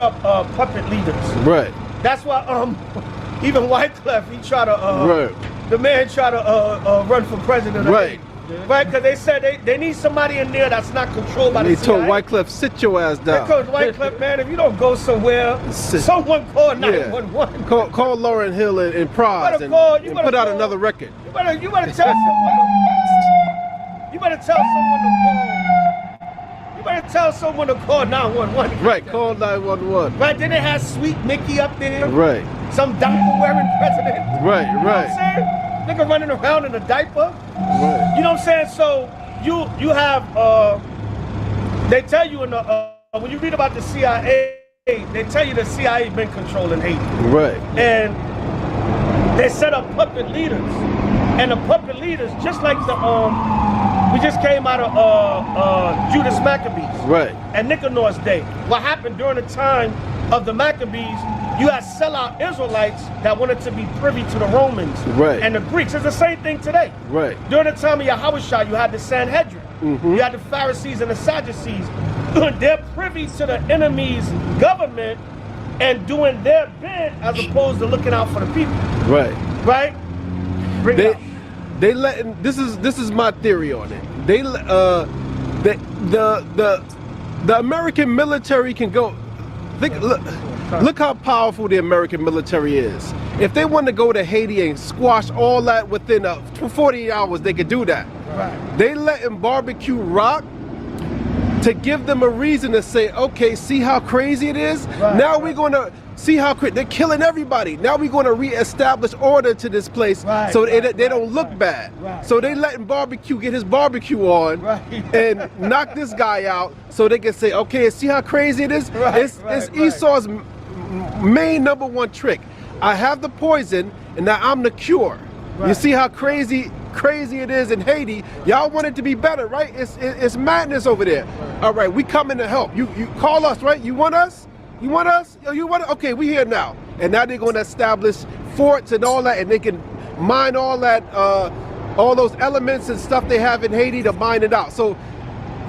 up puppet leaders. Right. That's why even Wyclef, he tried to right. the man tried to run for president. Right. Right, because they said they need somebody in there that's not controlled by the CIA. They told Wyclef, sit your ass down. They told Wyclef, man, if you don't go somewhere, someone call 911. Call Lauryn Hill and Praz and put out another record. You better tell someone. You better tell someone to call. You better tell someone to call 911. Right, call 911. Right, then they had Sweet Mickey up there. Right. Some diaper-wearing president. Right, you know what I'm saying? Nigga running around in a diaper. Right. You know what I'm saying? So you have they tell you in the when you read about the CIA, they tell you the CIA been controlling Haiti. Right. And they set up puppet leaders. And the puppet leaders, just like the we just came out of Judas Maccabees. Right. And Nicanor's day. What happened during the time of the Maccabees, you had sellout Israelites that wanted to be privy to the Romans and the Greeks. It's the same thing today. Right. During the time of Yahushua, you had the Sanhedrin. You had the Pharisees and the Sadducees. They're privy to the enemy's government and doing their bid as opposed to looking out for the people. Right. Right? They letting this is my theory on it. They the American military can go. Look how powerful the American military is. If they want to go to Haiti and squash all that within 48 hours, they could do that. Right. They letting barbecue rock to give them a reason to say, okay, see how crazy it is? Right. Now we're going to see how they're killing everybody. Now we're going to reestablish order to this place so they don't look bad. Right. So they letting barbecue get his barbecue on and knock this guy out so they can say, okay, see how crazy it is? It's Esau's main #1 trick. I have the poison and now I'm the cure. You see how crazy it is in Haiti. Y'all want it to be better, right? It's madness over there. All right, we coming to help. You call us, right? You want us? You want us? You want it? Okay, we here now. And now they're going to establish forts and all that, and they can mine all that, all those elements and stuff they have in Haiti to mine it out. So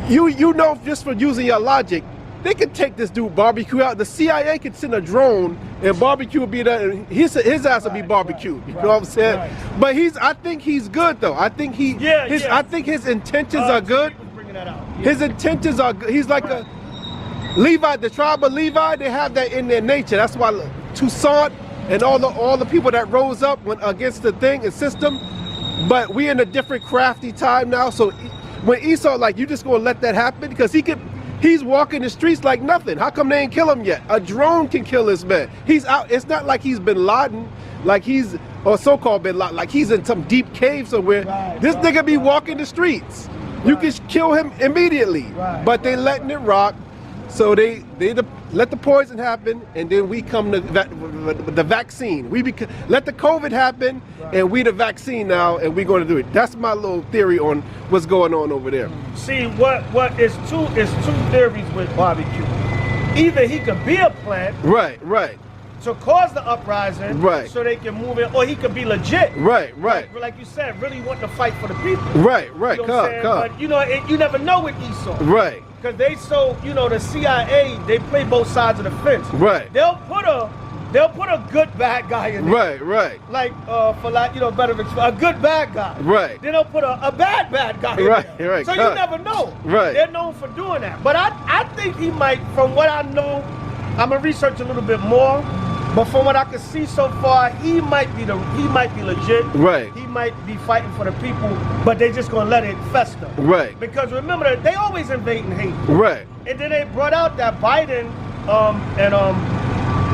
you know, just for using your logic, they could take this dude barbecue out. The CIA could send a drone and barbecue would be there. His ass would be barbecued. You know what I'm saying? But I think he's good though. I think I think his intentions are good. His intentions are good. He's like a Levi, the tribe of Levi. They have that in their nature. That's why Toussaint and all the people that rose up went against the thing and system. But we're in a different crafty time now. So when Esau, like, you just gonna let that happen because he's walking the streets like nothing. How come they ain't kill him yet? A drone can kill this man. He's out. It's not like he's Bin Laden, or so-called Bin Laden, like he's in some deep cave somewhere. This nigga be walking the streets. You can kill him immediately. But they letting it rock. So they let the poison happen, and then we come to the vaccine. Let the COVID happen, and we the vaccine now, and we're going to do it. That's my little theory on what's going on over there. See, what is two theories with barbecue. Either he could be a plant, right, to cause the uprising, so they can move in, or he could be legit, right. Like you said, really want to fight for the people, right. You know what I'm saying? But you know, you never know with Esau, right. Because they the CIA, they play both sides of the fence. Right. They'll put a good bad guy in there. Right. Like for better a good bad guy. Right. Then they'll put a bad guy in there. Right. So you never know. Right. They're known for doing that. But I think he might, from what I know, I'm gonna research a little bit more. But from what I can see so far, he might be legit. Right. He might be fighting for the people, but they just gonna let it fester. Right. Because remember that they always invading Haiti. Right. And then they brought out that Biden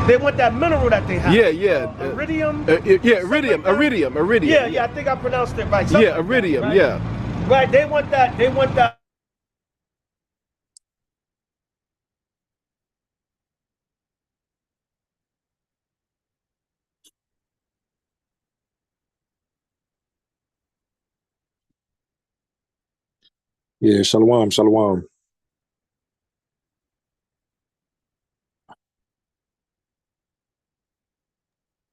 they want that mineral that they have. Iridium. Iridium. Yeah, I think I pronounced it right. Iridium. Right? Yeah. Right. They want that. Yeah, shalom. Shalom.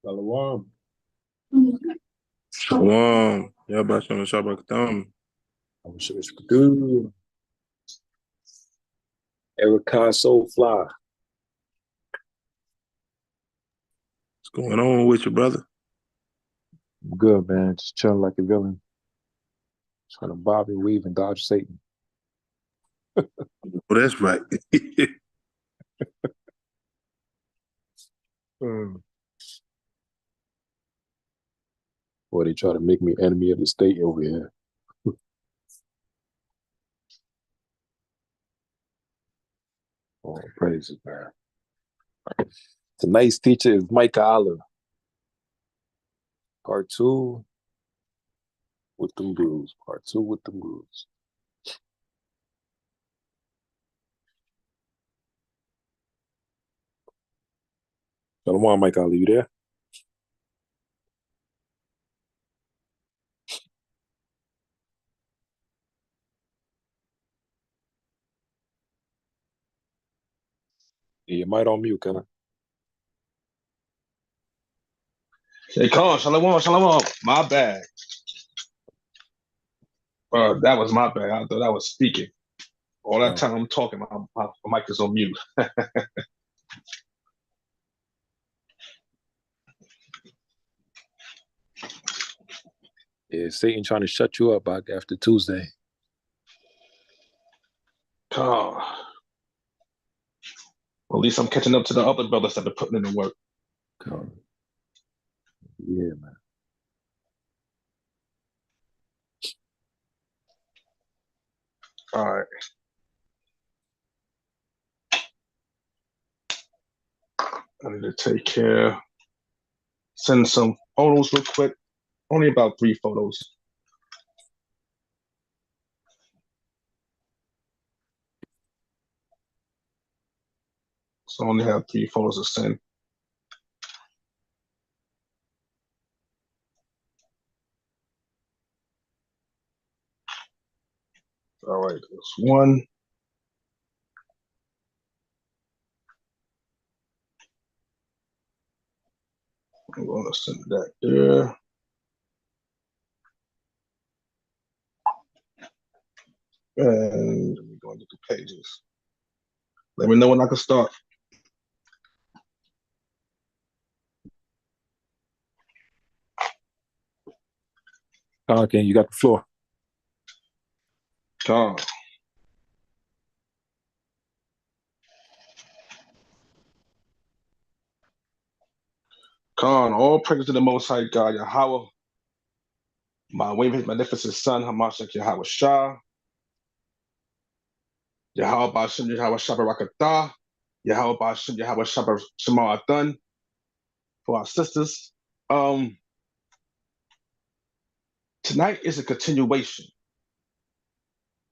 Shalom. Yabba Shalom Shabbat. Eric Soulfly. What's going on with you, brother? Good, man. Just chilling like a villain. Trying to bob and weave and dodge Satan. Oh, that's right. Boy, they try to make me enemy of the state over here. Oh, praises, man. Tonight's teacher is Makayaahlah. Part 2 with them grooves. Part 2 with them grooves. Shalom, Makayaahlah, you there? Yeah, you might on mute, kind of. Hey, Khan, shalom, shalom. My bad. That was my bad. I thought I was speaking. All that time I'm talking, my mic is on mute. Yeah, Satan trying to shut you up after Tuesday. Khan. Well, at least I'm catching up to the other brothers that are putting in the work. Come. Yeah, man. All right. I need to take care. Send some photos real quick. Only about 3 photos. So I only have 3 photos to send. All right, there's one. I'm going to send that there. And let me go into the pages. Let me know when I can start. Okay, you got the floor. Khan. Khan, all praise to the Most High God, Yahweh, my way of his magnificent son, Hamashiach Yahweh Shah, Yahweh Bashem Yahweh Shabbat Rakatah, Yahweh Bashem Yahweh Shabbat Shema Athan, for our sisters. Tonight is a continuation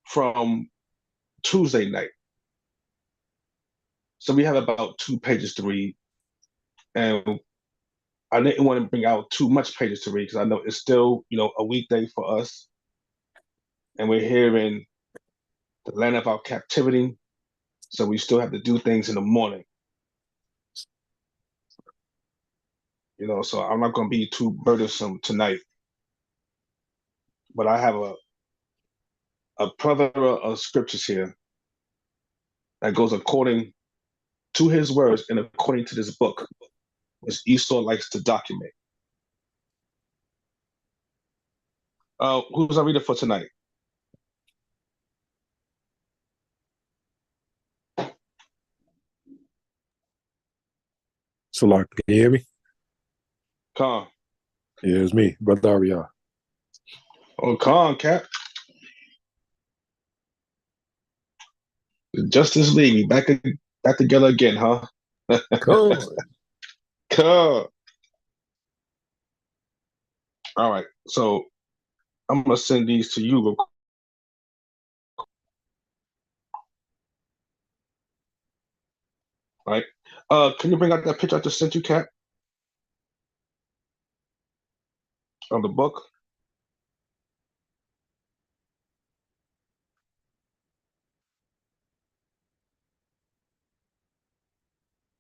from Tuesday night. So we have about 2 pages to read. And I didn't want to bring out too much pages to read because I know it's still, a weekday for us. And we're here in the land of our captivity. So we still have to do things in the morning. So I'm not going to be too burdensome tonight. But I have a plethora of scriptures here that goes according to his words and according to this book, which Esau likes to document. Who's our reader for tonight? Salar, can you hear me? Khan. Yeah, it's me, Brother Ariel. Oh, Khan, Cap. The Justice League, we back together again, huh? Come. Khan. All right, so I'm gonna send these to you real quick. All right. Can you bring out that picture I just sent you, Cap? Of the book?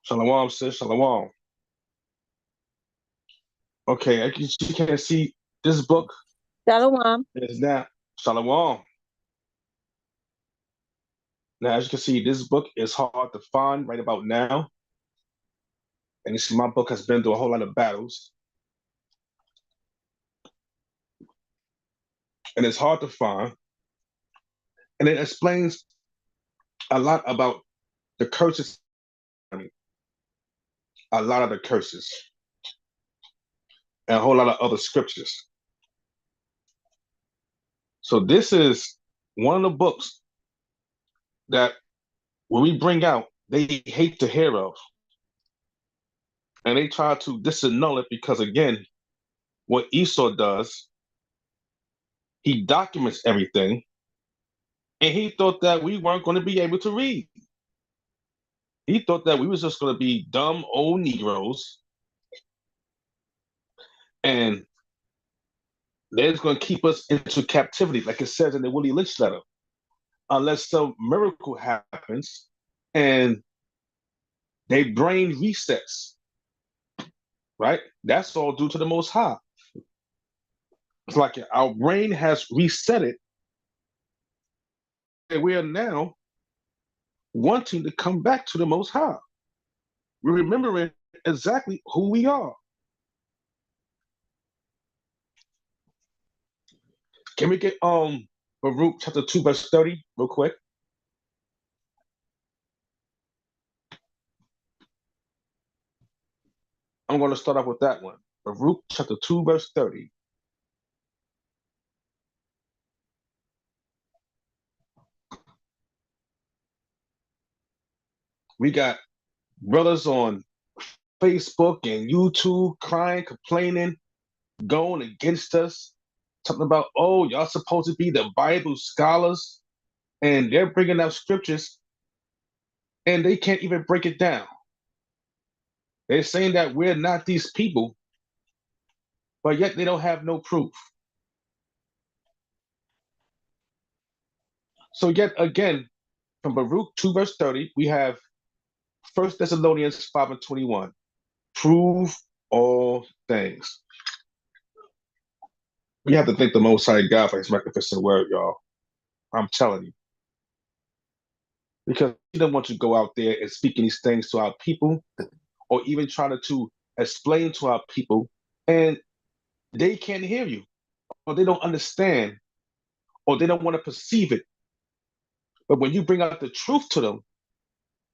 Shalom, sis. Shalom. Okay, you can see this book. Shalom. Is now Shalom. Now, as you can see, this book is hard to find right about now. And you see, my book has been through a whole lot of battles. And it's hard to find. And it explains a lot about the curses, a lot of the curses, and a whole lot of other scriptures. So this is one of the books that when we bring out, they hate to hear of. And they try to disannul it because, again, what Esau does, he documents everything, and he thought that we weren't going to be able to read. He thought that we was just going to be dumb old Negroes, and they're just going to keep us into captivity, like it says in the Willie Lynch letter, unless some miracle happens and their brain resets, right? That's all due to the Most High. It's like our brain has reset it, and we are now wanting to come back to the Most High. We're remembering exactly who we are. Can we get Baruch chapter 2, verse 30, real quick? I'm going to start off with that one. Baruch chapter 2, verse 30. We got brothers on Facebook and YouTube crying, complaining, going against us, talking about, oh, y'all supposed to be the Bible scholars, and they're bringing out scriptures, and they can't even break it down. They're saying that we're not these people, but yet they don't have no proof. So yet again, from Baruch 2, verse 30, we have 1 Thessalonians 5 and 21. Prove all things. We have to thank the Most High God for his magnificent word, y'all. I'm telling you. Because he don't want you to go out there and speaking these things to our people, or even trying to explain to our people, and they can't hear you, or they don't understand, or they don't want to perceive it. But when you bring out the truth to them,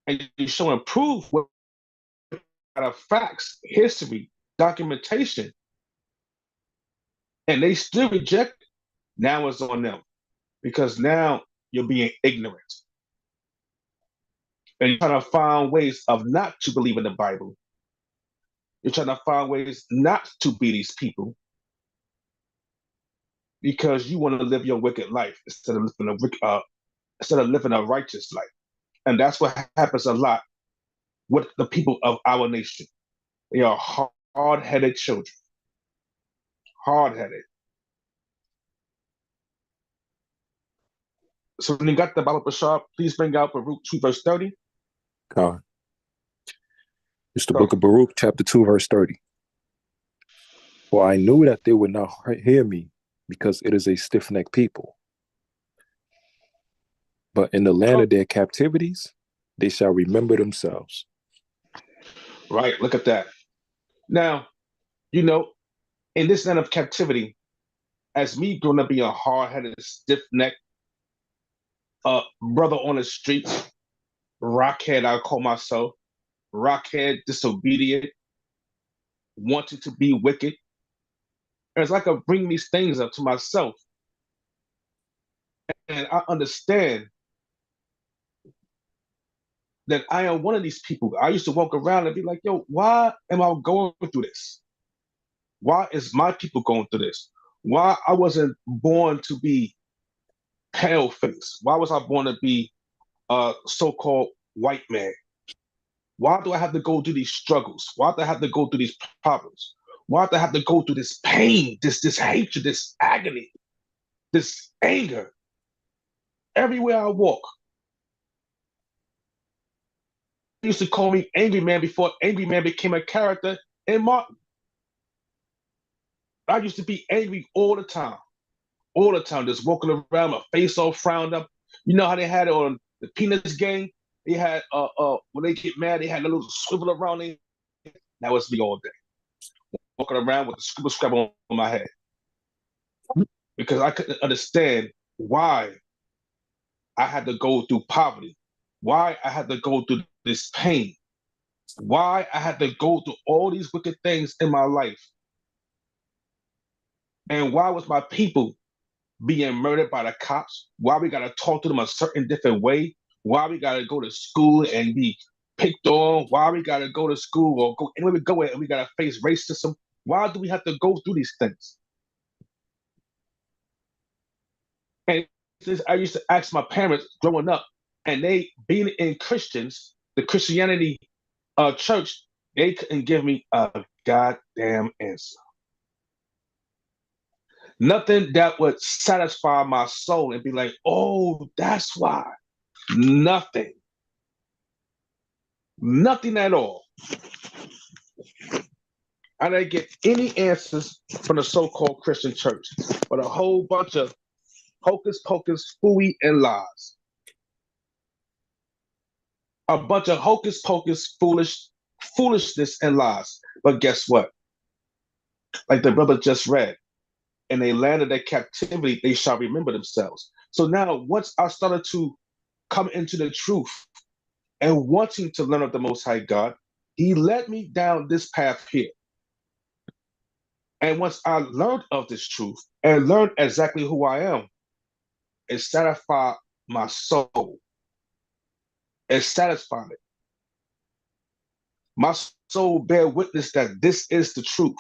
and you show and prove what are facts, history, documentation, and they still reject, now it's on them. Because now you're being ignorant. And you're trying to find ways of not to believe in the Bible. You're trying to find ways not to be these people because you want to live your wicked life instead of living a righteous life. And that's what happens a lot with the people of our nation. They are hard-headed children. Hard-headed. So when you got the Bible, Bashar, please bring out Baruch 2, verse 30. God. It's the book of Baruch, chapter 2, verse 30. For I knew that they would not hear me, because it is a stiff-necked people. But in the land of their captivities, they shall remember themselves. Right, look at that. Now, in this land of captivity, as me growing up being a hard-headed, stiff-necked brother on the streets, rockhead, I call myself, rockhead, disobedient, wanting to be wicked. And it's like I bring these things up to myself. And I understand that I am one of these people. I used to walk around and be like, yo, why am I going through this? Why is my people going through this? Why I wasn't born to be pale face? Why was I born to be a so-called white man? Why do I have to go through these struggles? Why do I have to go through these problems? Why do I have to go through this pain, this hatred, this agony, this anger? Everywhere I walk. They used to call me Angry Man before Angry Man became a character in Martin. I used to be angry all the time, just walking around, my face all frowned up. You know how they had it on the Peanuts gang? They had, when they get mad, they had a little swivel around That was me all day, walking around with the scribble scrabble on my head, because I couldn't understand why I had to go through poverty, why I had to go through this pain, why I had to go through all these wicked things in my life, and why was my people being murdered by the cops, why we got to talk to them a certain different way, why we got to go to school and be picked on, why we got to go to school or go anywhere we go and we got to face racism. Why do we have to go through these things? And I used to ask my parents growing up, and they being in Christians, the Christianity church, they couldn't give me a goddamn answer. Nothing that would satisfy my soul and be like, oh, that's why. Nothing. Nothing at all. I didn't get any answers from the so-called Christian church, but a whole bunch of hocus pocus, phooey, and lies. A bunch of hocus pocus, foolishness, and lies. But guess what? Like the brother just read, in a land of their captivity, they shall remember themselves. So now, once I started to come into the truth and wanting to learn of the Most High God, He led me down this path here. And once I learned of this truth and learned exactly who I am, it satisfied my soul. It satisfied it. My soul bear witness that this is the truth.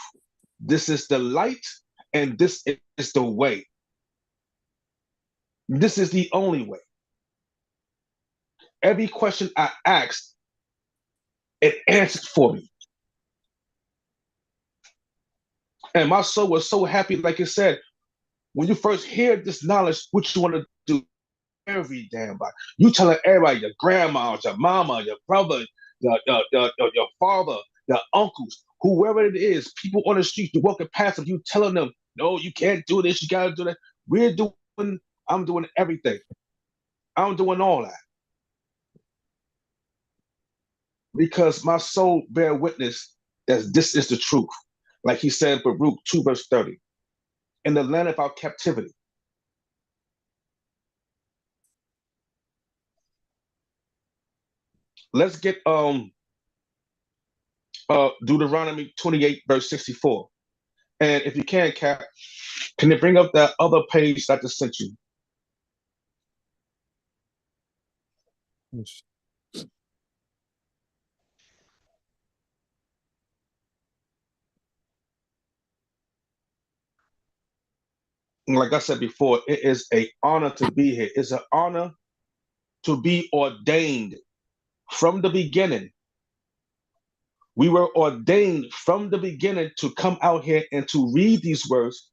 This is the light, and this is the way. This is the only way. Every question I asked, it answered for me. And my soul was so happy, like it said, when you first hear this knowledge, what you want to do every damn body. You telling everybody, your grandma, your mama, your brother, your father, your uncles, whoever it is, people on the street, you're walking past them, you telling them, no, you can't do this, you gotta do that. I'm doing everything. I'm doing all that. Because my soul bear witness that this is the truth. Like he said, Baruch 2 verse 30, in the land of our captivity. Let's get Deuteronomy 28 verse 64. And if you can you bring up that other page that I just sent you? Yes. Like I said before, it is an honor to be here. It's an honor to be ordained from the beginning. We were ordained from the beginning to come out here and to read these words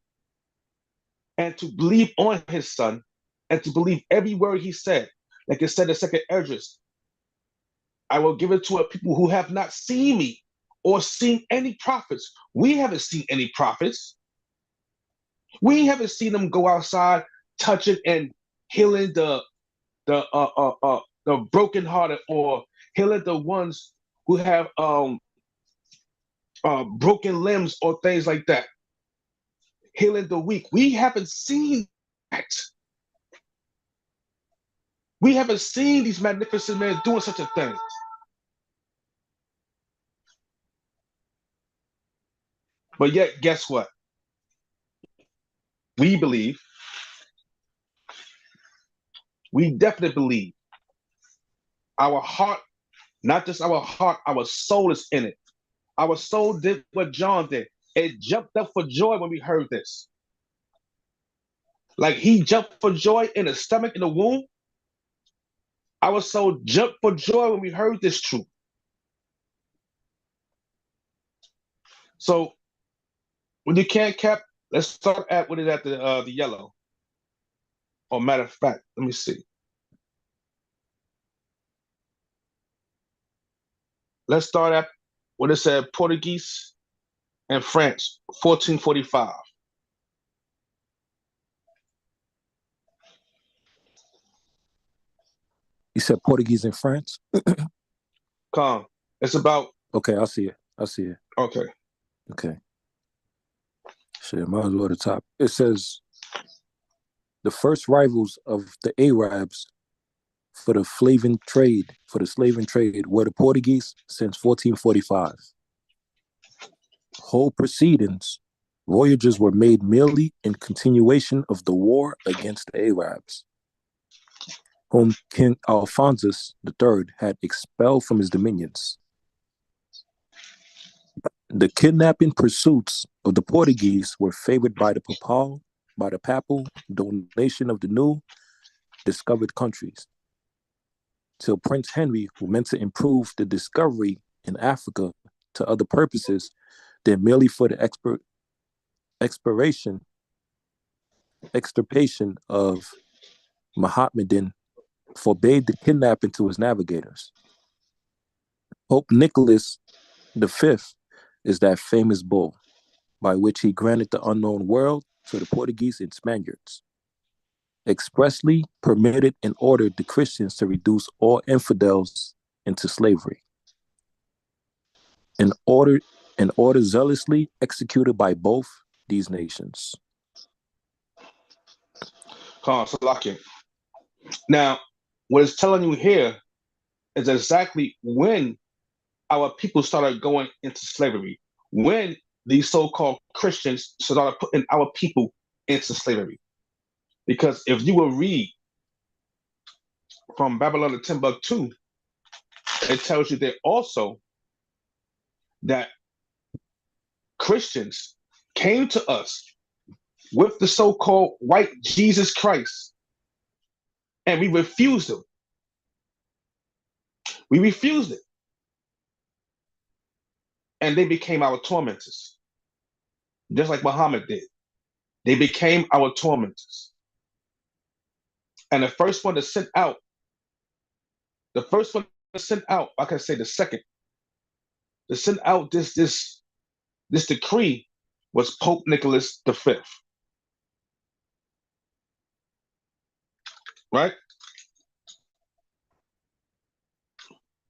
and to believe on his son and to believe every word he said. Like it said in second Esdras, I will give it to a people who have not seen me or seen any prophets. We haven't seen any prophets. We haven't seen them go outside, touching and healing the brokenhearted or healing the ones who have broken limbs or things like that. Healing the weak. We haven't seen that. We haven't seen these magnificent men doing such a thing. But yet, guess what? We believe. We definitely believe. Our heart, not just our heart, our soul is in it. Our soul did what John did. It jumped up for joy when we heard this. Like he jumped for joy in the stomach, in the womb. Our soul jumped for joy when we heard this truth. So when you can't cap, let's start at what is at the yellow. Or matter of fact, let me see. Let's start at what it said, Portuguese and France, 1445. You said Portuguese in France? Come. It's about Okay, I see it. I see it. Okay. Okay. Shit, might as well at the top. It says the first rivals of the Arabs for the slaving trade were the Portuguese since 1445. Whole proceedings, voyages were made merely in continuation of the war against the Arabs, whom King Alphonsus III had expelled from his dominions. The kidnapping pursuits of the Portuguese were favored by the papal donation of the new discovered countries, till Prince Henry, who meant to improve the discovery in Africa to other purposes than merely for the extirpation of Mohammedan, forbade the kidnapping to his navigators. Pope Nicholas V is that famous bull by which he granted the unknown world to the Portuguese and Spaniards, expressly permitted and ordered the Christians to reduce all infidels into slavery. An order zealously executed by both these nations. Now, what it's telling you here is exactly when our people started going into slavery, when these so-called Christians started putting our people into slavery. Because if you will read from Babylon to Timbuktu, it tells you there also that Christians came to us with the so-called white Jesus Christ, and we refused him. We refused it. And they became our tormentors, just like Muhammad did. They became our tormentors. And the first one to send out, I can say the second, to send out this decree was Pope Nicholas V. Right?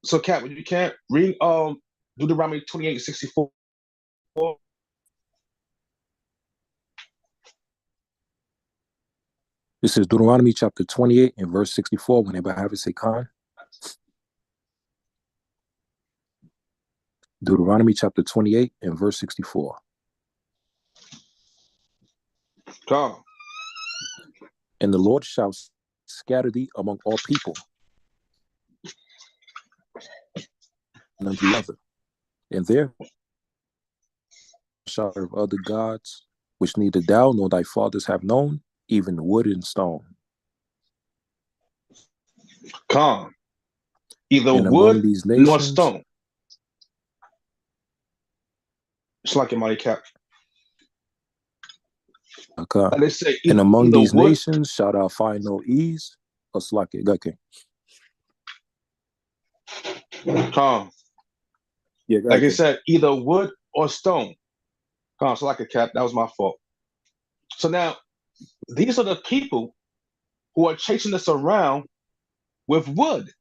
So, Kat, when you can't read Deuteronomy 28:64. This is Deuteronomy chapter 28 and verse 64. Whenever I have it, say Khan. Deuteronomy chapter 28 and verse 64. Khan. And the Lord shall scatter thee among all people, and unto other, and there shall serve other gods, which neither thou nor thy fathers have known, even wood and stone. Khan. Either and wood these nor nations, stone. It's like a mighty cap. Okay. They say And among these wood, nations shalt thou find no ease or slack it. Okay. Calm. Yeah, like it said, either wood or stone. Calm, so like a cap. That was my fault. So now, these are the people who are chasing us around with wood.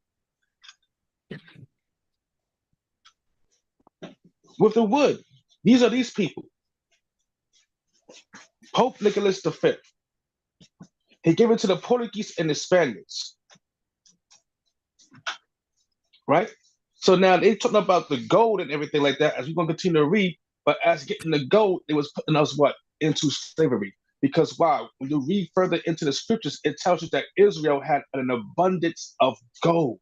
With the wood. These are these people. Pope Nicholas V. He gave it to the Portuguese and the Spaniards. Right? So now they're talking about the gold and everything like that as we're going to continue to read. But as getting the gold, it was putting us what? Into slavery. Because why? When you read further into the scriptures, it tells you that Israel had an abundance of gold.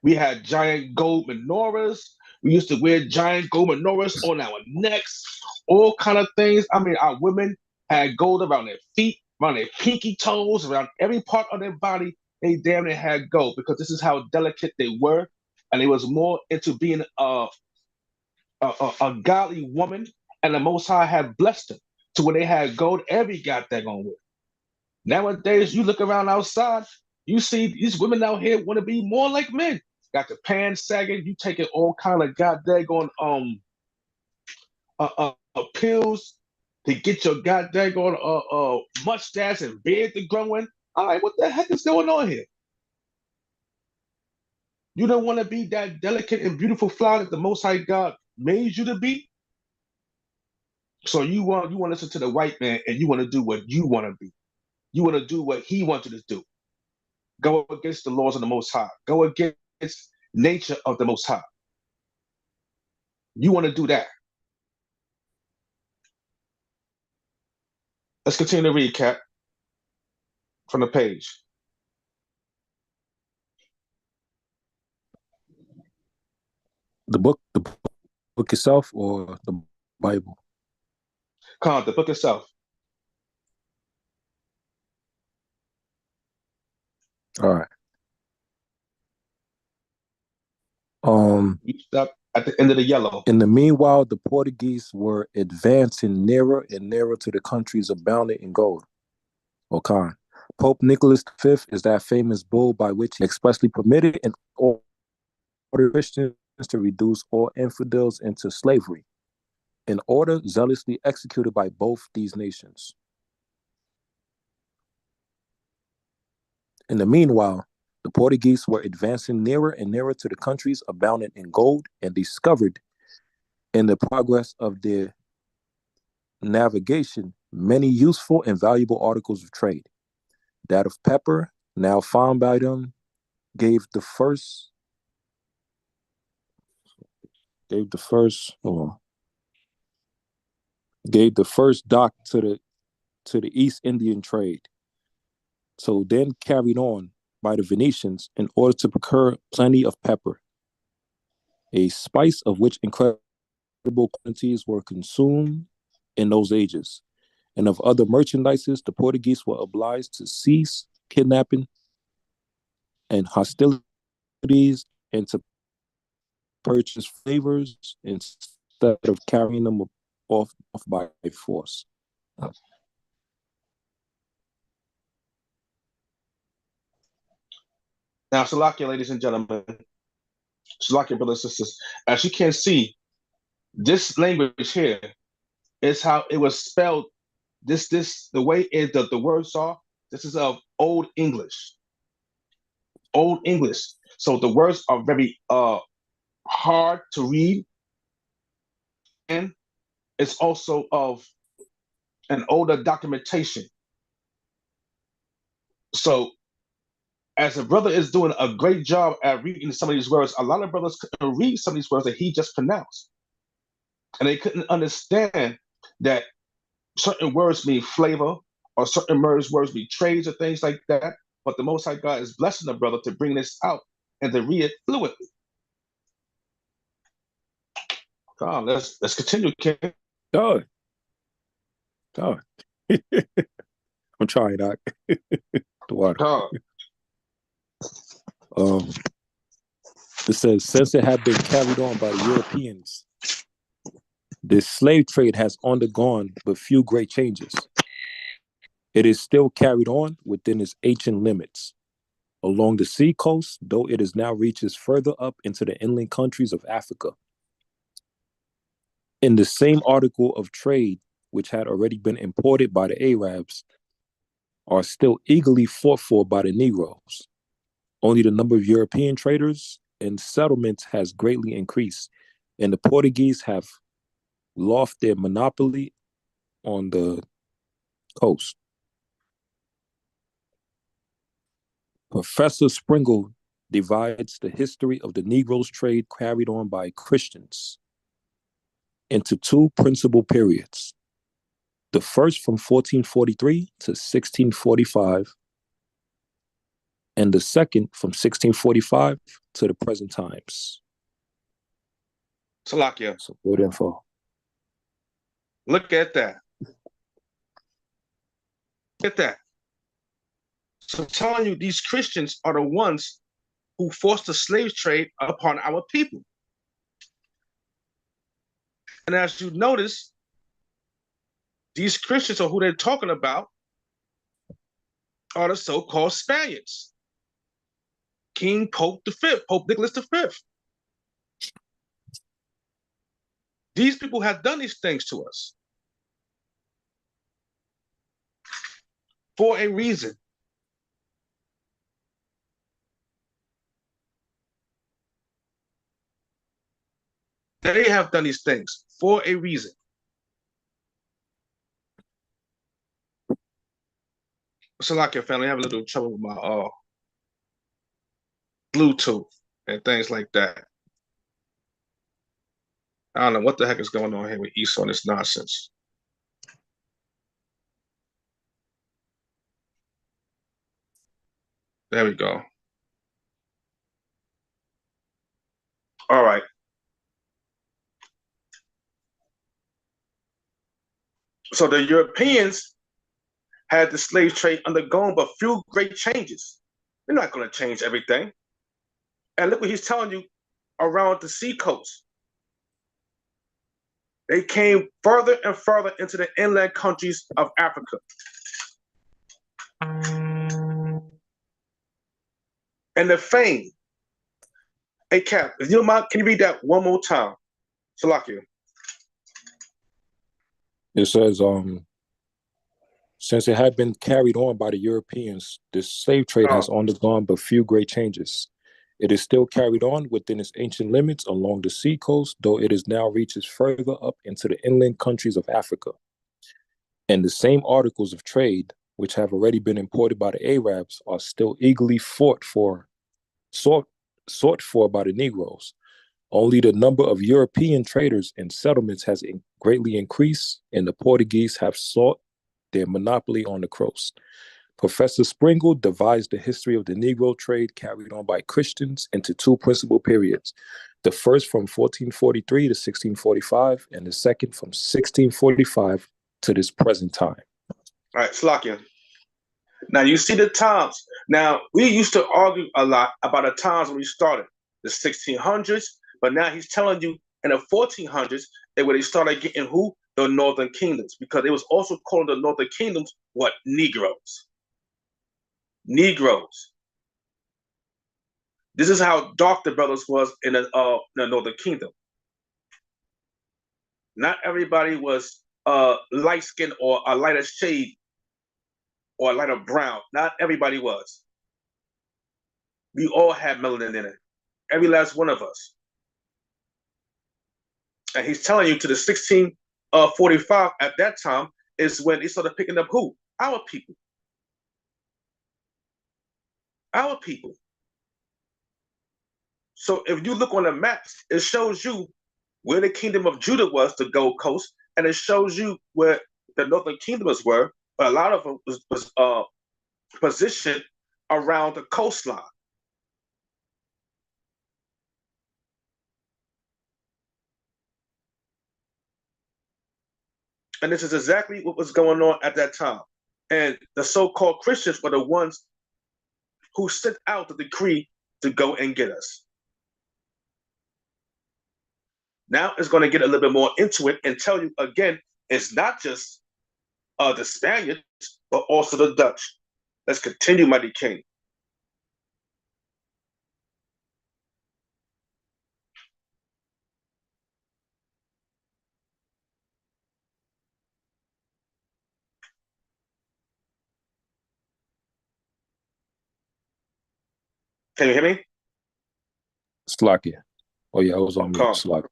We had giant gold menorahs. We used to wear giant gold menorahs on our necks, all kind of things. I mean, our women had gold around their feet, around their pinky toes, around every part of their body. They damn near had gold because this is how delicate they were. And it was more into being a godly woman. And the Most High had blessed them to where they had gold every goddamn way. Nowadays, you look around outside, you see these women out here want to be more like men. Got the pants sagging, you taking all kind of goddamn pills to get your goddamn mustache and beard to growing. All right, what the heck is going on here? You don't want to be that delicate and beautiful flower that the Most High God made you to be. So you want to listen to the white man, and you want to do what you want to be. You want to do what he wants you to do. Go against the laws of the Most High. Go against nature of the Most High. You want to do that. Let's continue to read, Cap, from the page. The book itself, or the Bible? Come on, the book itself. All right. You stop at the end of the yellow. In the meanwhile, the Portuguese were advancing nearer and nearer to the countries abounding in gold. Khan. Pope Nicholas V is that famous bull by which he expressly permitted and ordered Christians to reduce all infidels into slavery, an order zealously executed by both these nations. In the meanwhile, the Portuguese were advancing nearer and nearer to the countries abounding in gold, and discovered in the progress of their navigation many useful and valuable articles of trade. That of pepper, now found by them, gave the first dock to the East Indian trade. So then carried on by the Venetians in order to procure plenty of pepper, a spice of which incredible quantities were consumed in those ages. And of other merchandises, the Portuguese were obliged to cease kidnapping and hostilities, and to purchase flavors instead of carrying them off by force. Now, Salakia, ladies and gentlemen, Salakia, brothers and sisters, as you can see, this language here is how it was spelled. The way the words are, this is of Old English. Old English. So the words are very hard to read, and it's also of an older documentation. So as a brother is doing a great job at reading some of these words, a lot of brothers couldn't read some of these words that he just pronounced. And they couldn't understand that certain words mean flavor, or certain words mean trades, or things like that. But the Most High God is blessing the brother to bring this out and to read it fluently. Come on, let's continue, King. Dog. I'm trying, Doc. The water. It says, since it had been carried on by the Europeans, the slave trade has undergone but few great changes. It is still carried on within its ancient limits. Along the sea coast, though it is now reaches further up into the inland countries of Africa. In the same article of trade, which had already been imported by the Arabs, are still eagerly fought for by the Negroes. Only the number of European traders and settlements has greatly increased, and the Portuguese have lost their monopoly on the coast. Professor Springle divides the history of the Negroes' trade carried on by Christians into two principal periods. The first from 1443 to 1645, and the second from 1645 to the present times. Salakia. So good info. Look at that. Look at that. So I'm telling you, these Christians are the ones who forced the slave trade upon our people. And as you notice, these Christians, or who they're talking about, are the so-called Spaniards. King Pope V, Pope Nicholas V. These people have done these things to us for a reason. They have done these things for a reason. So like your family, I have a little trouble with my Bluetooth and things like that. I don't know what the heck is going on here with Esau and this nonsense. There we go. All right. So the Europeans had the slave trade undergone but few great changes. They're not going to change everything. And look what he's telling you around the sea coast. They came further and further into the inland countries of Africa. And the fame. Hey, Cap, if you don't mind, can you read that one more time? Salakia. It says, since it had been carried on by the Europeans, the slave trade has undergone but few great changes. It is still carried on within its ancient limits along the sea coast, though it is now reaches further up into the inland countries of Africa. And the same articles of trade, which have already been imported by the Arabs, are still eagerly sought for by the Negroes. Only the number of European traders and settlements has greatly increased, and the Portuguese have sought their monopoly on the coast. Professor Springle divides the history of the Negro trade carried on by Christians into two principal periods. The first from 1443 to 1645, and the second from 1645 to this present time. All right, Slakia. Now you see the times. Now we used to argue a lot about the times when we started, the 1600s, but now he's telling you in the 1400s that when they started getting who? The northern kingdoms, because they was also calling the northern kingdoms what? Negroes. Negroes. This is how dark the brothers was in the northern kingdom. Not everybody was light skinned or a lighter shade or a lighter brown. Not everybody was. We all had melanin in it. Every last one of us. And he's telling you to the 1645 at that time is when they started picking up who? Our people. Our people. So if you look on the maps, it shows you where the kingdom of Judah was, the Gold Coast, and it shows you where the northern kingdoms were, but a lot of them was positioned around the coastline. And this is exactly what was going on at that time. And the so-called Christians were the ones who sent out the decree to go and get us. Now it's going to get a little bit more into it and tell you again, it's not just the Spaniards, but also the Dutch. Let's continue, mighty king. Can you hear me? Slakia. Oh yeah, I was on mute. Slakia.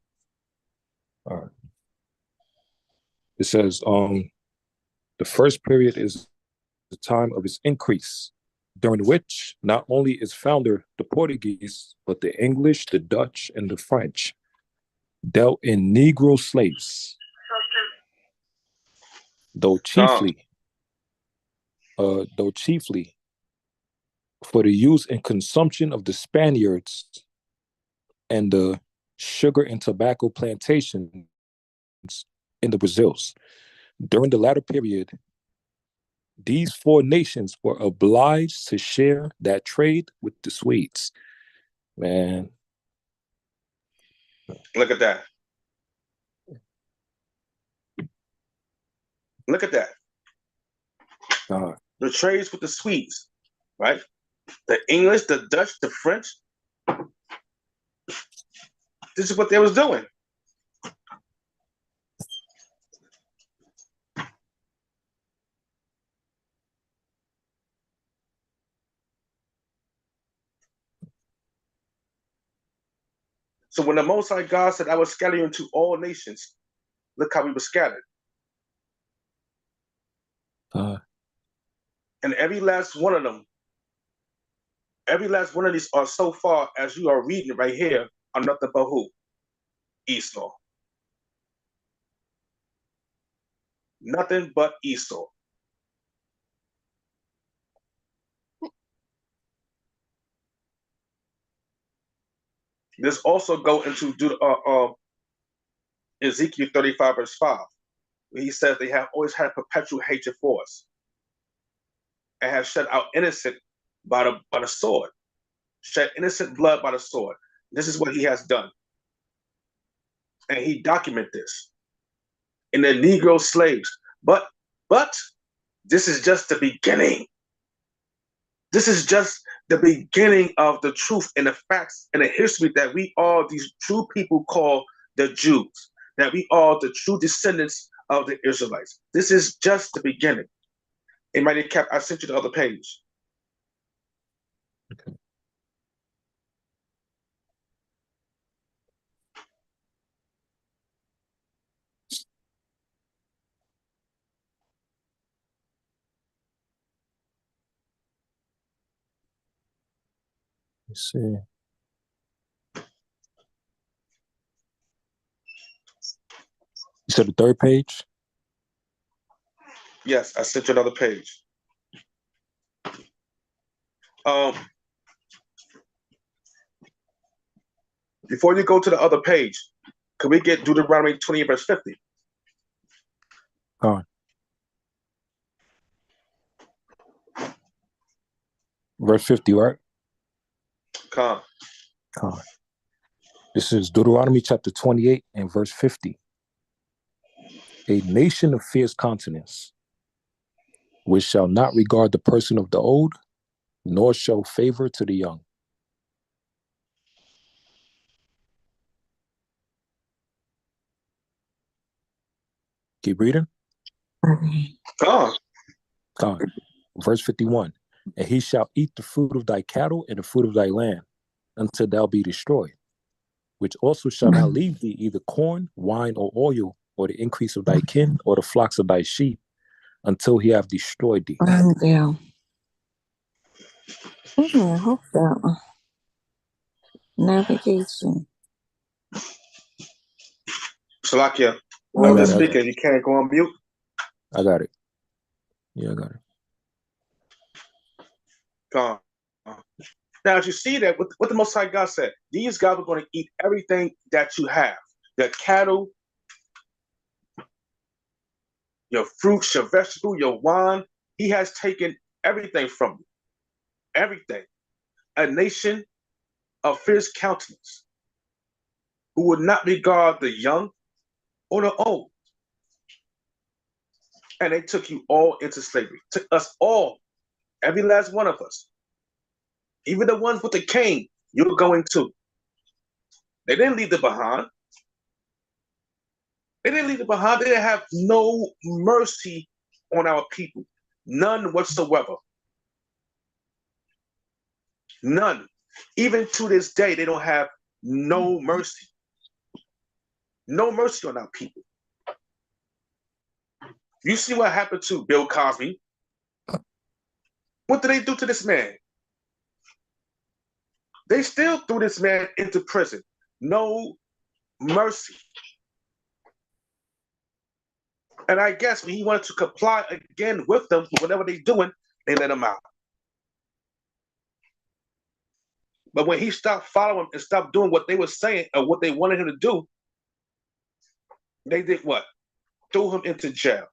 All right. It says, the first period is the time of its increase, during which not only its founder, the Portuguese, but the English, the Dutch, and the French dealt in Negro slaves, though chiefly for the use and consumption of the Spaniards and the sugar and tobacco plantations in the Brazils. During the latter period, these four nations were obliged to share that trade with the Swedes. Man. Look at that. Look at that. The trades with the Swedes, right? The English, the Dutch, the French. This is what they was doing. So when the Most High God said, I will scatter you into all nations, look how we were scattered. And every last one of them, every last one of these are so far as you are reading right here are nothing but who? Esau. Nothing but Esau. This also go into Ezekiel 35 verse 5, where he says they have always had perpetual hatred for us and have shed out innocent by the sword, shed innocent blood by the sword. This is what he has done. And he documented this in the Negro slaves. But this is just the beginning. This is just the beginning of the truth and the facts and the history that we are these true people call the Jews, that we are the true descendants of the Israelites. This is just the beginning. In my cap, I sent you the other page. Okay. Let's see. You said the third page? Yes, I sent you another page. Before you go to the other page, can we get Deuteronomy 20 verse 50? All right. Verse 50, right? Come. This is Deuteronomy chapter 28 and verse 50. A nation of fierce countenance, which shall not regard the person of the old, nor show favor to the young. Keep reading. Come. Verse 51. And he shall eat the fruit of thy cattle and the fruit of thy land, until thou be destroyed, which also shall not leave thee either corn, wine, or oil, or the increase of thy kin, or the flocks of thy sheep, until he have destroyed thee. Yeah. Hope that navigation. Salakia, whoever speaking, you can't go on mute. I got it. Yeah, I got it. Come. Now, as you see that, what the Most High God said, these guys are going to eat everything that you have. Your cattle, your fruits, your vegetable, your wine. He has taken everything from you. Everything. A nation of fierce countenance who would not regard the young or the old. And they took you all into slavery. Took us all, every last one of us. Even the ones with the cane, you're going to. They didn't leave it behind. They didn't leave it behind. They didn't have no mercy on our people. None whatsoever. None. Even to this day, they don't have no mercy. No mercy on our people. You see what happened to Bill Cosby? What did they do to this man? They still threw this man into prison. No mercy. And I guess when he wanted to comply again with them, whatever they're doing, they let him out. But when he stopped following and stopped doing what they were saying or what they wanted him to do, they did what? Threw him into jail.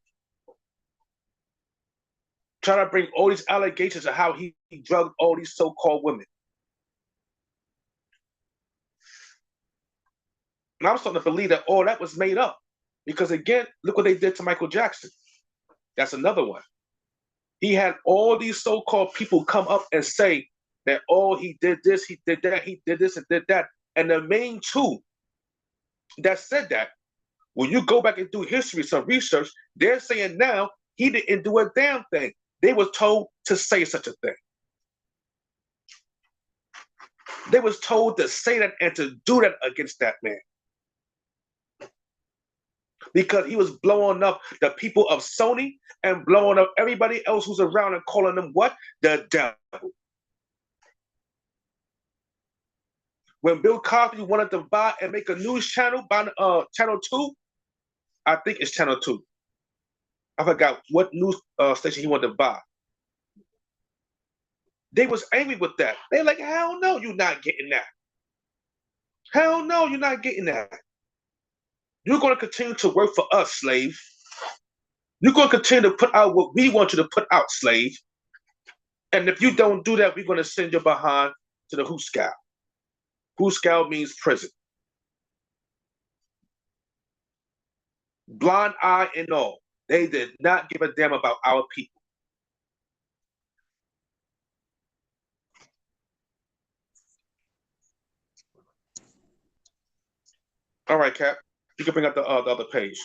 Trying to bring all these allegations of how he drugged all these so-called women. And I'm starting to believe that all that was made up. Because again, look what they did to Michael Jackson. That's another one. He had all these so-called people come up and say that, oh, he did this, he did that, he did this and did that. And the main two that said that, when you go back and do history, some research, they're saying now he didn't do a damn thing. They were told to say such a thing. They was told to say that and to do that against that man. Because he was blowing up the people of Sony and blowing up everybody else who's around and calling them what? The devil. When Bill Cosby wanted to buy and make a news channel, buy Channel 2, I think it's Channel 2. I forgot what news station he wanted to buy. They was angry with that. They're like, hell no, you're not getting that. Hell no, you're not getting that. You're going to continue to work for us, slave. You're going to continue to put out what we want you to put out, slave. And if you don't do that, we're going to send you behind to the Hooskow. Hooskow means prison. Blind eye and all. They did not give a damn about our people. All right, Cap. You can bring up the other page.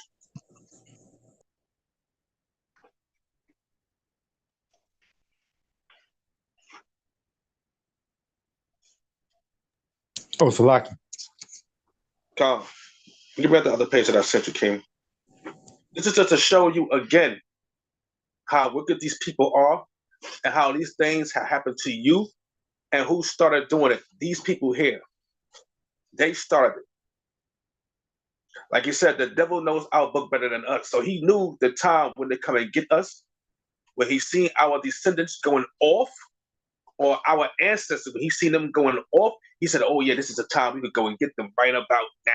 Oh, Salaki. Come. You can bring up the other page that I sent you, King. This is just to show you again how wicked these people are and how these things have happened to you and who started doing it. These people here. They started it. Like you said, the devil knows our book better than us. So he knew the time when they come and get us, when he seen our descendants going off, or our ancestors, when he seen them going off, he said, oh yeah, this is a time we could go and get them right about now.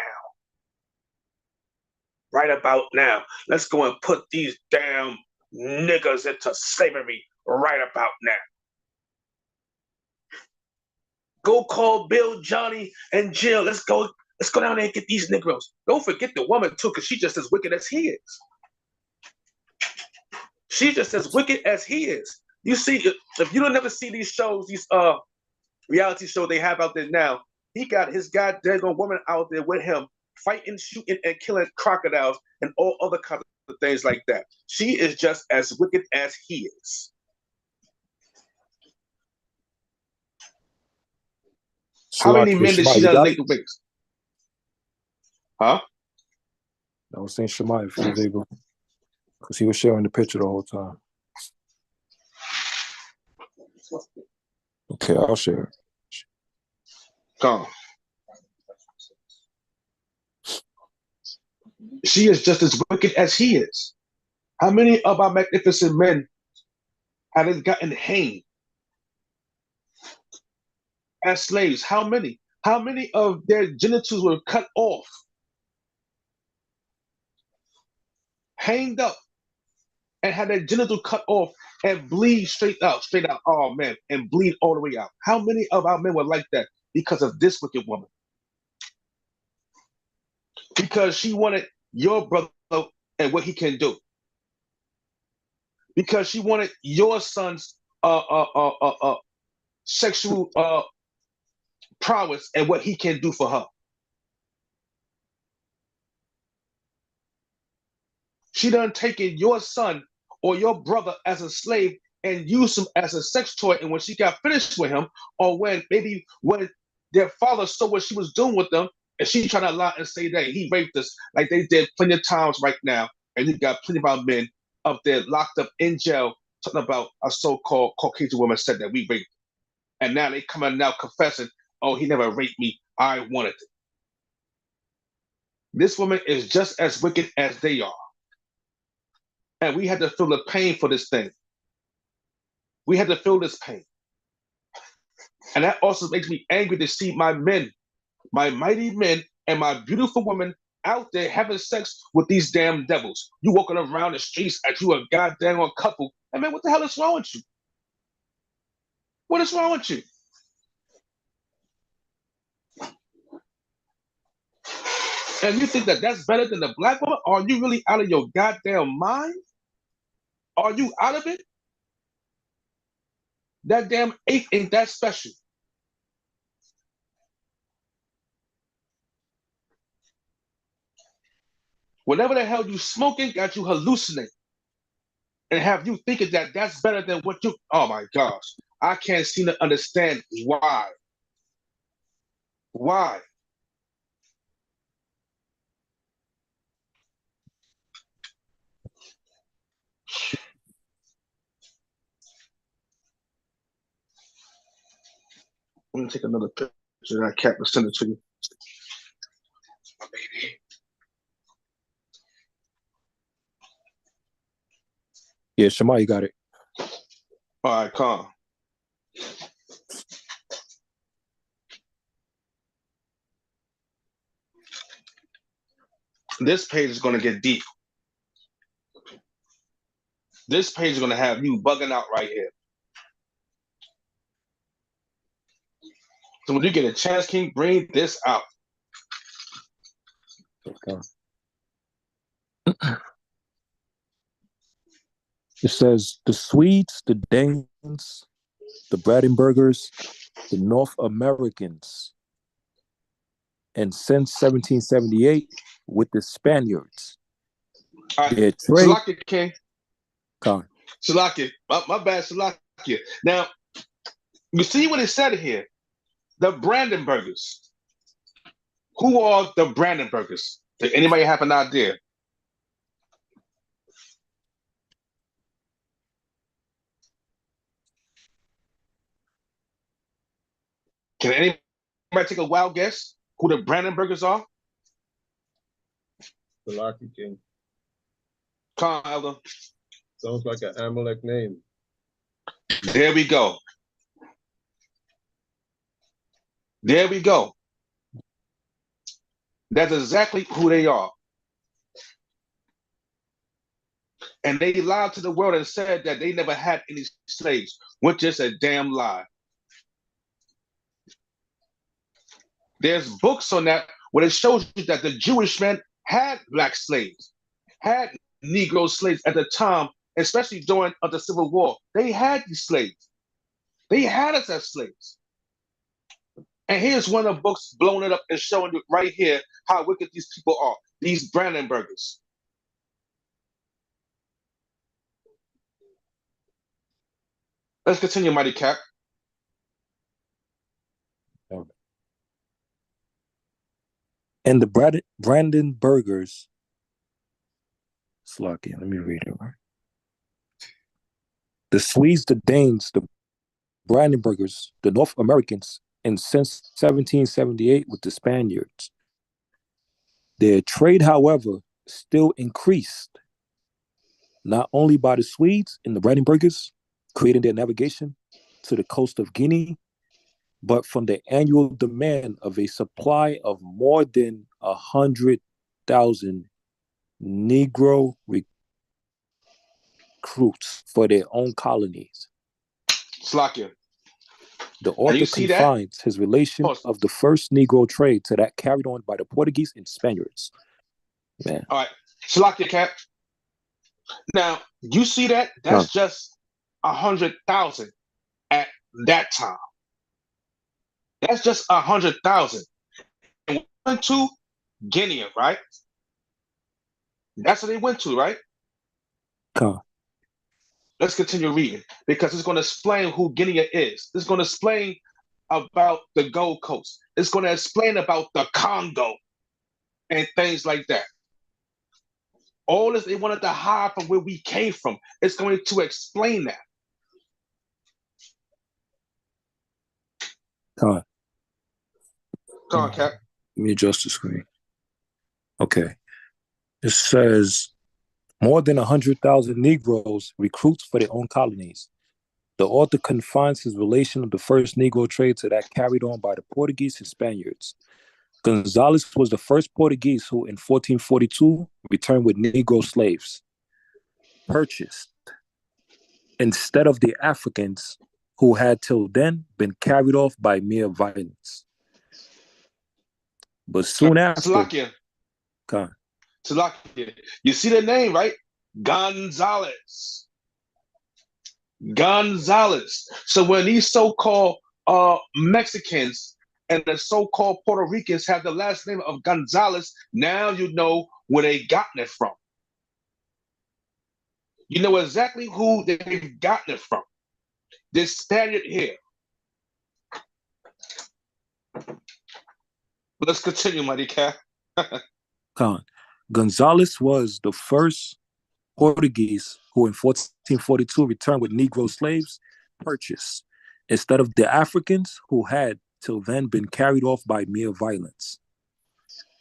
Right about now. Let's go and put these damn niggas into slavery right about now. Go call Bill, Johnny, and Jill. Let's go down there and get these Negroes. Don't forget the woman too, because she's just as wicked as he is. She's just as wicked as he is. You see, if you don't ever see these shows, these reality shows they have out there now, he got his goddamn woman out there with him, fighting, shooting, and killing crocodiles and all other kinds of things like that. She is just as wicked as he is. How many men did she done laid the wings? Huh? I was saying Shemai if he was able, because he was sharing the picture the whole time. Okay, I'll share. Come. She is just as wicked as he is. How many of our magnificent men have gotten hanged as slaves? How many? How many of their genitals were cut off, hanged up, and had their genital cut off and bleed straight out, oh man, and bleed all the way out? How many of our men were like that because of this wicked woman? Because she wanted your brother and what he can do. Because she wanted your son's sexual prowess and what he can do for her. She done taken your son or your brother as a slave and used him as a sex toy. And when she got finished with him, or when their father saw what she was doing with them, and she trying to lie and say that he raped us, like they did plenty of times right now, and you got plenty of our men up there locked up in jail talking about a so-called Caucasian woman said that we raped them. And now they coming out confessing, oh, he never raped me, I wanted it. This woman is just as wicked as they are. And we had to feel the pain for this thing. We had to feel this pain. And that also makes me angry to see my men, my mighty men, and my beautiful women out there having sex with these damn devils. You walking around the streets as you a goddamn couple. And man, what the hell is wrong with you? What is wrong with you? And you think that that's better than the black woman? Are you really out of your goddamn mind? Are you out of it? That damn ape ain't that special. Whatever the hell you smoking got you hallucinating and have you thinking that that's better than what you, oh my gosh. I can't seem to understand why. Why? Let me take another picture of that cat and send it to you. My baby. Yeah, Shema, you got it. All right, calm. This page is going to get deep. This page is going to have you bugging out right here. So when you get a chance, King, bring this out. Okay. It says the Swedes, the Danes, the Brandenburgers, the North Americans, and since 1778 with the Spaniards. All right, Their trade. Salakia, King. Con. Salakia. My bad, Salakia. Now, you see what it said here? The Brandenburgers. Who are the Brandenburgers? Does anybody have an idea? Can anybody take a wild guess who the Brandenburgers are? Salaki King. Come on, Elder. Sounds like an Amalek name. There we go. There we go. That's exactly who they are. And they lied to the world and said that they never had any slaves, which is a damn lie. There's books on that where it shows you that the Jewish men had black slaves, had Negro slaves at the time, especially during the Civil War. They had these slaves. They had us as slaves. And here's one of the books blowing it up and showing you right here how wicked these people are, these Brandenburgers. Let's continue, Mighty Cap. And the Brandenburgers. Slocky, let me read it. Right? The Swedes, the Danes, the Brandenburgers, the North Americans, and since 1778 with the Spaniards. Their trade, however, still increased, not only by the Swedes and the Brandenburgers creating their navigation to the coast of Guinea, but from the annual demand of a supply of more than 100,000 Negro recruits for their own colonies. Slakia. The author confines his relation of the first Negro trade to that carried on by the Portuguese and Spaniards. Man. All right. Slakia, Cap. Now, you see that? That's just 100,000 at that time. That's just 100,000. And we went to Guinea, right? That's what they went to, right? Let's continue reading because it's going to explain who Guinea is. It's going to explain about the Gold Coast. It's going to explain about the Congo and things like that. All this they wanted to hide from where we came from. It's going to explain that. Come on, Cap. Let me adjust the screen. Okay. It says more than 100,000 Negroes recruits for their own colonies. The author confines his relation of the first Negro trade to that carried on by the Portuguese and Spaniards. Gonzalez was the first Portuguese who, in 1442, returned with Negro slaves, purchased, instead of the Africans who had till then been carried off by mere violence. But soon after... Salakia. You see the name, right? Gonzalez. Gonzalez. So when these so-called Mexicans and the so-called Puerto Ricans have the last name of Gonzalez, now you know where they gotten it from. You know exactly who they've gotten it from. This Spaniard here. Let's continue, Mighty Cat. Khan. Gonzalez was the first Portuguese who in 1442 returned with Negro slaves purchased, instead of the Africans who had till then been carried off by mere violence.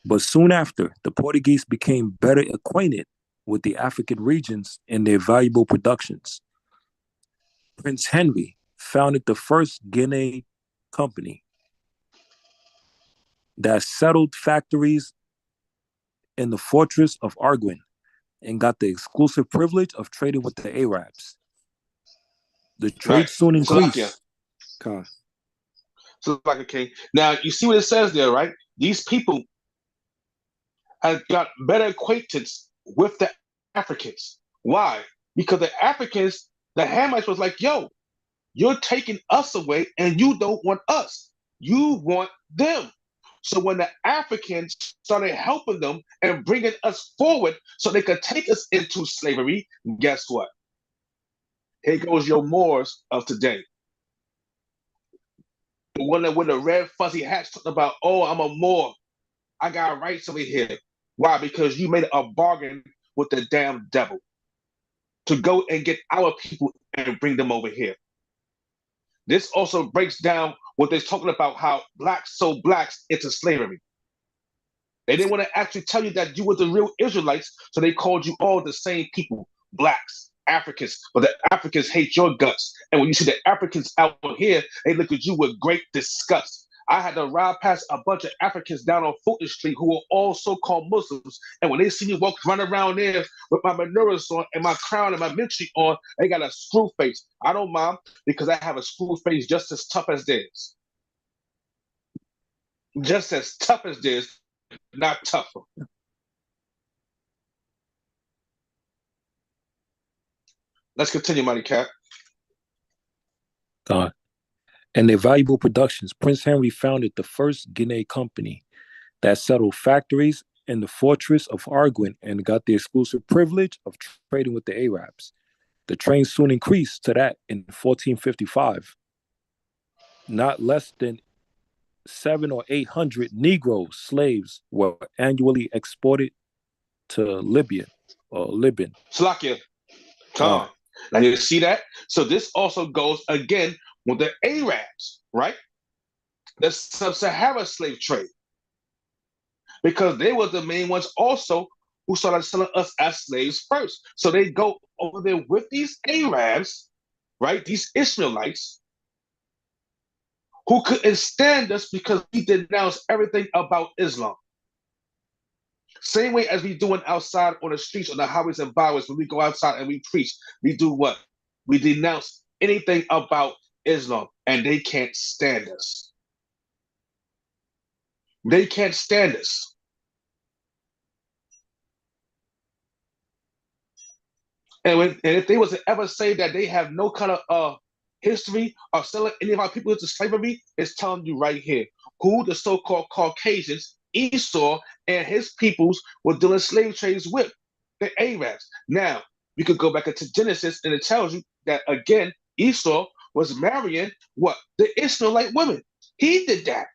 But soon after, the Portuguese became better acquainted with the African regions and their valuable productions. Prince Henry founded the first Guinea company that settled factories in the fortress of Arguin and got the exclusive privilege of trading with the Arabs. The trade soon increased. Salakia King. Now, you see what it says there, right? These people have got better acquaintance with the Africans. Why? Because the Africans, the Hamites was like, yo, you're taking us away and you don't want us. You want them. So when the Africans started helping them and bringing us forward so they could take us into slavery, guess what? Here goes your Moors of today. The one that with the red fuzzy hats talking about, oh, I'm a Moor. I got rights over here. Why? Because you made a bargain with the damn devil to go and get our people and bring them over here. This also breaks down what they're talking about, how blacks sold blacks into slavery. They didn't want to actually tell you that you were the real Israelites, so they called you all the same people, blacks, Africans, but the Africans hate your guts. And when you see the Africans out here, they look at you with great disgust. I had to ride past a bunch of Africans down on Fulton Street who were all so-called Muslims. And when they see me run around there with my menorahs on and my crown and my mitre on, they got a screw face. I don't mind because I have a screw face just as tough as theirs. Just as tough as theirs, not tougher. Let's continue, Mighty Cat. God. And their valuable productions, Prince Henry founded the first Guinea company that settled factories in the fortress of Arguin and got the exclusive privilege of trading with the Arabs. The trade soon increased to that in 1455. Not less than 700 or 800 Negro slaves were annually exported to Libya or Libyan. Slakia, come on. Now you see that? So this also goes again with the Arabs, right? The sub-Sahara slave trade. Because they were the main ones also who started selling us as slaves first. So they go over there with these Arabs, right? These Ishmaelites, who couldn't stand us because we denounced everything about Islam. Same way as we doing outside on the streets, on the highways and byways, when we go outside and we preach, we do what? We denounce anything about Islam, and they can't stand us. They can't stand us. And if they was to ever say that they have no kind of history of selling any of our people into slavery, it's telling you right here who the so-called Caucasians, Esau, and his peoples were doing slave trades with, the Arabs. Now, we could go back into Genesis, and it tells you that, again, Esau was marrying what? The Ishmaelite women. He did that.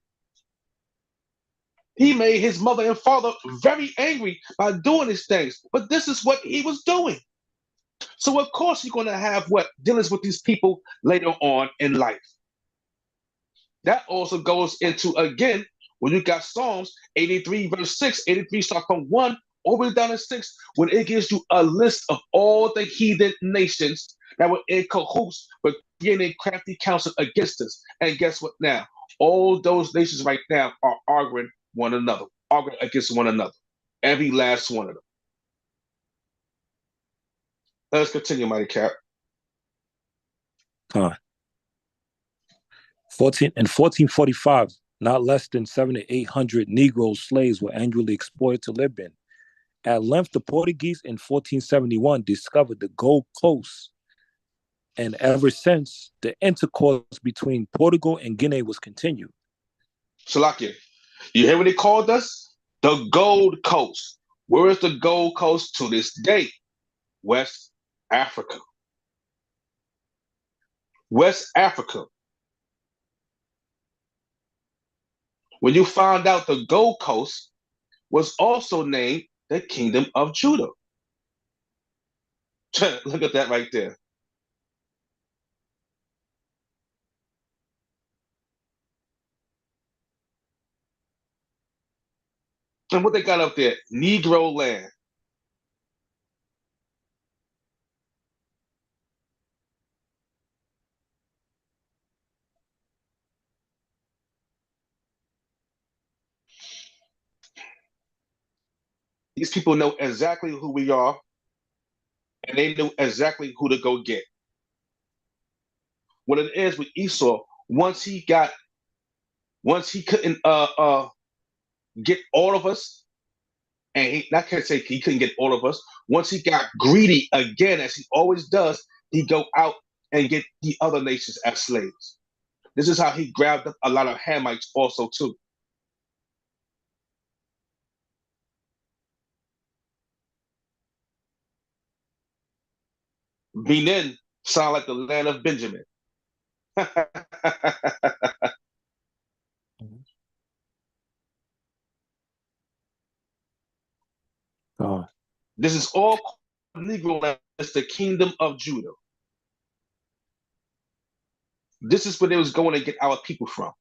He made his mother and father very angry by doing these things. But this is what he was doing. So, of course, you're going to have what? Dealings with these people later on in life. That also goes into, again, when you got Psalms 83, verse 6, 83 start from 1 over down to 6, when it gives you a list of all the heathen nations that were in cahoots with creating crafty counsel against us. And guess what now? All those nations right now are arguing one another, arguing against one another. Every last one of them. Let's continue, Mighty Cap. In 1445, not less than 700 to 800 Negro slaves were annually exported to Libya. At length, the Portuguese in 1471 discovered the Gold Coast, and ever since, the intercourse between Portugal and Guinea was continued. Salakia, you hear what they called us? The Gold Coast. Where is the Gold Coast to this day? West Africa. West Africa. When you find out the Gold Coast was also named the Kingdom of Judah. Look at that right there. And what they got up there? Negro land. These people know exactly who we are, and they knew exactly who to go get. What it is with Esau, once he couldn't get all of us, and I can't say he couldn't get all of us. Once he got greedy again, as he always does, he go out and get the other nations as slaves. This is how he grabbed up a lot of Hamites also too. Benin sound like the land of Benjamin. This is all Negro land. It's the kingdom of Judah. This is where they was going to get our people from.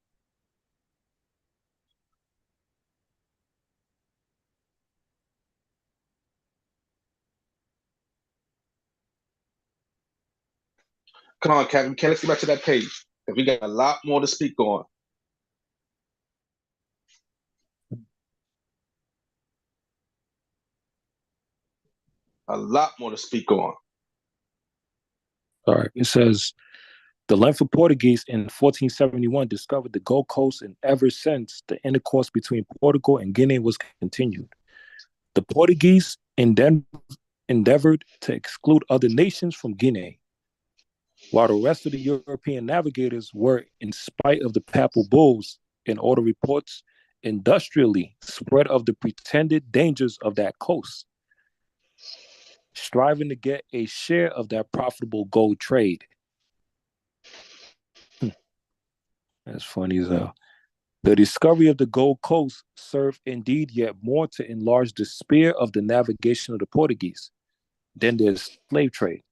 Come on, Captain. Let's get back to that page. We got a lot more to speak on. A lot more to speak on. All right. It says, the Langford Portuguese in 1471 discovered the Gold Coast, and ever since, the intercourse between Portugal and Guinea was continued. The Portuguese endeavored to exclude other nations from Guinea, while the rest of the European navigators were, in spite of the papal bulls and all the reports, industrially spread of the pretended dangers of that coast, striving to get a share of that profitable gold trade. That's funny as hell. The discovery of the Gold Coast served indeed yet more to enlarge the sphere of the navigation of the Portuguese than their slave trade.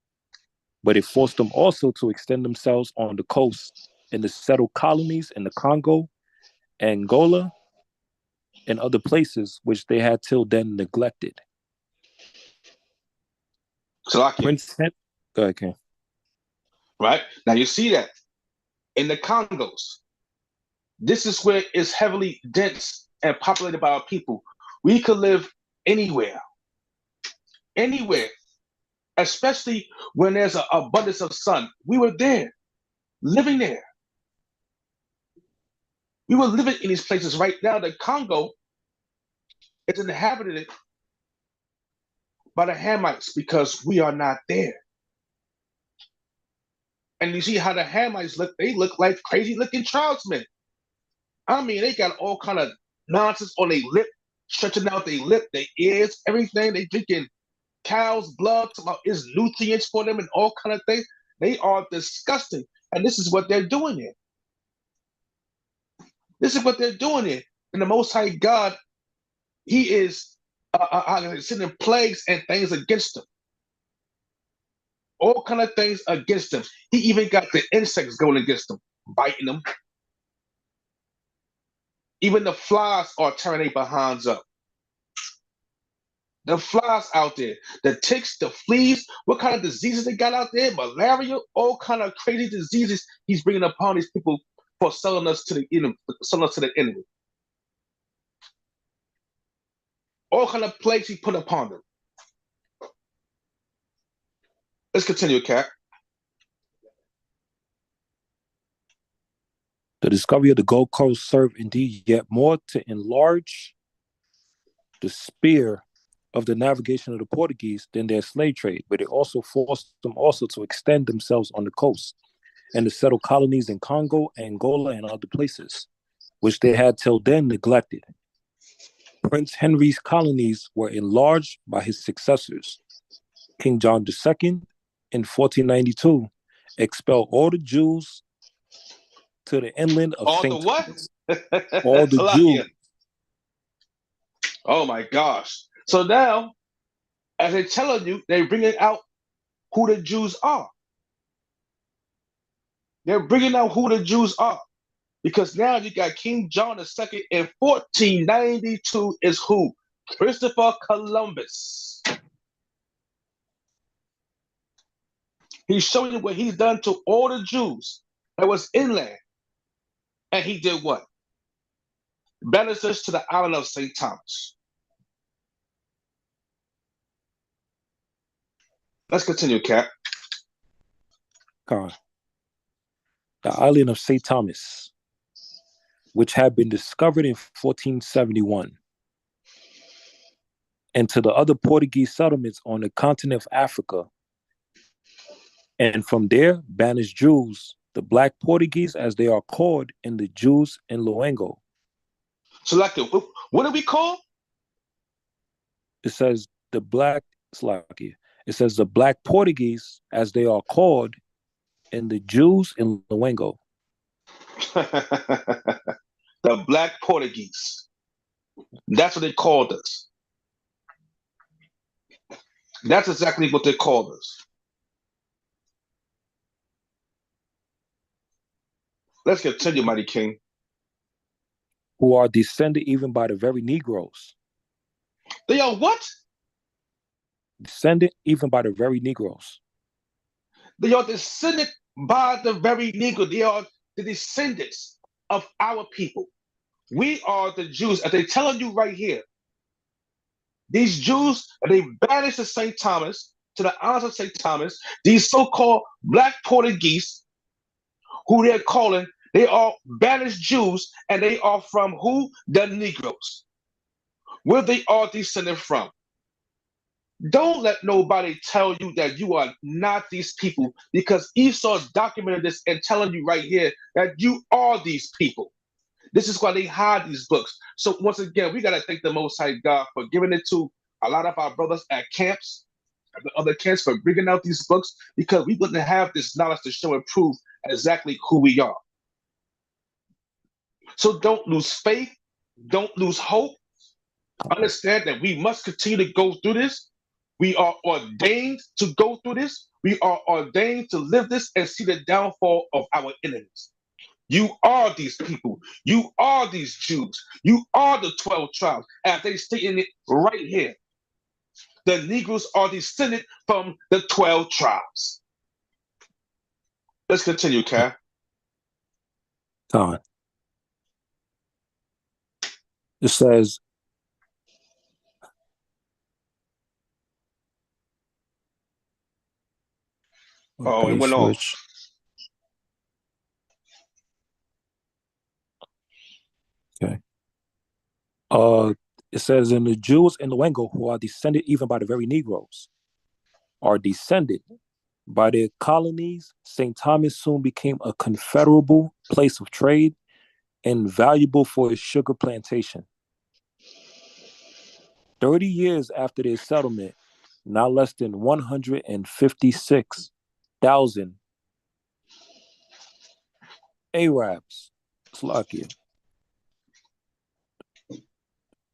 But it forced them also to extend themselves on the coast and to settle colonies in the Congo, Angola, and other places which they had till then neglected. So, Prince Hen- Go ahead, Ken. Right? Now you see that in the Congos. This is where it's heavily dense and populated by our people. We could live anywhere, especially when there's an abundance of sun. We were there, living there. We were living in these places right now. The Congo is inhabited by the Hamites because we are not there. And you see how the Hamites look, they look like crazy looking tribesmen. I mean, they got all kind of nonsense on their lip, stretching out their lip, their ears, everything. They drinking cow's blood, it's nutrients for them and all kind of things. They are disgusting. And this is what they're doing here. This is what they're doing here. And the Most High God, he is sending plagues and things against them. All kind of things against them. He even got the insects going against them, biting them. Even the flies are turning their behinds up. The flies out there, the ticks, the fleas, what kind of diseases they got out there? Malaria, all kind of crazy diseases he's bringing upon these people for selling us to the enemy. All kind of plagues he put upon them. Let's continue, Cap. The discovery of the Gold Coast served indeed yet more to enlarge the sphere of the navigation of the Portuguese than their slave trade, but it also forced them also to extend themselves on the coast and to settle colonies in Congo, Angola, and other places, which they had till then neglected. Prince Henry's colonies were enlarged by his successors. King John II, in 1492, expelled all the Jews to the inland of All the St. what? Thomas. All the Salakia. Jews. Oh my gosh. So now, as they're telling you, they're bringing out who the Jews are. They're bringing out who the Jews are. Because now you got King John II in 1492 is who? Christopher Columbus. He's showing you what he's done to all the Jews that was inland. And he did what? Banished us to the island of St. Thomas. Let's continue, Cap. God. The island of St. Thomas, which had been discovered in 1471, and to the other Portuguese settlements on the continent of Africa, and from there banished Jews, the Black Portuguese as they are called, and the Jews in Loango. So, like, what do we call? It says the Black Slovakia. It says the Black Portuguese as they are called, and the Jews in Loango. The Black Portuguese. That's what they called us. That's exactly what they called us. Let's continue, Mighty King. Who are descended even by the very Negroes. They are what? Descended even by the very Negroes. They are descended by the very Negro. They are the descendants of our people. We are the Jews. As they're telling you right here, these Jews, they banished to St. Thomas, to the islands of St. Thomas, these so-called Black Portuguese, who they're calling, they are banished Jews, and they are from who? The Negroes. Where they are descended from. Don't let nobody tell you that you are not these people, because Esau's documented this and telling you right here that you are these people. This is why they hide these books. So once again, we got to thank the Most High God for giving it to a lot of our brothers at camps, at the other camps, for bringing out these books, because we wouldn't have this knowledge to show and prove exactly who we are. So don't lose faith. Don't lose hope. Understand that we must continue to go through this. We are ordained to go through this. We are ordained to live this and see the downfall of our enemies. You are these people. You are these Jews. You are the 12 tribes. As they stating it right here. The Negroes are descended from the 12 tribes. Let's continue, Cal. Time. It says, Oh, it went off. Okay. It says, and the Jews in Loango, who are descended even by the very Negroes, are descended by their colonies. St. Thomas soon became a considerable place of trade and valuable for its sugar plantation. 30 years after their settlement, not less than 156,000 Arabs, Slovakia,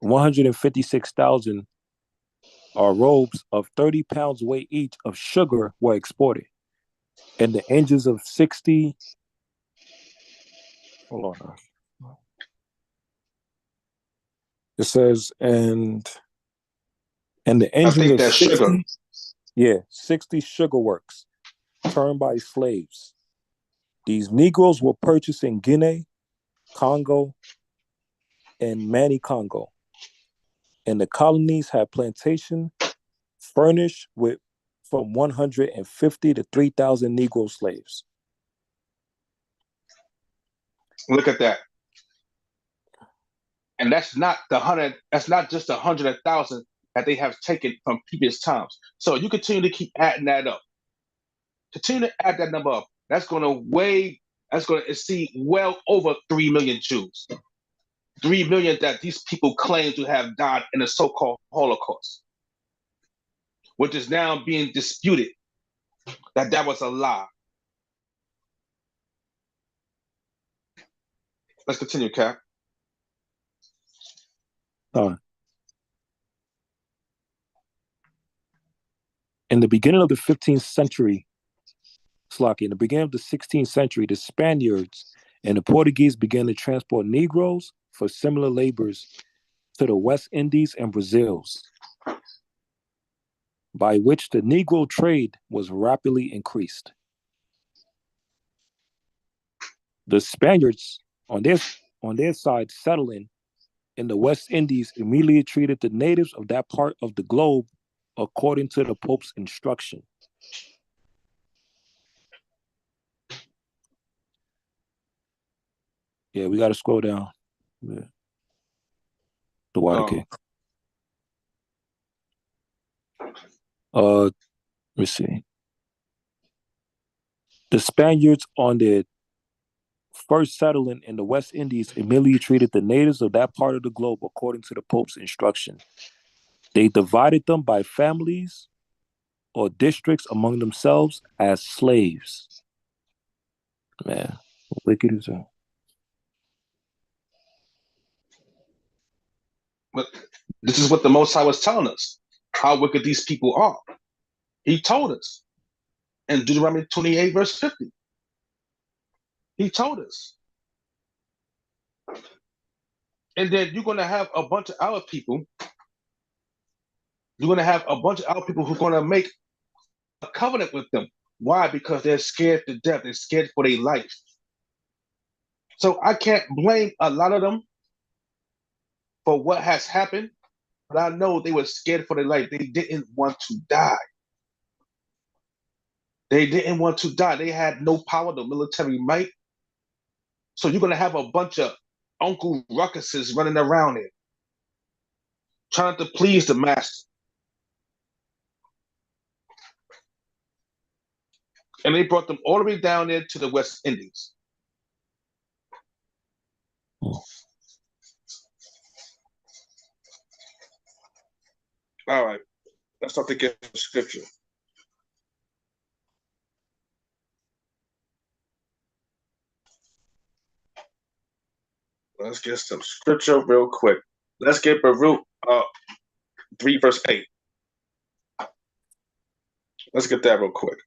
156,000 robes of 30 pounds weight each of sugar were exported. And the engines of 60, hold on. It says, and the engines of 60, sugar. Yeah, 60 sugar works turned by slaves. These Negroes were purchased in Guinea, Congo, and Mani-Congo. And the colonies had plantation furnished with from 150 to 3,000 Negro slaves. Look at that. And that's not just 100,000 that they have taken from previous times. So you continue to keep adding that up. Continue to add that number up. That's going to exceed well over 3 million Jews. 3 million that these people claim to have died in the so-called Holocaust, which is now being disputed that was a lie. Let's continue, Cap. In the beginning of the 15th century, in the beginning of the 16th century, the Spaniards and the Portuguese began to transport Negroes for similar labors to the West Indies and Brazils, by which the Negro trade was rapidly increased. The Spaniards, on their side, settling in the West Indies, immediately treated the natives of that part of the globe according to the Pope's instruction. Yeah, we got to scroll down. Yeah. The Water King. Let me see. The Spaniards on their first settling in the West Indies immediately treated the natives of that part of the globe according to the Pope's instruction. They divided them by families or districts among themselves as slaves. Man, wicked as hell. But this is what the Most High was telling us, how wicked these people are. He told us in Deuteronomy 28, verse 50. He told us. And then you're going to have a bunch of our people. You're going to have a bunch of our people who are going to make a covenant with them. Why? Because they're scared to death. They're scared for their life. So I can't blame a lot of them for what has happened, but I know they were scared for their life. They didn't want to die. They didn't want to die. They had no power, no military might. So you're going to have a bunch of Uncle Ruckuses running around here, trying to please the master. And they brought them all the way down there to the West Indies. All right, let's start to get scripture. Let's get some scripture real quick. Let's get Baruch 3 verse 8. Let's get that real quick.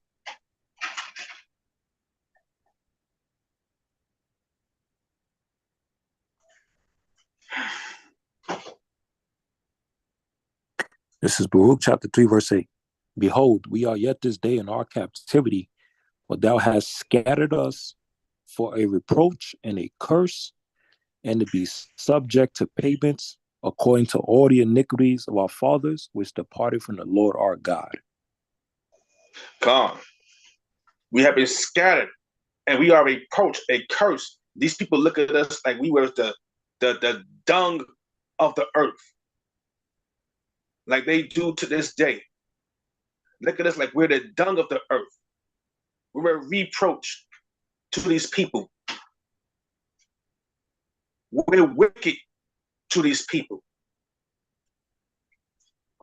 This is Baruch chapter 3, verse 8. Behold, we are yet this day in our captivity, but thou hast scattered us for a reproach and a curse, and to be subject to payments according to all the iniquities of our fathers, which departed from the Lord our God. God, we have been scattered, and we are a reproach, a curse. These people look at us like we were the dung of the earth, like they do to this day. Look at us like we're the dung of the earth. We're a reproach to these people. We're wicked to these people.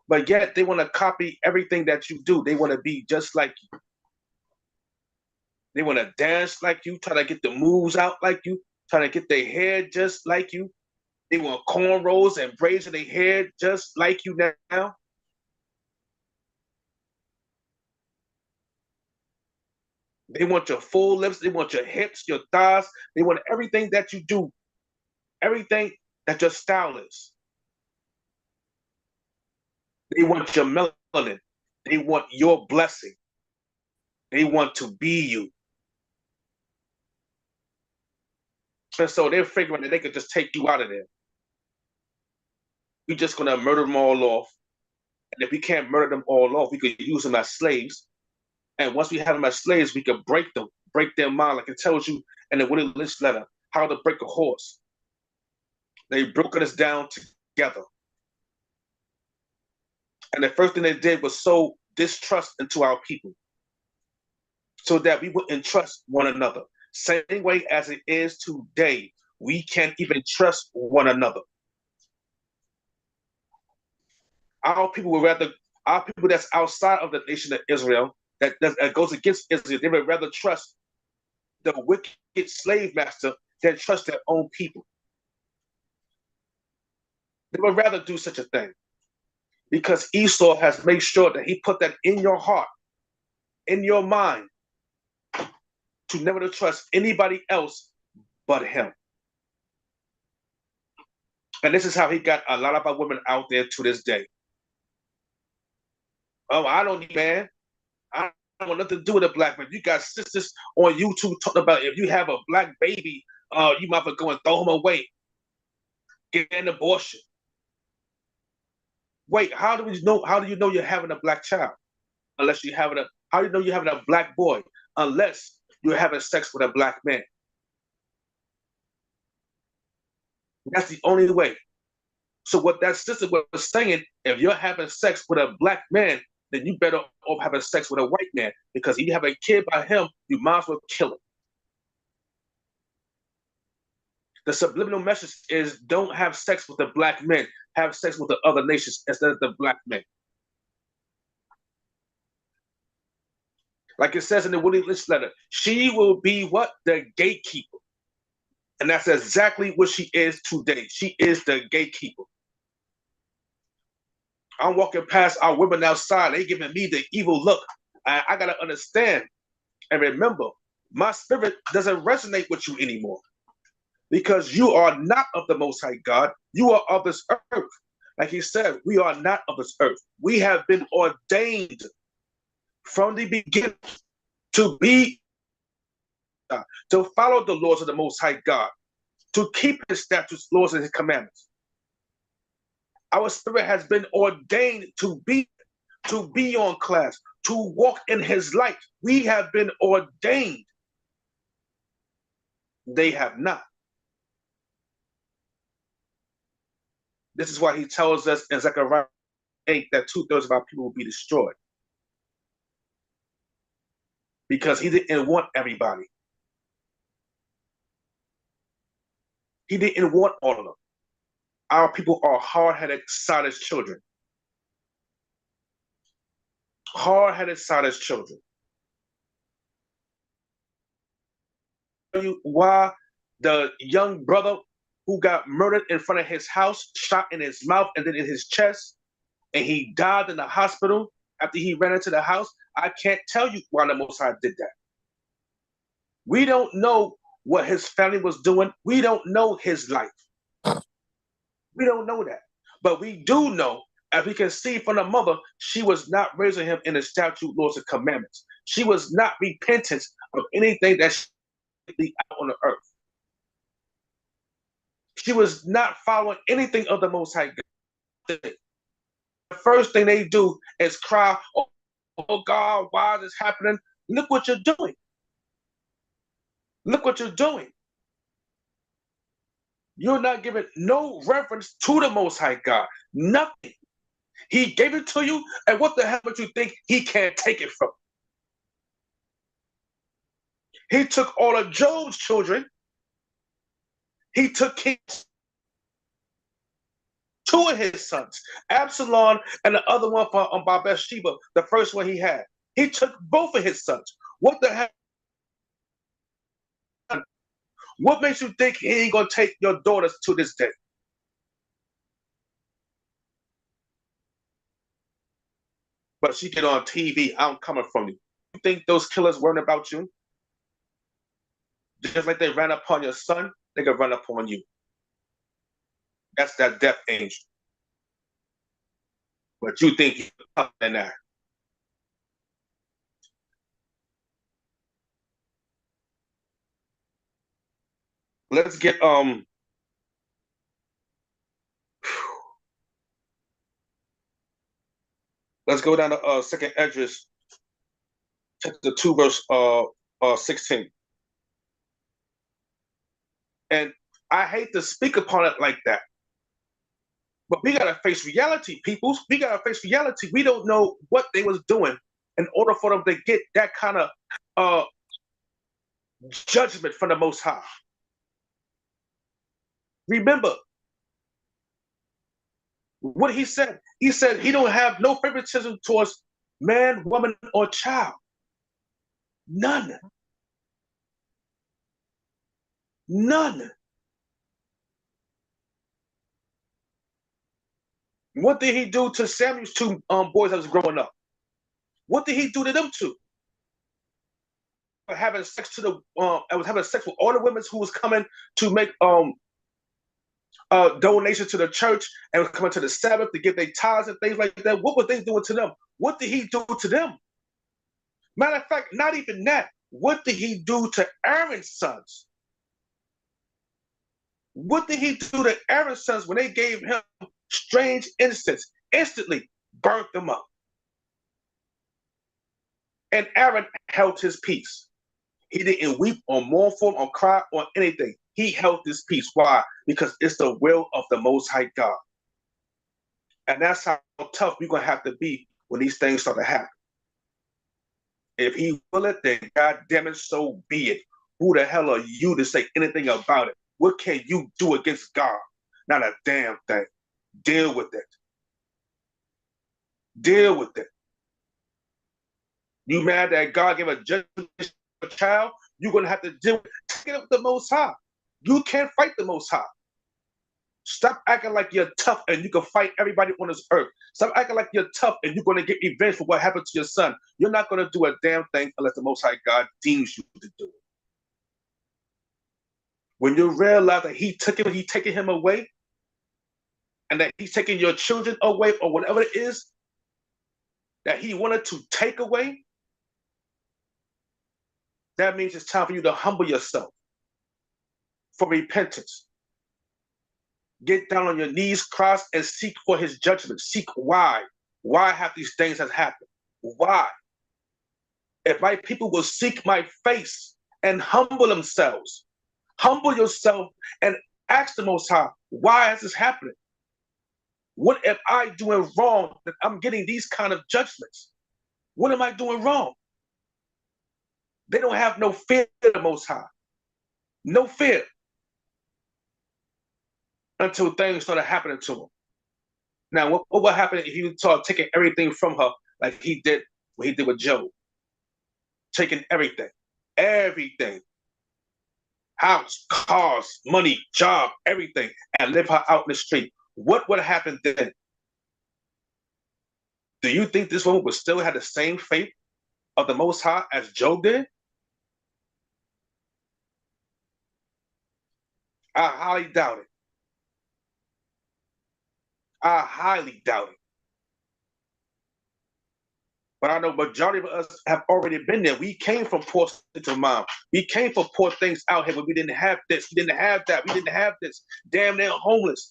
But yet they want to copy everything that you do. They want to be just like you. They want to dance like you, try to get the moves out like you, trying to get their hair just like you. They want cornrows and braids in their hair just like you now. They want your full lips. They want your hips, your thighs. They want everything that you do, everything that your style is. They want your melanin. They want your blessing. They want to be you. And so they're figuring that they could just take you out of there. We're just going to murder them all off. And if we can't murder them all off, we could use them as slaves. And once we have them as slaves, we could break them, break their mind. Like it tells you in the Willie Lynch letter, how to break a horse. They broke us down together. And the first thing they did was sow distrust into our people so that we wouldn't trust one another. Same way as it is today, we can't even trust one another. Our people that's outside of the nation of Israel, that goes against Israel, they would rather trust the wicked slave master than trust their own people. They would rather do such a thing because Esau has made sure that he put that in your heart, in your mind, to never to trust anybody else but him. And this is how he got a lot of our women out there to this day. Oh, I don't need man. I don't want nothing to do with a black man. You got sisters on YouTube talking about if you have a black baby, you might have to go and throw him away. Get an abortion. Wait, how do you know you're having a black child? Unless you're having how do you know you're having a black boy? Unless you're having sex with a black man. That's the only way. So what that sister was saying, if you're having sex with a black man, then you better off having sex with a white man, because if you have a kid by him, you might as well kill him. The subliminal message is don't have sex with the black men, have sex with the other nations instead of the black men. Like it says in the Willie Lynch letter, she will be what? The gatekeeper. And that's exactly what she is today. She is the gatekeeper. I'm walking past our women outside. They giving me the evil look. I got to understand and remember, my spirit doesn't resonate with you anymore, because you are not of the Most High God. You are of this earth. Like he said, we are not of this earth. We have been ordained from the beginning to be, to follow the laws of the Most High God, to keep his statutes, laws, and his commandments. Our spirit has been ordained to be on class, to walk in his light. We have been ordained. They have not. This is why he tells us in Zechariah 8 that 2/3 of our people will be destroyed. Because he didn't want everybody. He didn't want all of them. Our people are hard-headed, sottish children. Hard-headed, sottish children. Why the young brother who got murdered in front of his house, shot in his mouth and then in his chest, and he died in the hospital after he ran into the house, I can't tell you why the Most High did that. We don't know what his family was doing. We don't know his life. We don't know that. But we do know, as we can see from the mother, she was not raising him in the statute, laws, and commandments. She was not repentant of anything that she did out on the earth. She was not following anything of the Most High God. The first thing they do is cry, oh God, why is this happening? Look what you're doing. Look what you're doing. You're not giving no reference to the Most High God. Nothing. He gave it to you, and what the hell would you think he can't take it from? He took all of Job's children. He took two of his sons, Absalom and the other one by Bathsheba, the first one he had. He took both of his sons. What the hell? What makes you think he ain't gonna take your daughters to this day? But she get on TV, I'm coming from you. You think those killers weren't about you? Just like they ran upon your son, they can run upon you. That's that death angel. But you think you're tougher than that. Let's get let's go down to Second Esdras, chapter 2, verse 16. And I hate to speak upon it like that, but we gotta face reality, people. We gotta face reality. We don't know what they was doing in order for them to get that kind of judgment from the Most High. Remember what he said. He said he don't have no favoritism towards man, woman, or child. None. None. What did he do to Samuel's two boys that was growing up? What did he do to them two? Having sex to the I was having sex with all the women who was coming to make donations to the church and was coming to the Sabbath to give their tithes and things like that. What were they doing to them? What did he do to them? Matter of fact, not even that. What did he do to Aaron's sons? What did he do to Aaron's sons when they gave him strange incense? Instantly burnt them up. And Aaron held his peace. He didn't weep or mourn for him or cry or anything. He held his peace. Why? Because it's the will of the Most High God. And that's how tough we're going to have to be when these things start to happen. If he will it, then God damn it, so be it. Who the hell are you to say anything about it? What can you do against God? Not a damn thing. Deal with it. Deal with it. You mad that God gave a judgment to a child? You're going to have to deal with it. Take it up with the Most High. You can't fight the Most High. Stop acting like you're tough and you can fight everybody on this earth. Stop acting like you're tough and you're going to get revenge for what happened to your son. You're not going to do a damn thing unless the Most High God deems you to do it. When you realize that he's taking him away, and that he's taking your children away, or whatever it is that he wanted to take away, that means it's time for you to humble yourself for repentance. Get down on your knees, cross, and seek for his judgment. Seek why. Why have these things has happened? Why? If my people will seek my face and humble themselves, humble yourself and ask the Most High, why is this happening? What am I doing wrong that I'm getting these kind of judgments? What am I doing wrong? They don't have no fear of the Most High. No fear. Until things started happening to them. Now, what would happen if you start taking everything from her like he did what he did with Job? Taking everything. Everything. House, cars, money, job, everything, and live her out in the street. What would happen then? Do you think this woman would still have the same faith of the Most High as Job did? I highly doubt it. I highly doubt it. But I know majority of us have already been there. We came from poor to mom. We came from poor things out here, but we didn't have this. We didn't have that. We didn't have this. Damn near homeless.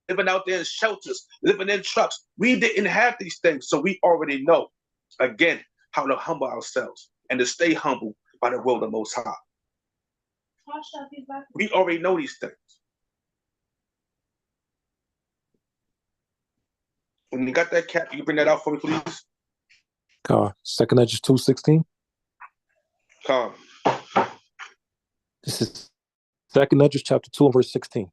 Living out there in shelters, living in trucks. We didn't have these things. So we already know, again, how to humble ourselves and to stay humble by the will of the Most High. We already know these things. When you got that cap, you bring that out for me, please. Second Edges 2:16. Come. This is Second Edges chapter 2 and verse 16.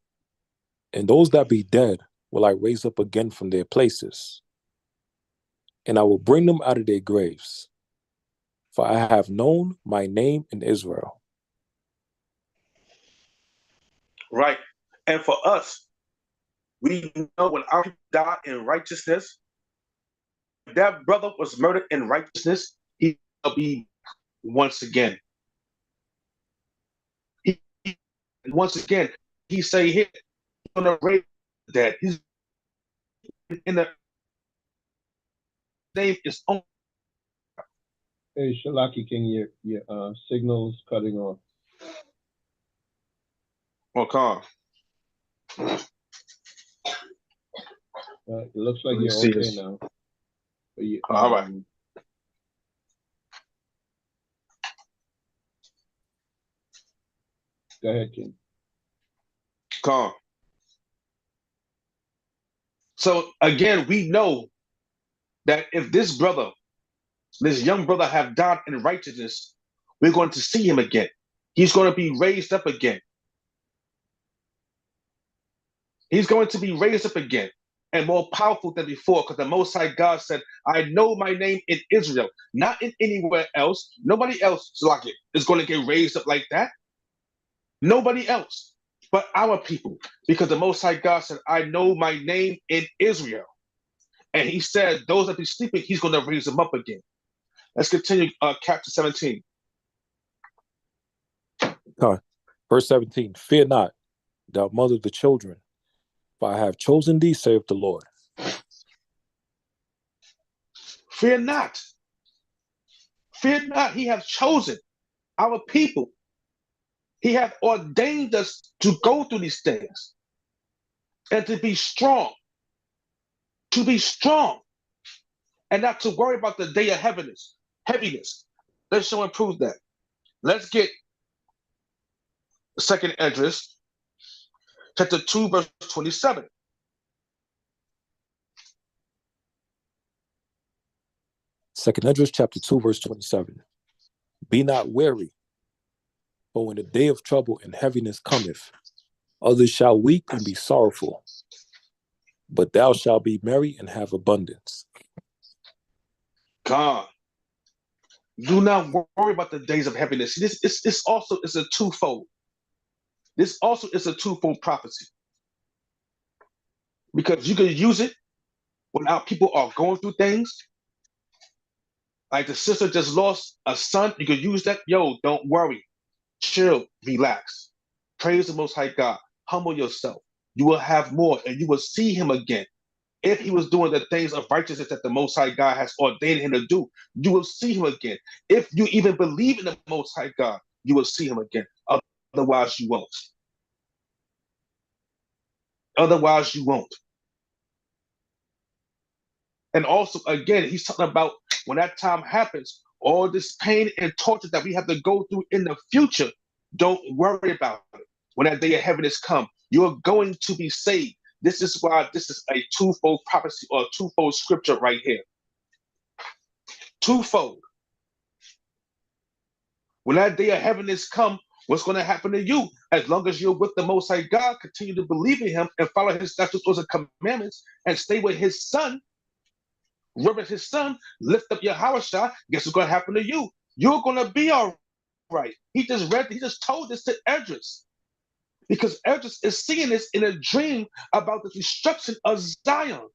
And those that be dead will I raise up again from their places, and I will bring them out of their graves. For I have known my name in Israel. Right. And for us, we know when our people die in righteousness, if that brother was murdered in righteousness, he will be once again. Once again, he say here, he's gonna raise the dead. He's in the name is on. Hey, Shalaki King, your signal's cutting off. Okay. It looks like you're see okay this. now. But you, All right. Go ahead, King. Calm. So again, we know that if this brother, this young brother have died in righteousness, we're going to see him again. He's going to be raised up again. He's going to be raised up again and more powerful than before, because the Most High God said, I know my name in Israel, not in anywhere else. Nobody else like it is going to get raised up like that. Nobody else but our people. Because the Most High God said, I know my name in Israel. And he said, those that be sleeping, he's going to raise them up again. Let's continue chapter 17. Verse 17, fear not, thou mother of the children, for I have chosen thee, saith the Lord. Fear not. Fear not, he hath chosen our people. He hath ordained us to go through these things and to be strong. To be strong and not to worry about the day of heaviness. Let's show and prove that. Let's get 2nd Esdras, chapter 2, verse 27. Second Esdras chapter 2, verse 27. Be not weary, for when the day of trouble and heaviness cometh, others shall weep and be sorrowful, but thou shalt be merry and have abundance. God, do not worry about the days of heaviness. This also is a twofold. This also is a twofold prophecy. Because you can use it when our people are going through things. Like the sister just lost a son, you can use that. Yo, don't worry. Chill, relax. Praise the Most High God. Humble yourself. You will have more and you will see him again. If he was doing the things of righteousness that the Most High God has ordained him to do, you will see him again. If you even believe in the Most High God, you will see him again. Otherwise, you won't. Otherwise, you won't. And also, again, he's talking about when that time happens, all this pain and torture that we have to go through in the future, don't worry about it. When that day of heaviness comes, you're going to be saved. This is why this is a twofold prophecy or a twofold scripture right here. Twofold. When that day of heaviness comes, what's going to happen to you? As long as you're with the Most High God, continue to believe in him and follow his statutes, laws, and commandments, and stay with his son, reverence his son, lift up your Yahweh, guess what's going to happen to you? You're going to be all right. He just told this to Esdras. Because Esdras is seeing this in a dream about the destruction of Zion.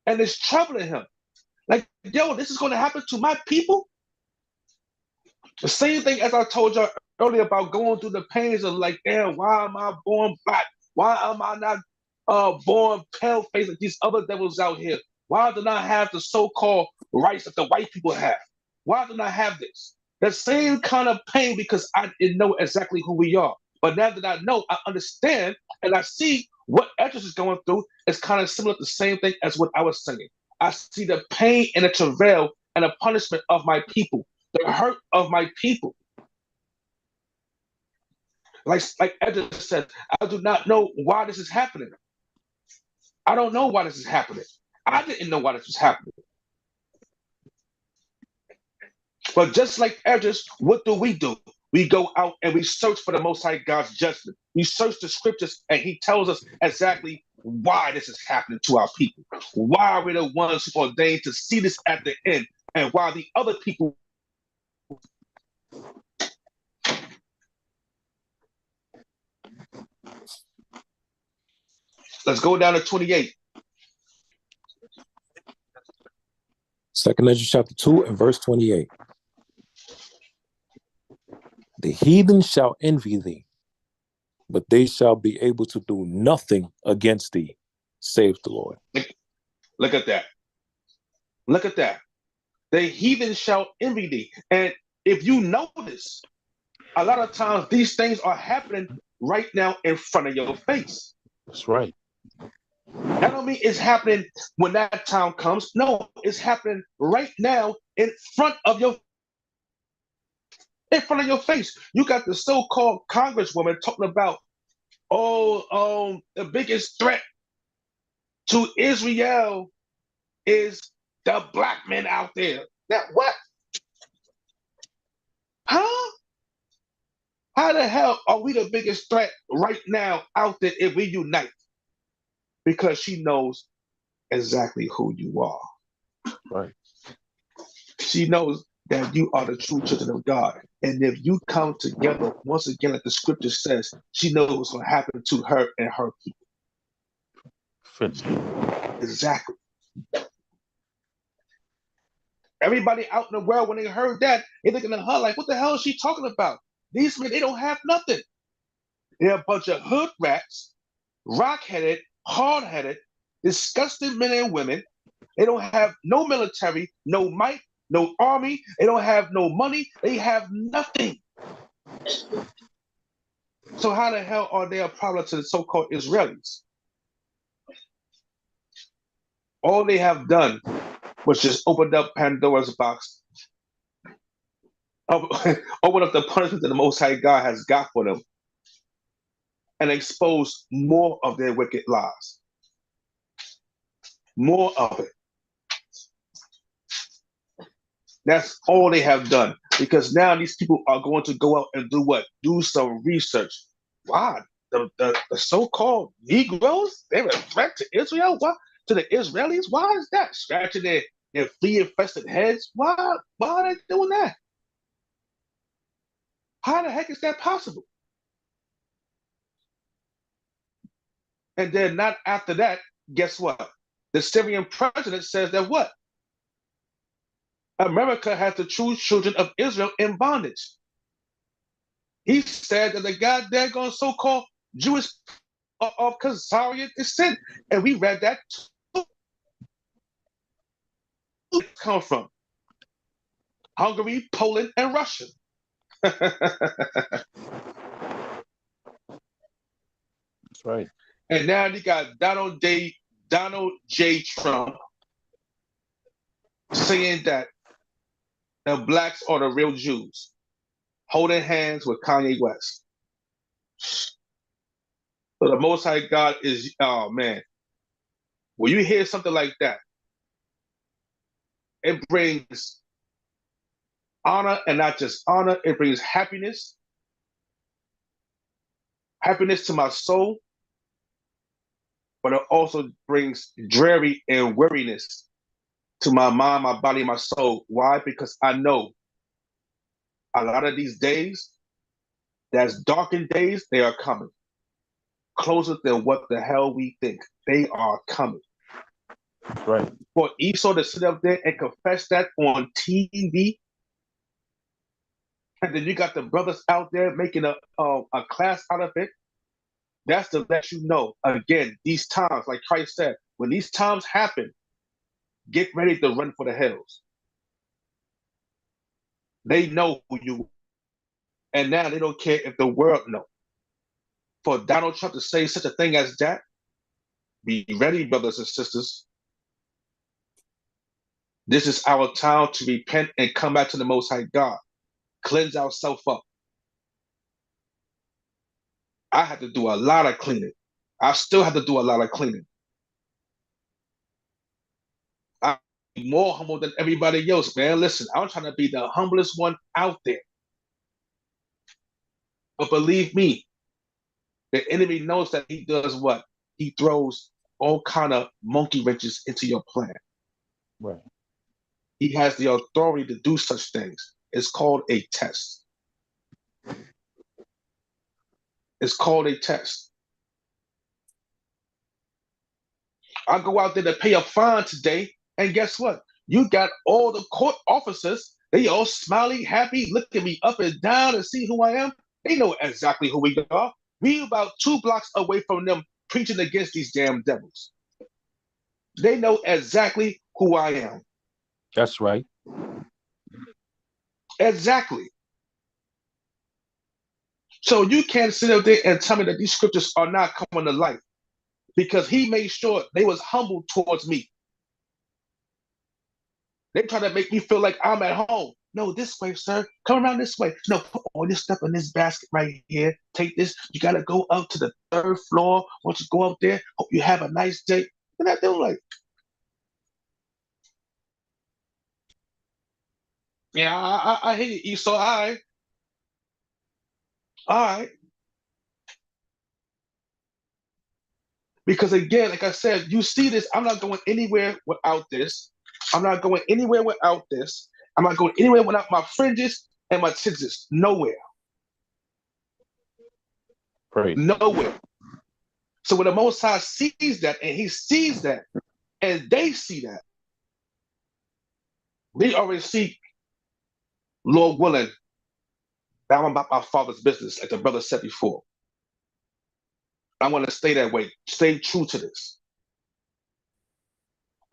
And it's troubling him. Like, yo, this is going to happen to my people? The same thing as I told you earlier about going through the pains of like, damn, why am I born black? Why am I not born pale face like these other devils out here? Why do I have the so-called rights that the white people have? Why do I have this? The same kind of pain because I didn't know exactly who we are. But now that I know, I understand, and I see what Esdras is going through is kind of similar to the same thing as what I was saying. I see the pain and the travail and the punishment of my people, the hurt of my people. Like Esdras said, I do not know why this is happening. I don't know why this is happening. I didn't know why this was happening. But just like Esdras, what do? We go out and we search for the Most High God's judgment. We search the scriptures and he tells us exactly why this is happening to our people. Why we're the ones who are ordained to see this at the end and why the other people. Let's go down to 28. 2nd Esdras chapter 2 and verse 28. The heathen shall envy thee, but they shall be able to do nothing against thee, saith the Lord. Look at that. Look at that. The heathen shall envy thee. And if you notice, a lot of times these things are happening right now in front of your face. That's right. That don't mean it's happening when that time comes. No, it's happening right now in front of your face. You got the so-called congresswoman talking about, the biggest threat to Israel is the black men out there. That what? Huh? How the hell are we the biggest threat right now out there if we unite? Because she knows exactly who you are. Right. She knows that you are the true children of God. And if you come together, once again, like the scripture says, she knows what's going to happen to her and her people. Exactly. Everybody out in the world, when they heard that, they're looking at her like, what the hell is she talking about? These men, they don't have nothing. They're a bunch of hood rats, rock-headed, hard-headed, disgusting men and women. They don't have no military, no might, no army. They don't have no money. They have nothing. So how the hell are they a problem to the so-called Israelis? All they have done was just opened up Pandora's box, open up the punishment that the Most High God has got for them, and expose more of their wicked lies. More of it. That's all they have done. Because now these people are going to go out and do what? Do some research. Why? The so-called Negroes, they're a threat to Israel? What? To the Israelis? Why is that? Scratching their flea-infested heads? Why are they doing that? How the heck is that possible? And then not after that, guess what? The Syrian president says that what? America has the true children of Israel in bondage. He said that the goddamn so-called Jewish of Khazarian descent, and we read that too. Where did it come from? Hungary, Poland, and Russia. That's right. And now you got Donald J. Trump saying that the blacks are the real Jews, holding hands with Kanye West. So the Most High God is, oh man, when you hear something like that, it brings honor, and not just honor, it brings happiness. Happiness to my soul, but it also brings dreary and weariness to my mind, my body, my soul. Why? Because I know a lot of these days, that's darkened days, they are coming. Closer than what the hell we think. They are coming. That's right. For Esau to sit up there and confess that on TV, and then you got the brothers out there making a class out of it. That's to let you know, again, these times, like Christ said, when these times happen, get ready to run for the hills. They know who you are. And now they don't care if the world knows. For Donald Trump to say such a thing as that, be ready, brothers and sisters. This is our time to repent and come back to the Most High God. Cleanse ourselves up. I had to do a lot of cleaning. I still have to do a lot of cleaning. I'm more humble than everybody else, man. Listen, I'm trying to be the humblest one out there. But believe me, the enemy knows that he does what? He throws all kind of monkey wrenches into your plan. Right. He has the authority to do such things. It's called a test. It's called a test. I go out there to pay a fine today, and guess what? You got all the court officers, they all smiley, happy, looking me up and down and see who I am. They know exactly who we are. We about 2 blocks away from them preaching against these damn devils. They know exactly who I am. That's right. Exactly. So you can't sit up there and tell me that these scriptures are not coming to life, because he made sure they was humble towards me. They try to make me feel like I'm at home. No, this way, sir. Come around this way. No, put all this stuff in this basket right here. Take this. You got to go up to the 3rd floor. Once you go up there, hope you have a nice day. And I feel like, yeah, I hear you, Esau. All right. Because again, like I said, you see this. I'm not going anywhere without this. I'm not going anywhere without this. I'm not going anywhere without my fringes and my tzitzis. Nowhere. Right. Nowhere. So when the Most High sees that, and he sees that, and they see that, they already see, Lord willing, that I'm about my Father's business, like the brother said before. I want to stay that way. Stay true to this.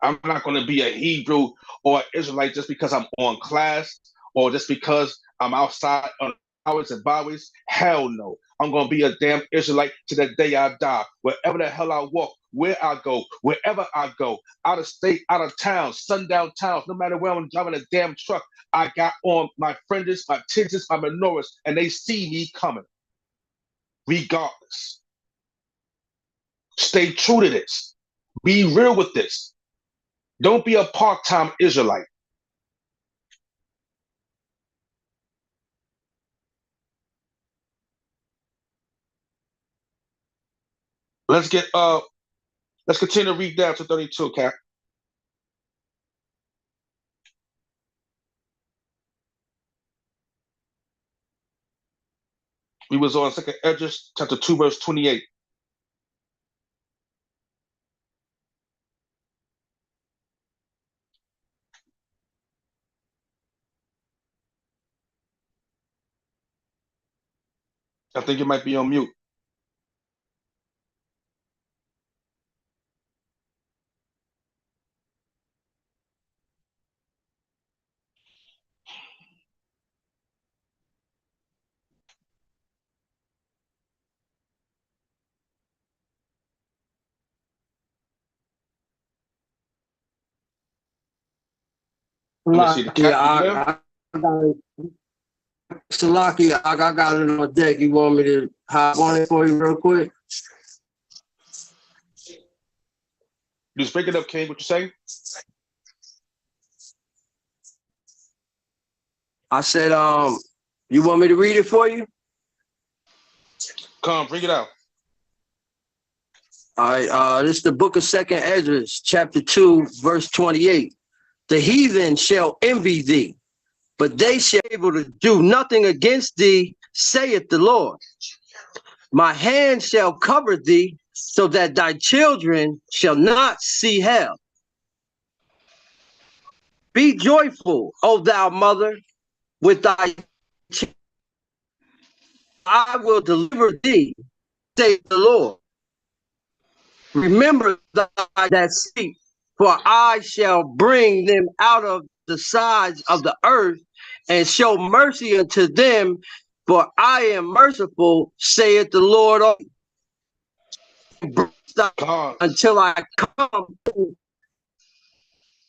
I'm not going to be a Hebrew or an Israelite just because I'm on class or just because I'm outside on hours and byways. Hell no. I'm going to be a damn Israelite to the day I die. Wherever the hell I walk, where I go, wherever I go, out of state, out of town, sundown towns, no matter where I'm driving a damn truck, I got on my fringes, my tzitzis, my menorahs, and they see me coming. Regardless. Stay true to this. Be real with this. Don't be a part-time Israelite. Let's continue to read down to 32, Cap. We was on 2nd Esdras, chapter 2, verse 28. I think you might be on mute. Let me see the Salaki, Cap. You there? I got it on deck. You want me to hop on it for you real quick? Just break it up, King. What you saying? I said, you want me to read it for you? Come, bring it out. All right, this is the book of 2nd Esdras, chapter 2, verse 28. The heathen shall envy thee, but they shall be able to do nothing against thee, saith the Lord. My hand shall cover thee, so that thy children shall not see hell. Be joyful, O thou mother, with thy children. I will deliver thee, saith the Lord. Remember that sleep, for I shall bring them out of the sides of the earth and show mercy unto them, for I am merciful, saith the Lord. Until I come,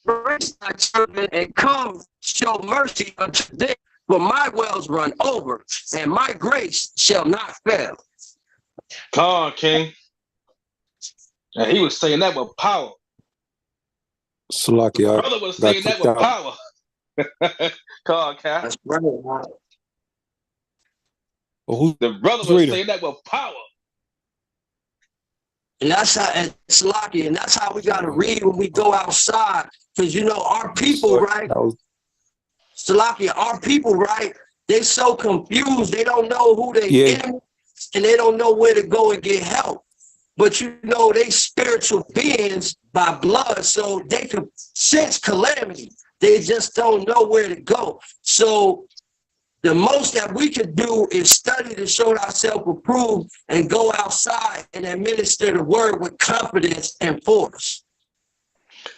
embrace thy children and come show mercy unto them, for my wells run over, and my grace shall not fail. Come on, King. And he was saying that with power. Salaki, The brother was saying that with power. Come on, Cap. That's right. Well, the brother was saying that with power. And that's how it's lucky, and that's how we gotta read when we go outside. Because you know, our people, right? Salaki, our people, right? They so confused, they don't know who they enemy, and they don't know where to go and get help. But you know, they spiritual beings by blood, so they can sense calamity. They just don't know where to go. So the most that we could do is study to show ourselves approved and go outside and administer the word with confidence and force.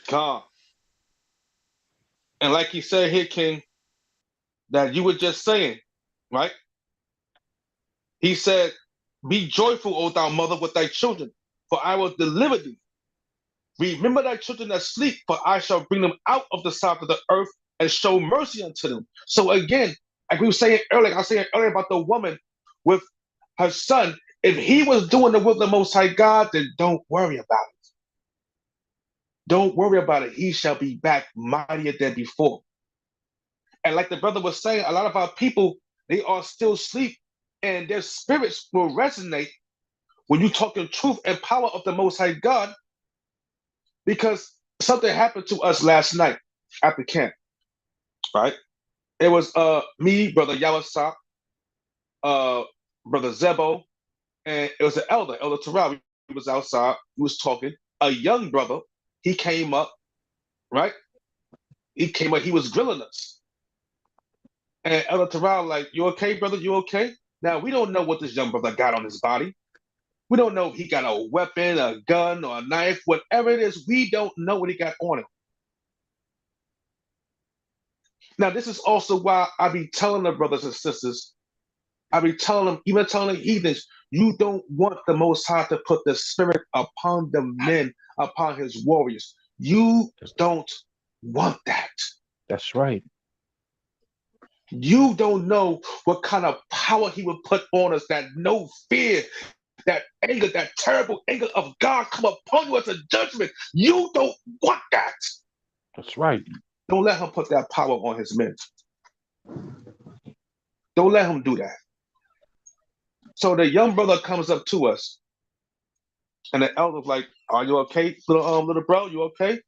Come. And like he said here, King, that you were just saying, right? He said, be joyful, O thou mother, with thy children, for I will deliver thee. Remember thy children that sleep, for I shall bring them out of the side of the earth and show mercy unto them. So again, like we were saying earlier, I was saying earlier about the woman with her son. If he was doing the will of the Most High God, then don't worry about it. Don't worry about it. He shall be back mightier than before. And like the brother was saying, a lot of our people, they are still asleep, and their spirits will resonate when you talk in truth and power of the Most High God, because something happened to us last night at the camp. right? It was me, Brother Yawasak, Brother Zebo, and it was an elder, Elder Terrell. He was outside, he was talking. A young brother, he came up, right? He came up, he was grilling us. And Elder Terrell, like, you okay, brother? You okay? Now, we don't know what this young brother got on his body. We don't know if he got a weapon, a gun, or a knife, whatever it is, we don't know what he got on him. Now, this is also why I be telling the brothers and sisters, I be telling them, even telling the heathens, you don't want the Most High to put the spirit upon the men, upon his warriors. You don't want that. That's right. You don't know what kind of power he would put on us, that no fear, that anger, that terrible anger of God come upon you as a judgment. You don't want that. That's right. Don't let him put that power on his men. Don't let him do that. So the young brother comes up to us, and the elder's like, "Are you okay, little bro? You okay?"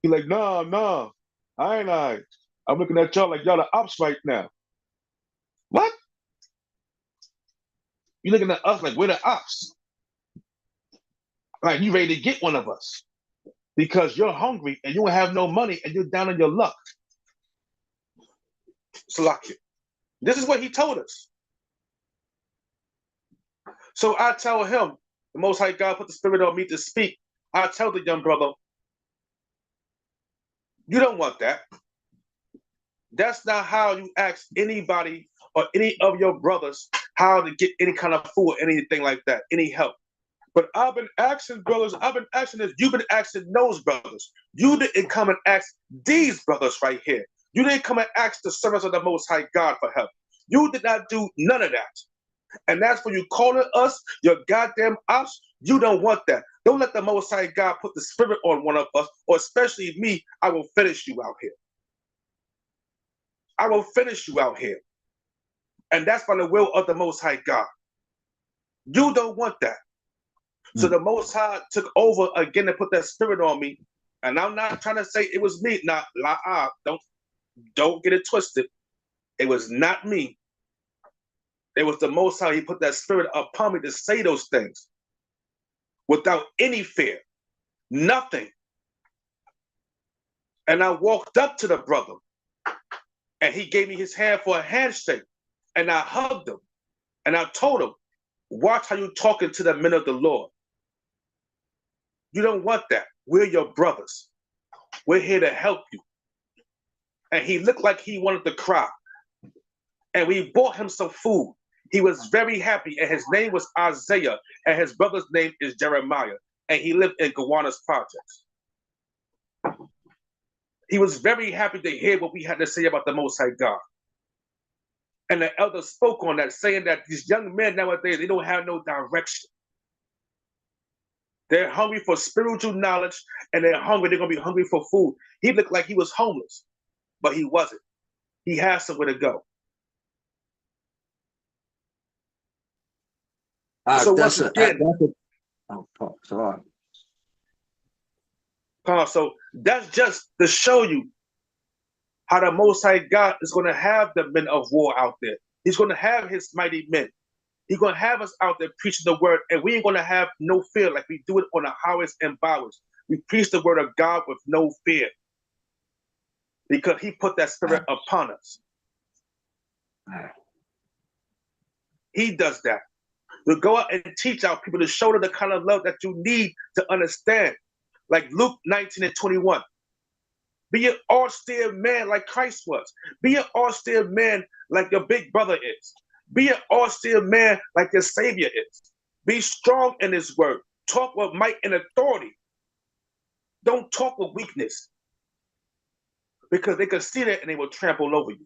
He like, "Nah, I ain't. I'm looking at y'all like y'all the ops right now." What? You looking at us like we're the ops? Like you ready to get one of us because you're hungry and you don't have no money and you're down on your luck. Salakia. This is what he told us. So I tell him, the Most High God put the spirit on me to speak. I tell the young brother, you don't want that. That's not how you ask anybody or any of your brothers how to get any kind of food or anything like that, any help. But I've been asking brothers, I've been asking this, you've been asking those brothers. You didn't come and ask these brothers right here. You didn't come and ask the servants of the Most High God for help. You did not do none of that. And that's when you calling us your goddamn ops. You don't want that. Don't let the Most High God put the spirit on one of us, or especially me. I will finish you out here. I will finish you out here. And that's by the will of the Most High God. You don't want that. So the Most High took over again and put that spirit on me. And I'm not trying to say it was me. Now, don't get it twisted. It was not me. It was the Most High. He put that spirit upon me to say those things without any fear, nothing. And I walked up to the brother, and he gave me his hand for a handshake, and I hugged him, and I told him, watch how you talking to the men of the Lord. You don't want that. We're your brothers. We're here to help you. And he looked like he wanted to cry. And we bought him some food. He was very happy, and his name was Isaiah, and his brother's name is Jeremiah, and he lived in Gowanus Projects. He was very happy to hear what we had to say about the Most High God. And the elder spoke on that, saying that these young men nowadays, they don't have no direction. They're hungry for spiritual knowledge, and they're going to be hungry for food. He looked like he was homeless, but he wasn't. He had somewhere to go. So once again, so that's just to show you how the Most High God is going to have the men of war out there. He's going to have his mighty men. He's going to have us out there preaching the word, and we ain't going to have no fear like we do it on the highways and byways. We preach the word of God with no fear because he put that spirit upon us. He does that. To go out and teach our people, to show them the kind of love that you need to understand. Like Luke 19:21. Be an austere man like Christ was. Be an austere man like your big brother is. Be an austere man like your Savior is. Be strong in his word. Talk with might and authority. Don't talk with weakness. Because they can see that and they will trample over you.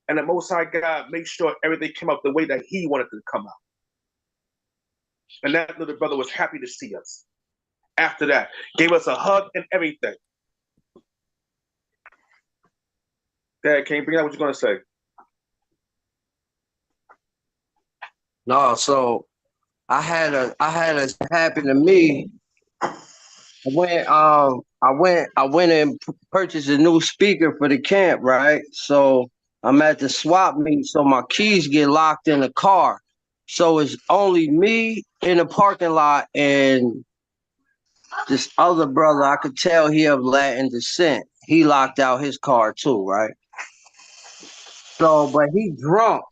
And the Most High God made sure everything came out the way that he wanted it to come out. And that little brother was happy to see us. After that, gave us a hug and everything. Dad, can you bring out what you're going to say? No, so I had a happen to me when I went and purchased a new speaker for the camp, right? So I'm at the swap meet, so my keys get locked in the car. So it's only me in the parking lot and this other brother. I could tell he of Latin descent. He locked out his car too, right? So, but he drunk.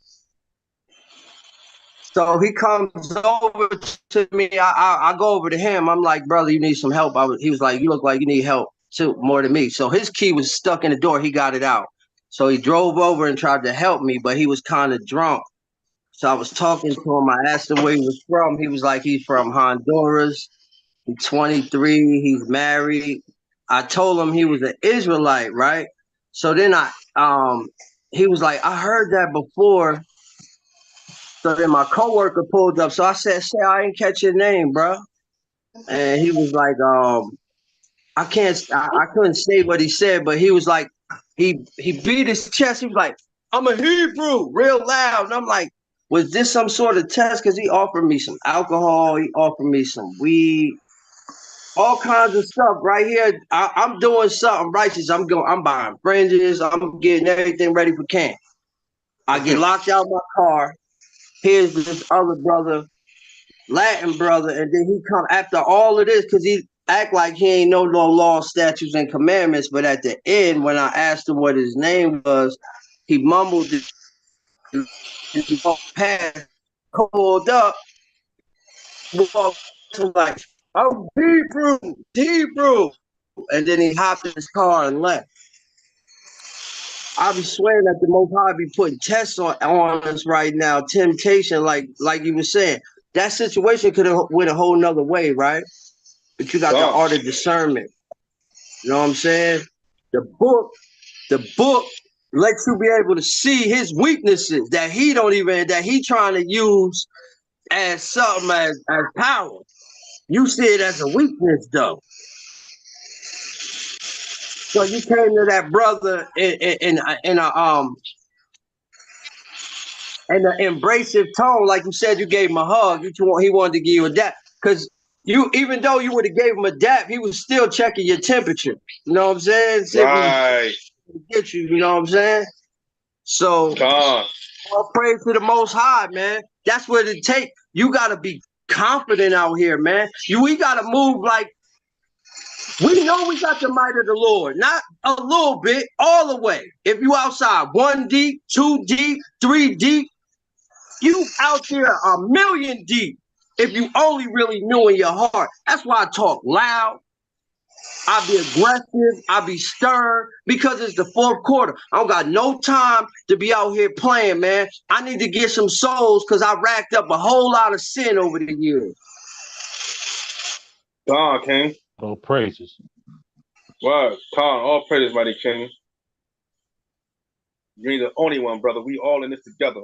So he comes over to me. I go over to him. I'm like, brother, you need some help. He was like, you look like you need help too, more than me. So his key was stuck in the door. He got it out. So he drove over and tried to help me, but he was kind of drunk. So I was talking to him. I asked him where he was from. He was like, he's from Honduras. He's 23. He's married. I told him he was an Israelite, right? So then he was like, I heard that before. So then my coworker pulled up. So I said, "Say, I didn't catch your name, bro." And he was like, I couldn't say what he said, but he was like, he beat his chest. He was like, I'm a Hebrew, real loud. And I'm like, was this some sort of test? Because he offered me some alcohol. He offered me some weed, all kinds of stuff right here. I'm doing something righteous. I'm buying fringes. I'm getting everything ready for camp. I get locked out of my car. Here's this other brother, Latin brother, and then he come after all of this because he act like he ain't know no law, statutes, and commandments. But at the end, when I asked him what his name was, he mumbled it and he walked past, pulled up, walked like, I'm Hebrew, Hebrew. And then he hopped in his car and left. I be swearing that the Most High be putting tests on us right now, temptation, like you were saying. That situation could have went a whole nother way, right? But you got the art of discernment. You know what I'm saying? The book lets you be able to see his weaknesses that he trying to use as something as power. You see it as a weakness though. So you came to that brother in an embracive tone, like you said, you gave him a hug. He wanted to give you a dap because even though you would have gave him a dap, he was still checking your temperature. You know what I'm saying? Right. Get you. You know what I'm saying? So, all praise to the Most High, man. That's what it takes. You gotta be confident out here, man. We gotta move like we know we got the might of the Lord, not a little bit, all the way. If you outside 1 deep, 2 deep, 3 deep, you out there a million deep. If you only really knew in your heart. That's why I talk loud. I be aggressive. I be stern because it's the fourth quarter. I don't got no time to be out here playing, man. I need to get some souls because I racked up a whole lot of sin over the years. God, King. All praises. Word. God, all praises, mighty King. You ain't the only one, brother. We all in this together.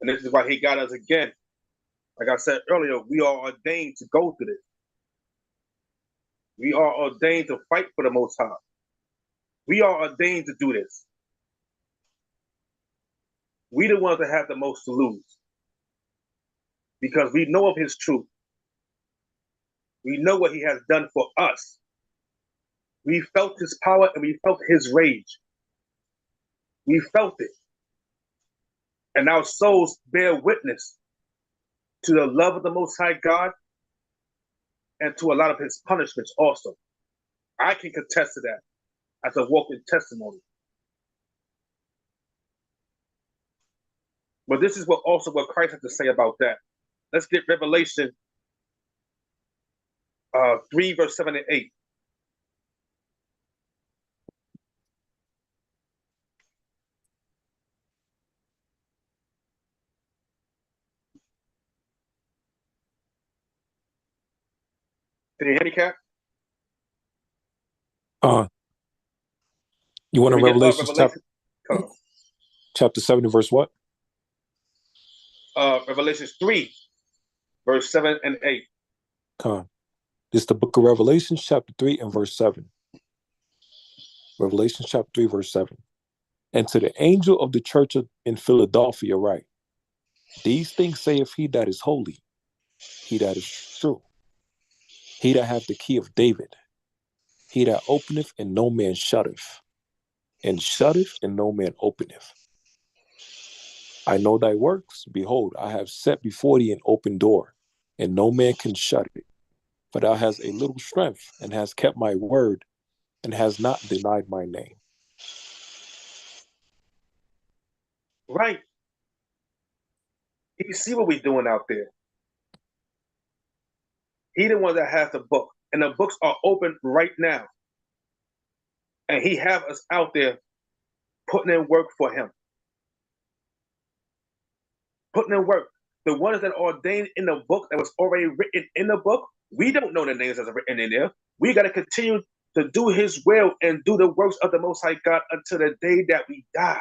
And this is why he got us again. Like I said earlier, we are ordained to go through this. We are ordained to fight for the Most High. We are ordained to do this. We the ones that have the most to lose. Because we know of his truth. We know what he has done for us. We felt his power and we felt his rage. We felt it. And our souls bear witness to the love of the Most High God and to a lot of his punishments also. I can contest to that as a walking testimony. But this is what Christ has to say about that. Let's get Revelation 3, verse 7 and 8. Can you hear me, Cap? You want a Revelation chapter 7 verse what? Revelation 3, verse 7 and 8. This is the book of Revelation, chapter 3 and verse 7. Revelation chapter 3, verse 7. And to the angel of the church in Philadelphia write, these things saith he that is holy, he that is true, He that hath the key of David, he that openeth and no man shutteth, and shutteth and no man openeth. I know thy works. Behold, I have set before thee an open door, and no man can shut it. For thou hast a little strength, and hast kept my word, and hast not denied my name. Right. You see what we're doing out there. He the one that has the book, and the books are open right now. And he have us out there putting in work for him. Putting in work. The ones that are ordained in the book that was already written in the book, we don't know the names that are written in there. We got to continue to do his will and do the works of the Most High God until the day that we die.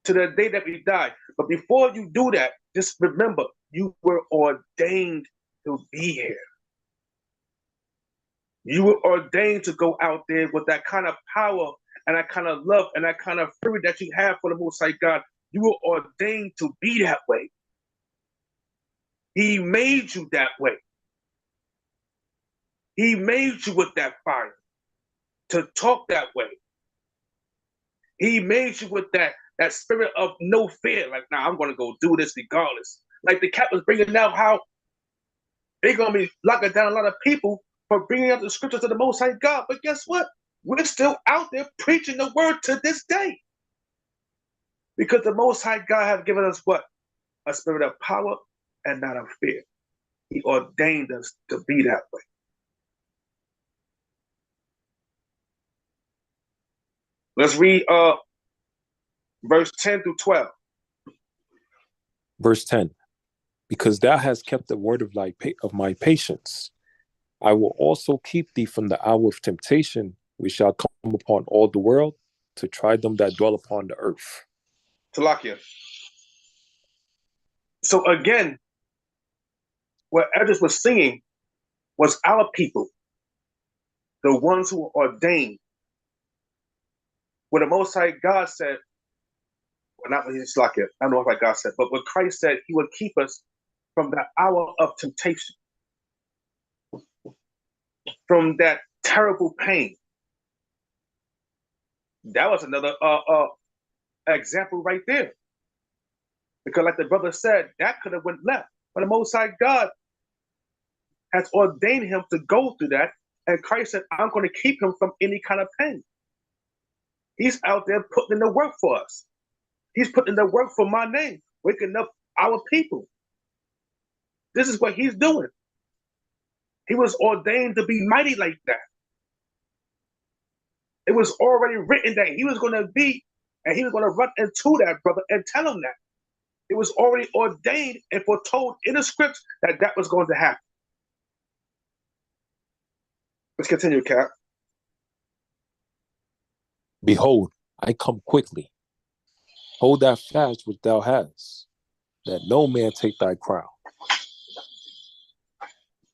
To the day that we die. But before you do that, just remember, you were ordained to be here. You were ordained to go out there with that kind of power and that kind of love and that kind of fury that you have for the Most High God. You were ordained to be that way. He made you that way. He made you with that fire to talk that way. He made you with that spirit of no fear. Like, nah, I'm going to go do this regardless. Like the cat was bringing out how they're going to be locking down a lot of people for bringing out the scriptures of the Most High God. But guess what? We're still out there preaching the word to this day. Because the Most High God has given us what? A spirit of power and not of fear. He ordained us to be that way. Let's read verse 10 through 12. Verse 10. Because thou hast kept the word of my patience, I will also keep thee from the hour of temptation, which shall come upon all the world, to try them that dwell upon the earth. Talakia. So again, what Edris was singing was our people, the ones who were ordained. What the Most High God said, well, not what Talakia, I don't know what God said, but what Christ said, he would keep us from the hour of temptation, from that terrible pain. That was another example right there. Because like the brother said, that could have went left. But the Most High God has ordained him to go through that. And Christ said, I'm going to keep him from any kind of pain. He's out there putting in the work for us. He's putting in the work for my name, waking up our people. This is what he's doing. He was ordained to be mighty like that. It was already written that he was going to be, and he was going to run into that brother and tell him that. It was already ordained and foretold in the scripts that that was going to happen. Let's continue, Cap. Behold, I come quickly. Hold that fast which thou hast, that no man take thy crown.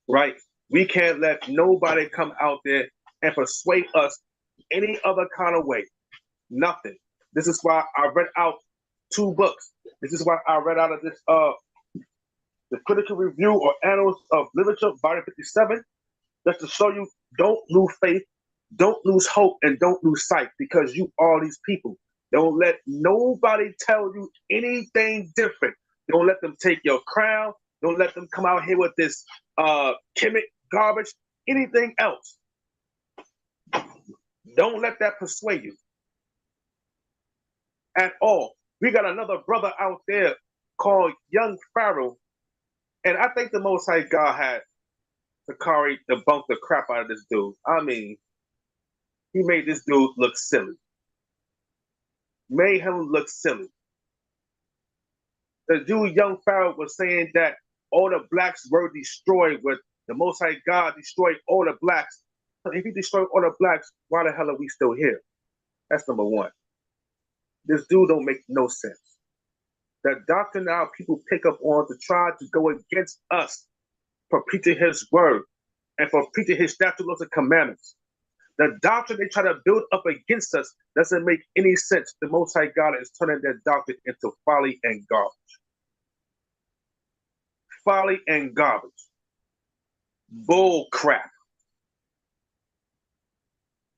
Right. We can't let nobody come out there and persuade us any other kind of way. Nothing. This is why I read out 2 books. This is why I read out of this the Critical Review or Annals of Literature, volume 57, just to show you don't lose faith, don't lose hope, and don't lose sight, because you are these people. Don't let nobody tell you anything different. Don't let them take your crown. Don't let them come out here with this chemic garbage, anything else. Don't let that persuade you at all. We got another brother out there called Young Pharaoh, and I think the Most High God had Sakari debunk the crap out of this dude. I mean, he made this dude look silly. Made him look silly. The dude, Young Pharaoh, was saying that all the blacks were destroyed, with the Most High God destroyed all the blacks. If he destroyed all the blacks, why the hell are we still here? That's number one. This dude don't make no sense. The doctrine now people pick up on to try to go against us for preaching his word and for preaching his statutes, laws, and commandments. The doctrine they try to build up against us doesn't make any sense. The Most High God is turning that doctrine into folly and garbage. Folly and garbage. Bull crap.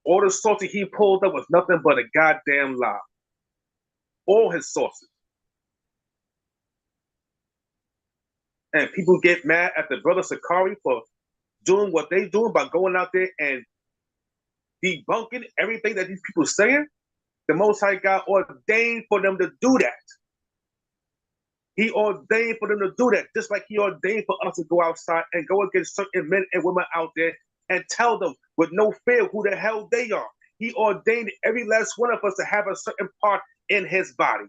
All the sources he pulled up was nothing but a goddamn lie. All his sources. And people get mad at the brother Sakari for doing what they doing by going out there and debunking everything that these people are saying. The Most High God ordained for them to do that. He ordained for them to do that, just like he ordained for us to go outside and go against certain men and women out there and tell them with no fear who the hell they are. He ordained every last one of us to have a certain part in his body.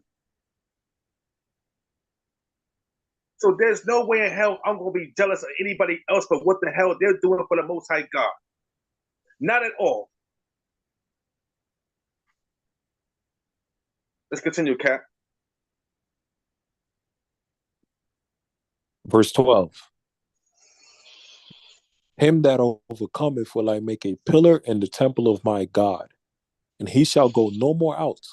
So there's no way in hell I'm going to be jealous of anybody else for what the hell they're doing for the Most High God. Not at all. Let's continue, Cap. Verse 12. Him that overcometh will I make a pillar in the temple of my God, and he shall go no more out.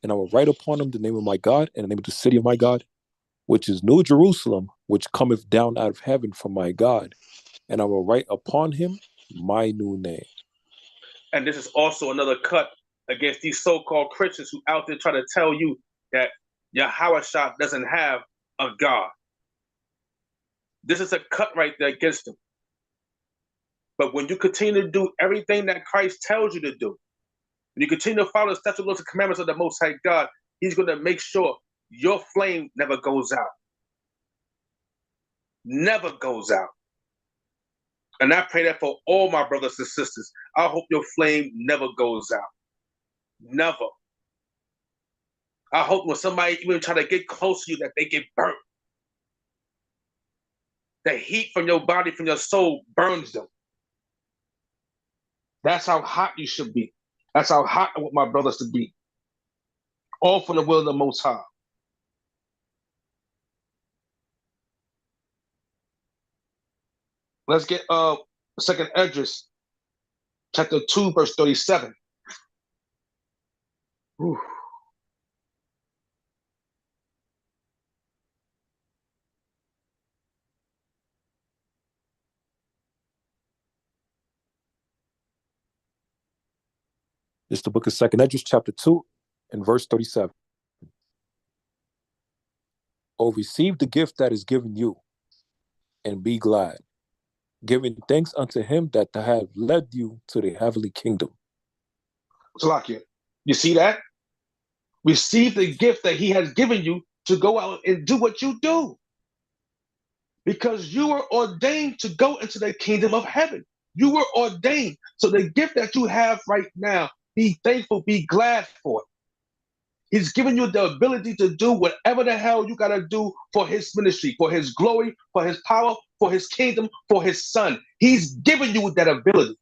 And I will write upon him the name of my God and the name of the city of my God, which is New Jerusalem, which cometh down out of heaven from my God. And I will write upon him my new name. And this is also another cut against these so-called Christians who out there try to tell you that Yahushua doesn't have a God. This is a cut right there against them. But when you continue to do everything that Christ tells you to do, when you continue to follow the statutes, laws, and commandments of the Most High God, he's going to make sure your flame never goes out. Never goes out. And I pray that for all my brothers and sisters. I hope your flame never goes out. Never. I hope when somebody even try to get close to you that they get burnt. The heat from your body, from your soul, burns them. That's how hot you should be. That's how hot I want my brothers to be. All for the will of the Most High. Let's get 2nd Esdras, chapter 2, verse 37. Whew. It's the book of 2nd Esdras, chapter 2, and verse 37. Oh, receive the gift that is given you, and be glad, giving thanks unto him that have led you to the heavenly kingdom. Salakia, you see that? Receive the gift that he has given you to go out and do what you do. Because you were ordained to go into the kingdom of heaven. You were ordained. So the gift that you have right now, be thankful, be glad for it. He's given you the ability to do whatever the hell you got to do for his ministry, for his glory, for his power, for his kingdom, for his son. He's given you that ability.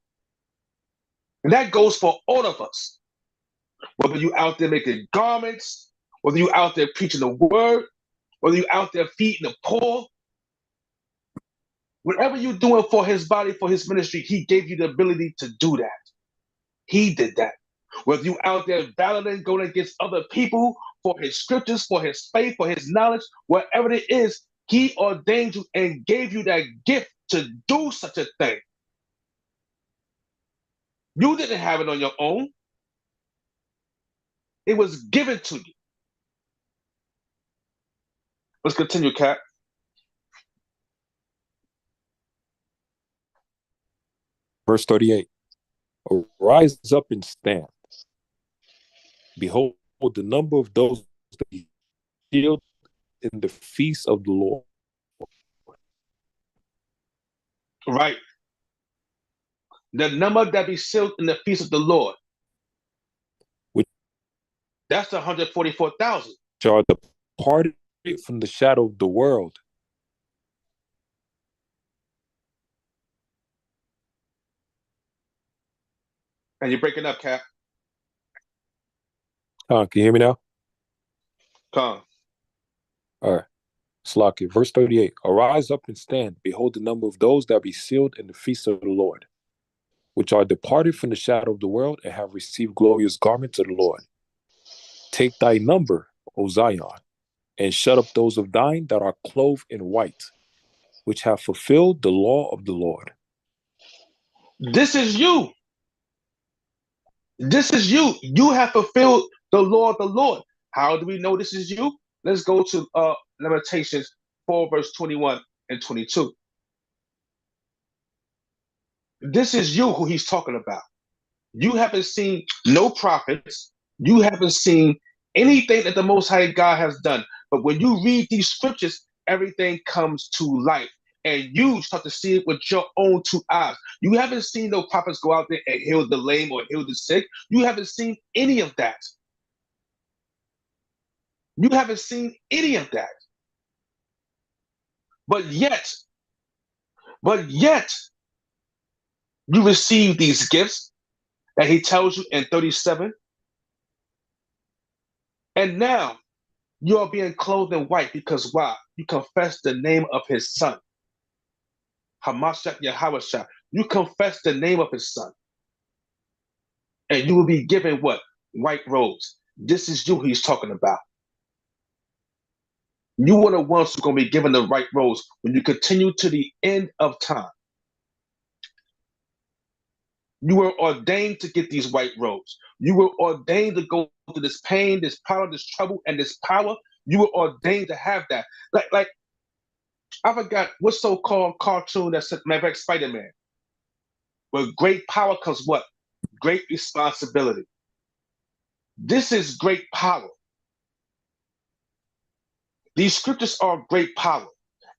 And that goes for all of us. Whether you out there making garments, whether you out there preaching the word, whether you out there feeding the poor, whatever you're doing for his body, for his ministry, he gave you the ability to do that. He did that. Whether you out there battling, going against other people for his scriptures, for his faith, for his knowledge, whatever it is, he ordained you and gave you that gift to do such a thing. You didn't have it on your own. It was given to you. Let's continue, Cap. Verse 38. Arise up and stand. Behold, the number of those that be sealed in the feast of the Lord. Right. The number that be sealed in the feast of the Lord. That's the 144,000. Which are departed from the shadow of the world. And you're breaking up, Cap. Can you hear me now? Come. All right. Slakia, verse 38. Arise up and stand. Behold, the number of those that be sealed in the feast of the Lord, which are departed from the shadow of the world and have received glorious garments of the Lord. Take thy number, O Zion, and shut up those of thine that are clothed in white, which have fulfilled the law of the Lord. This is you. This is you. You have fulfilled the law of the Lord. How do we know this is you? Let's go to Lamentations 4, verse 21 and 22. This is you who he's talking about. You haven't seen no prophets. You haven't seen anything that the Most High God has done. But when you read these scriptures, everything comes to life. And you start to see it with your own two eyes. You haven't seen no prophets go out there and heal the lame or heal the sick. You haven't seen any of that. You haven't seen any of that. But yet, you receive these gifts that he tells you in 37. And now you are being clothed in white because why? You confess the name of his son. Hamashiach Yahawashah. You confess the name of his son. And you will be given what? White robes. This is you he's talking about. You are the ones who are going to be given the right robes when you continue to the end of time. You were ordained to get these white robes. You were ordained to go through this pain, this power, this trouble, and this power. You were ordained to have that. Like I forgot what so-called cartoon that said Spider-Man. With great power comes what? Great responsibility. This is great power. These scriptures are great power.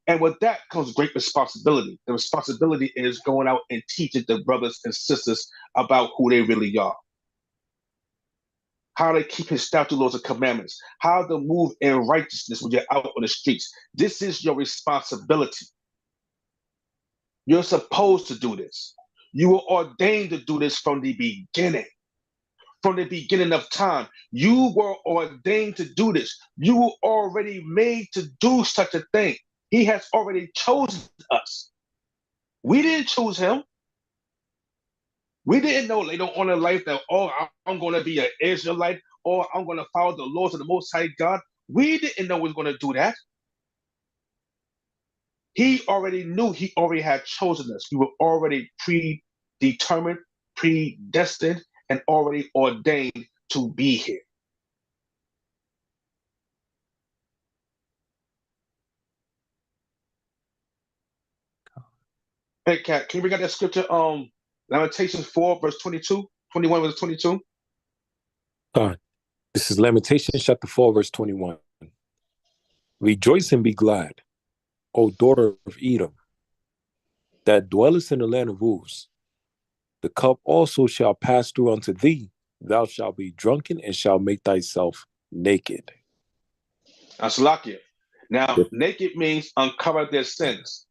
And with that comes great responsibility. The responsibility is going out and teaching the brothers and sisters about who they really are. How to keep his statute, laws, and commandments. How to move in righteousness when you're out on the streets. This is your responsibility. You're supposed to do this. You were ordained to do this from the beginning. From the beginning of time. You were ordained to do this. You were already made to do such a thing. He has already chosen us. We didn't choose him. We didn't know later on in life that, oh, I'm going to be an Israelite, or I'm going to follow the laws of the Most High God. We didn't know we was going to do that. He already knew. He already had chosen us. We were already predetermined, predestined, and already ordained to be here. Hey, Kat, can you bring out that scripture? Lamentations 4, verse 22, 21, verse 22. This is Lamentations chapter 4, verse 21. Rejoice and be glad, O daughter of Edom, that dwellest in the land of Uz. The cup also shall pass through unto thee. Thou shalt be drunken and shalt make thyself naked. Asalakia. Now, naked means uncover their sins.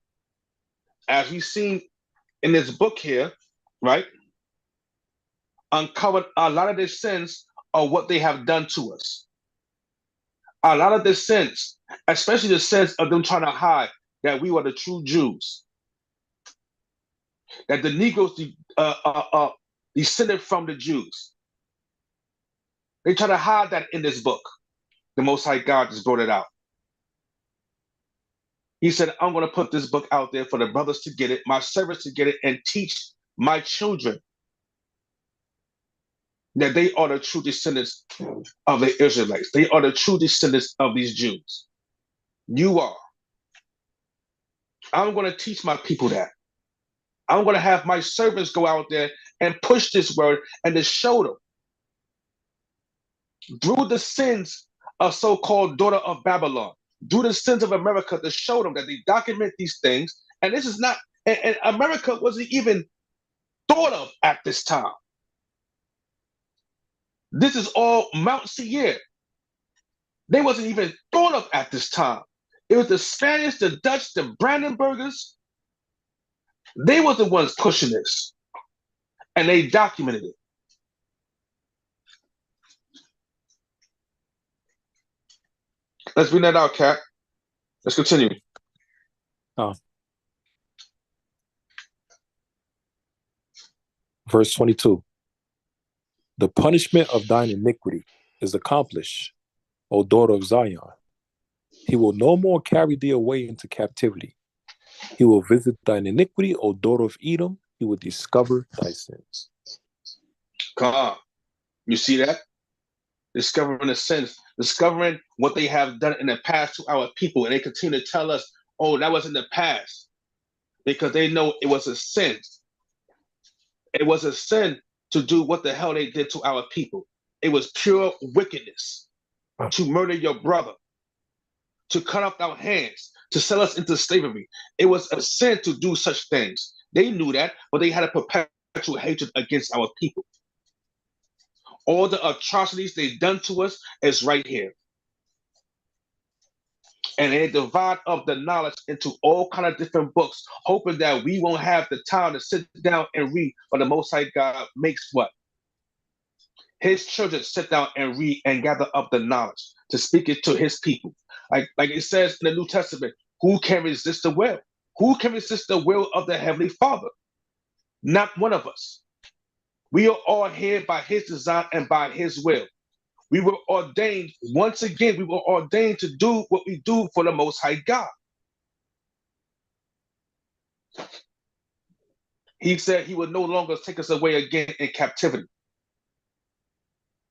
As we've seen in this book here, right? Uncovered a lot of their sins are what they have done to us. A lot of the sins, especially the sins of them trying to hide that we were the true Jews, that the Negroes descended from the Jews. They try to hide that in this book. The Most High God just brought it out. He said, I'm going to put this book out there for the brothers to get it, my servants to get it, and teach my children that they are the true descendants of the Israelites. They are the true descendants of these Jews. You are. I'm going to teach my people that. I'm going to have my servants go out there and push this word and to show them through the sins of so-called daughter of Babylon, through the sins of America, to show them that they document these things. And this is not, and America wasn't even thought of at this time. This is all Mount Seir. They wasn't even thought of at this time. It was the Spanish, the Dutch, the Brandenburgers. They were the ones pushing this. And they documented it. Let's bring that out, Kat. Let's continue. Verse 22. The punishment of thine iniquity is accomplished, O daughter of Zion. He will no more carry thee away into captivity. He will visit thine iniquity, O daughter of Edom. he would discover thy sins. Come on. You see that? Discovering the sins, discovering what they have done in the past to our people, and they continue to tell us, oh, that was in the past, because they know it was a sin. It was a sin to do what the hell they did to our people. It was pure wickedness to murder your brother, to cut off our hands, to sell us into slavery. It was a sin to do such things. They knew that, but they had a perpetual hatred against our people. All the atrocities they've done to us is right here. And they divide up the knowledge into all kind of different books, hoping that we won't have the time to sit down and read. But the Most High God makes what? His children sit down and read and gather up the knowledge to speak it to his people. Like it says in the New Testament, who can resist the will? Who can resist the will of the Heavenly Father? Not one of us. We are all here by his design and by his will. We were ordained, once again, we were ordained to do what we do for the Most High God. He said he would no longer take us away again in captivity.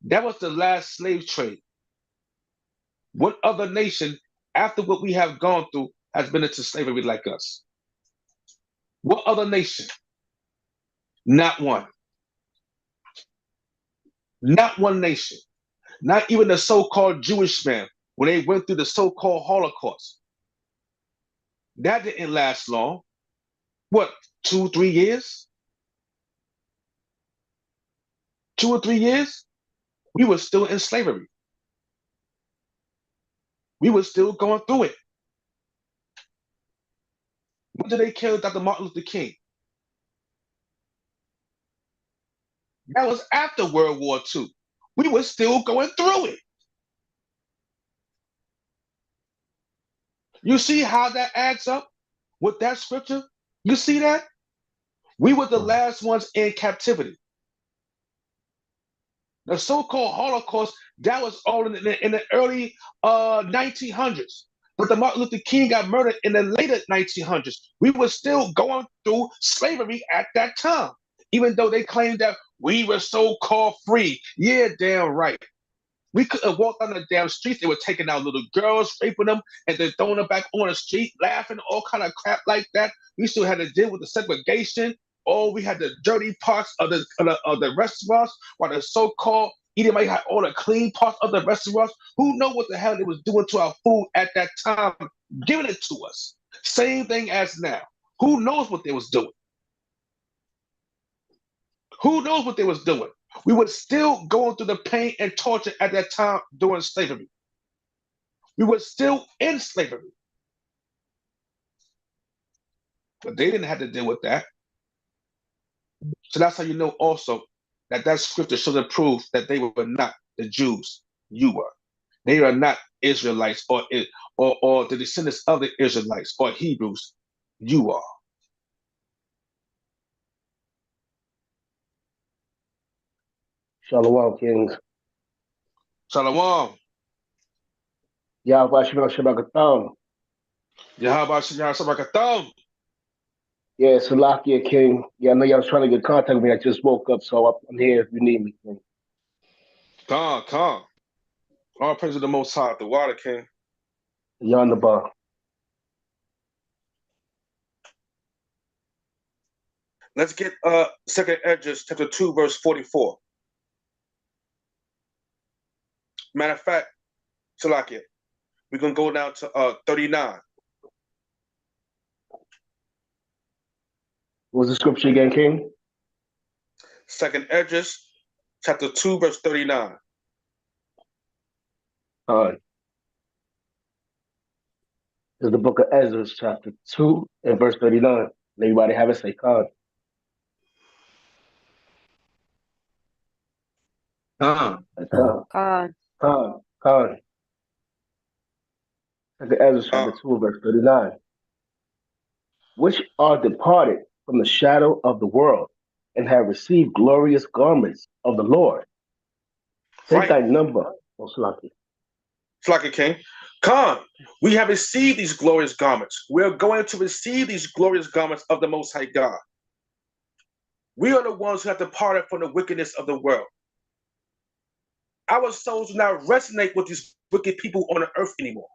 That was the last slave trade. What other nation, after what we have gone through, has been into slavery like us? What other nation? Not one. Not one nation. Not even the so-called Jewish man, when they went through the so-called Holocaust. That didn't last long. What, 2 or 3 years? 2 or 3 years? We were still in slavery. We were still going through it. When did they kill Dr. Martin Luther King? That was after World War II. We were still going through it. You see how that adds up with that scripture? You see that? We were the last ones in captivity. The so-called Holocaust, that was all in the early 1900s. But the Martin Luther King got murdered in the later 1900s. We were still going through slavery at that time, even though they claimed that we were so-called free. Yeah, damn right. We couldn't walk down the damn streets. They were taking out little girls, raping them, and then throwing them back on the street, laughing, all kind of crap like that. We still had to deal with the segregation. Oh, we had the dirty parts of the restaurants, while the so-called Edomite had all the clean parts of the restaurants. Who know what the hell they was doing to our food at that time, giving it to us? Same thing as now. Who knows what they was doing? Who knows what they was doing? We were still going through the pain and torture at that time during slavery. We were still in slavery. But they didn't have to deal with that. So that's how you know also that that scripture should have proved that they were not the Jews you were. They are not Israelites or the descendants of the Israelites or Hebrews you are. Shalom, Kings. Shalom. Yahweh Shabbat. Yahweh Shabbat. Yeah, Salakia, King. Yeah, I know y'all was trying to get contact with me. I just woke up, so I'm here if you need me, King. Come. All praise to the Most High, the Water King. You're on the bar. Let's get 2nd Esdras chapter 2, verse 44. Matter of fact, Salakia, we're going to go down to 39. What was the scripture again, King? 2nd Esdras chapter 2, verse 39. It's the book of Ezra, chapter 2 and verse 39. Everybody have it, say Khan. Khan. Khan. Second Ezra, chapter 2 and verse 39. Which are departed from the shadow of the world and have received glorious garments of the Lord. Take thy number, O Slakia. Slakia King. Khan, we have received these glorious garments. We're going to receive these glorious garments of the Most High God. We are the ones who have departed from the wickedness of the world. Our souls do not resonate with these wicked people on the earth anymore,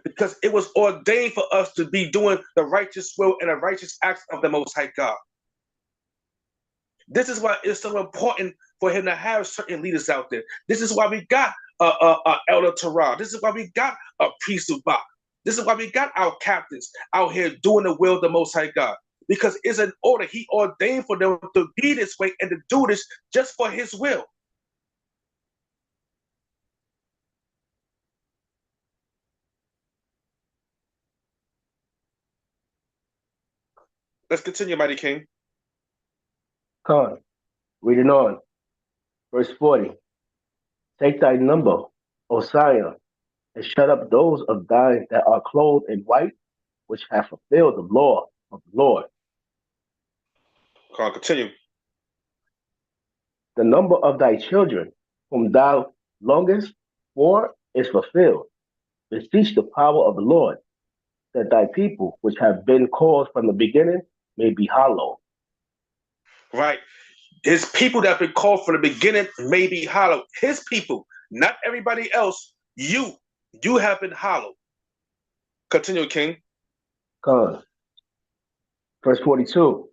because it was ordained for us to be doing the righteous will and the righteous acts of the Most High God. This is why it's so important for him to have certain leaders out there. This is why we got Elder Torah. This is why we got a priest of Bach. This is why we got our captains out here doing the will of the Most High God. Because it's an order. He ordained for them to be this way and to do this just for his will. Let's continue, Mighty King. Con, reading on. Verse 40. Take thy number, O Zion, and shut up those of thine that are clothed in white, which have fulfilled the law of the Lord. Con, continue. The number of thy children, whom thou longest for, is fulfilled. Beseech the power of the Lord, that thy people, which have been called from the beginning, may be hallowed. Right. His people that have been called from the beginning may be hallowed. His people, not everybody else. You have been hallowed. Continue, King. Con. Verse 42.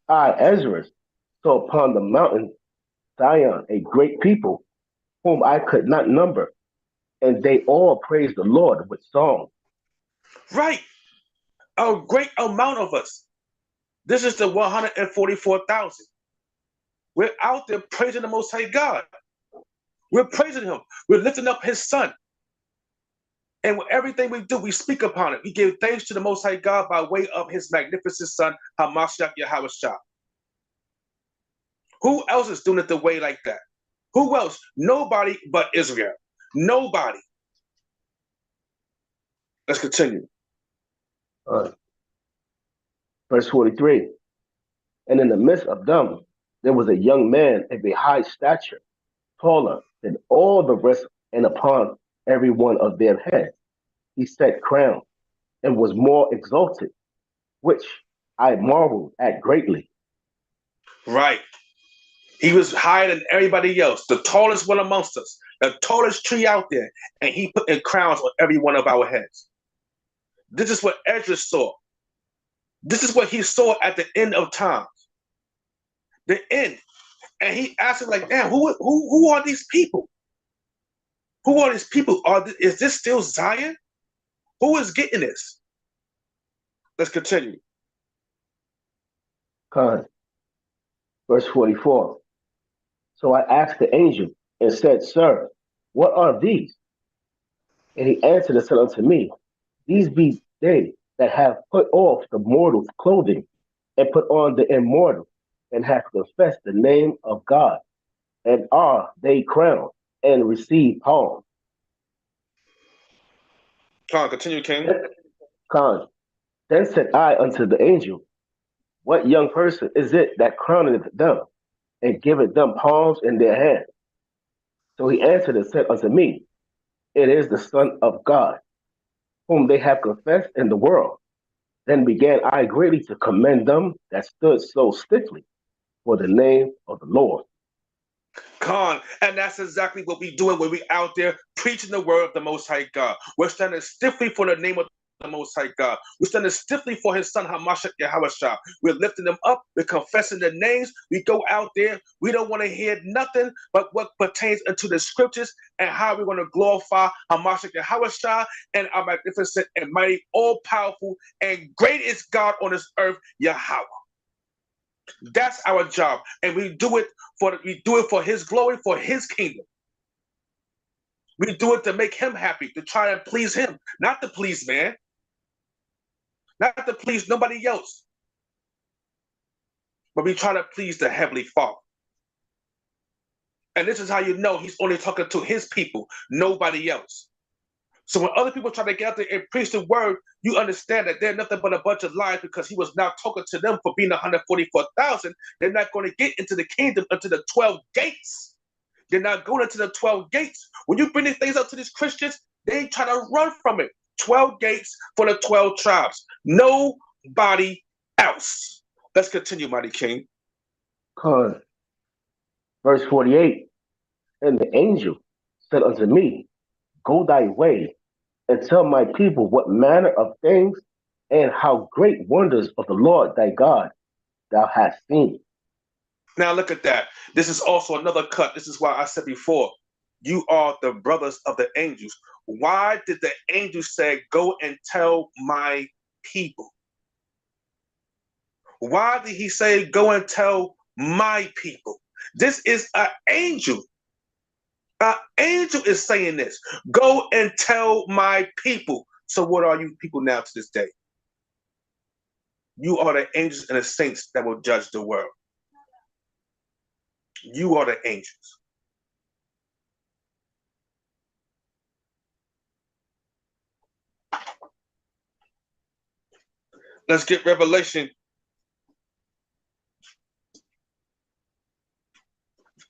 I, Ezra, saw upon the mountain Zion a great people, whom I could not number, and they all praised the Lord with song. Right. A great amount of us. This is the 144,000. We're out there praising the Most High God. We're praising him. We're lifting up his son. And with everything we do, we speak upon it. We give thanks to the Most High God by way of his magnificent son, Hamashiach Yahawashah. Who else is doing it the way like that? Who else? Nobody but Israel. Nobody. Let's continue. Verse 43. And in the midst of them, there was a young man of a high stature, taller than all the rest, and upon every one of their heads he set crown, and was more exalted, which I marveled at greatly. Right. He was higher than everybody else, the tallest one amongst us, the tallest tree out there, and he put in crowns on every one of our heads. This is what Ezra saw. This is what he saw at the end of times. The end. And he asked him, like, damn, who are these people? Who are these people? Is this still Zion? Who is getting this? Let's continue. Verse 44. So I asked the angel and said, Sir, what are these? And he answered and said unto me, These be they that have put off the mortal's clothing and put on the immortal, and have confessed the name of God, and are they crowned and receive palms. Continue, King. Then said I unto the angel, What young person is it that crowneth them, and giveth them palms in their hands? So he answered and said unto me, It is the Son of God, whom they have confessed in the world. Then began I greatly to commend them that stood so stiffly for the name of the Lord. And that's exactly what we're doing when we're out there preaching the word of the Most High God. We're standing stiffly for the name of the Most High God. We're standing stiffly for his son, Hamashiach Yahawashah. We're lifting them up. We're confessing their names. We go out there. We don't want to hear nothing but what pertains into the scriptures and how we're going to glorify Hamashiach Yahawashah and our magnificent and mighty, all-powerful and greatest God on this earth, Yahweh. That's our job, and we do it for his glory, for his kingdom. We do it to make him happy, to try and please him, not to please man, not to please nobody else, but we try to please the Heavenly Father. And this is how you know he's only talking to his people, nobody else. So when other people try to get out there and preach the word, you understand that they're nothing but a bunch of lies, because he was now talking to them for being 144,000. They're not going to get into the kingdom until the 12 gates. They're not going into the 12 gates. When you bring these things up to these Christians, they try to run from it. 12 gates for the 12 tribes. Nobody else. Let's continue, mighty king. Con. Verse 48. And the angel said unto me, Go thy way, and tell my people what manner of things and how great wonders of the Lord thy God thou hast seen. Now look at that. This is also another cut. This is why I said before, you are the brothers of the angels. Why did the angel say, go and tell my people? Why did he say, go and tell my people? This is an angel. An angel is saying this. Go and tell my people. So what are you people now to this day? You are the angels and the saints that will judge the world. You are the angels. Let's get Revelation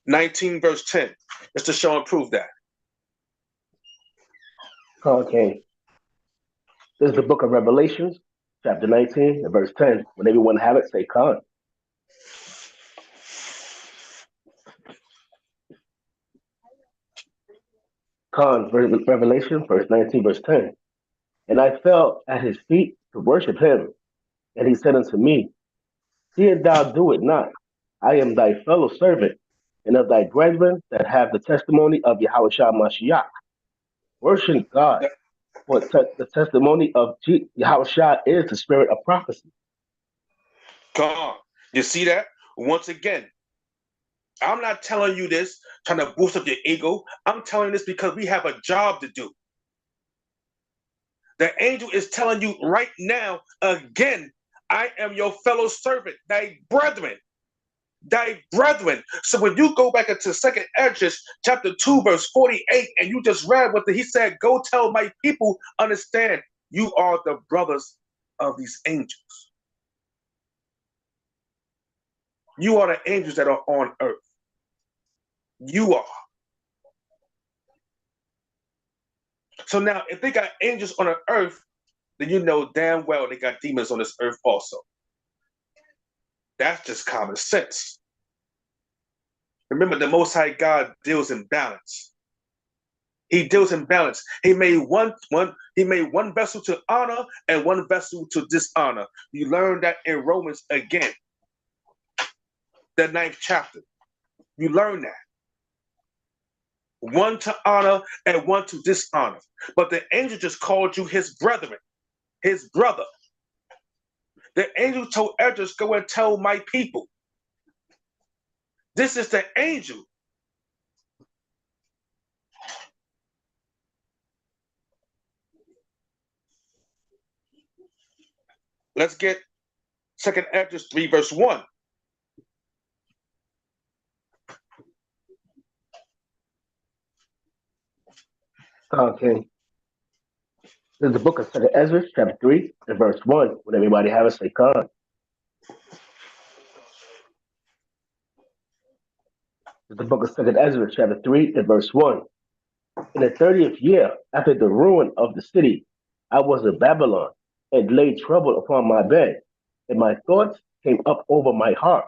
19, verse 10. Just to show and prove that. Okay. This is the book of Revelations, chapter 19, and verse 10. When everyone have it, say Con. Con, Revelation, verse 19, verse 10. And I fell at his feet to worship him. And he said unto me, See it thou do it not. I am thy fellow servant, and of thy brethren that have the testimony of Yahushua Mashiach. Worship God, for the testimony of Yahushua is the spirit of prophecy. God, you see that? Once again, I'm not telling you this trying to boost up your ego. I'm telling you this because we have a job to do. The angel is telling you right now, again, I am your fellow servant, thy brethren. Thy brethren. So when you go back into 2nd Ezra, chapter 2, verse 48, and you just read what he said, go tell my people, understand, you are the brothers of these angels. You are the angels that are on earth. You are. So now, if they got angels on the earth, then you know damn well they got demons on this earth also. That's just common sense. Remember, the Most High God deals in balance. He deals in balance. He made one vessel to honor and one vessel to dishonor. You learn that in Romans again, the 9th chapter. You learn that. One to honor and one to dishonor. But the angel just called you his brethren, his brother. The angel told Ezra, go and tell my people. This is the angel. Let's get 2nd Ezra 3, verse 1. Okay. This is the book of 2nd Ezra, chapter 3, and verse 1. When everybody have it, say Con. This is the book of 2nd Ezra, chapter 3, and verse 1. In the 30th year, after the ruin of the city, I was in Babylon, and lay troubled upon my bed, and my thoughts came up over my heart.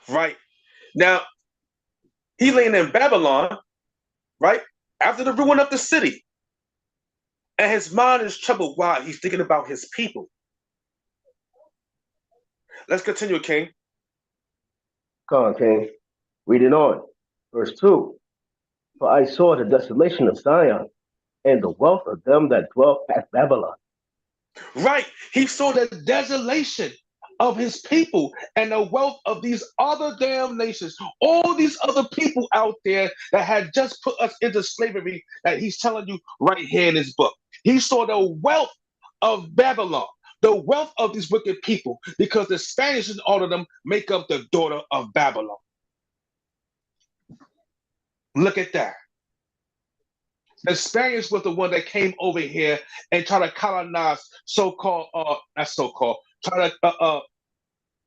Right. Now, he laying in Babylon, right? After the ruin of the city. And his mind is troubled. Why? He's thinking about his people. Let's continue, King. Come on, King. Reading on. Verse 2. For I saw the desolation of Zion, and the wealth of them that dwell at Babylon. Right. He saw the desolation of his people and the wealth of these other damn nations. All these other people out there that had just put us into slavery that he's telling you right here in his book. He saw the wealth of Babylon, the wealth of these wicked people, because the Spanish and all of them make up the daughter of Babylon. Look at that. The Spaniards was the one that came over here and tried to colonize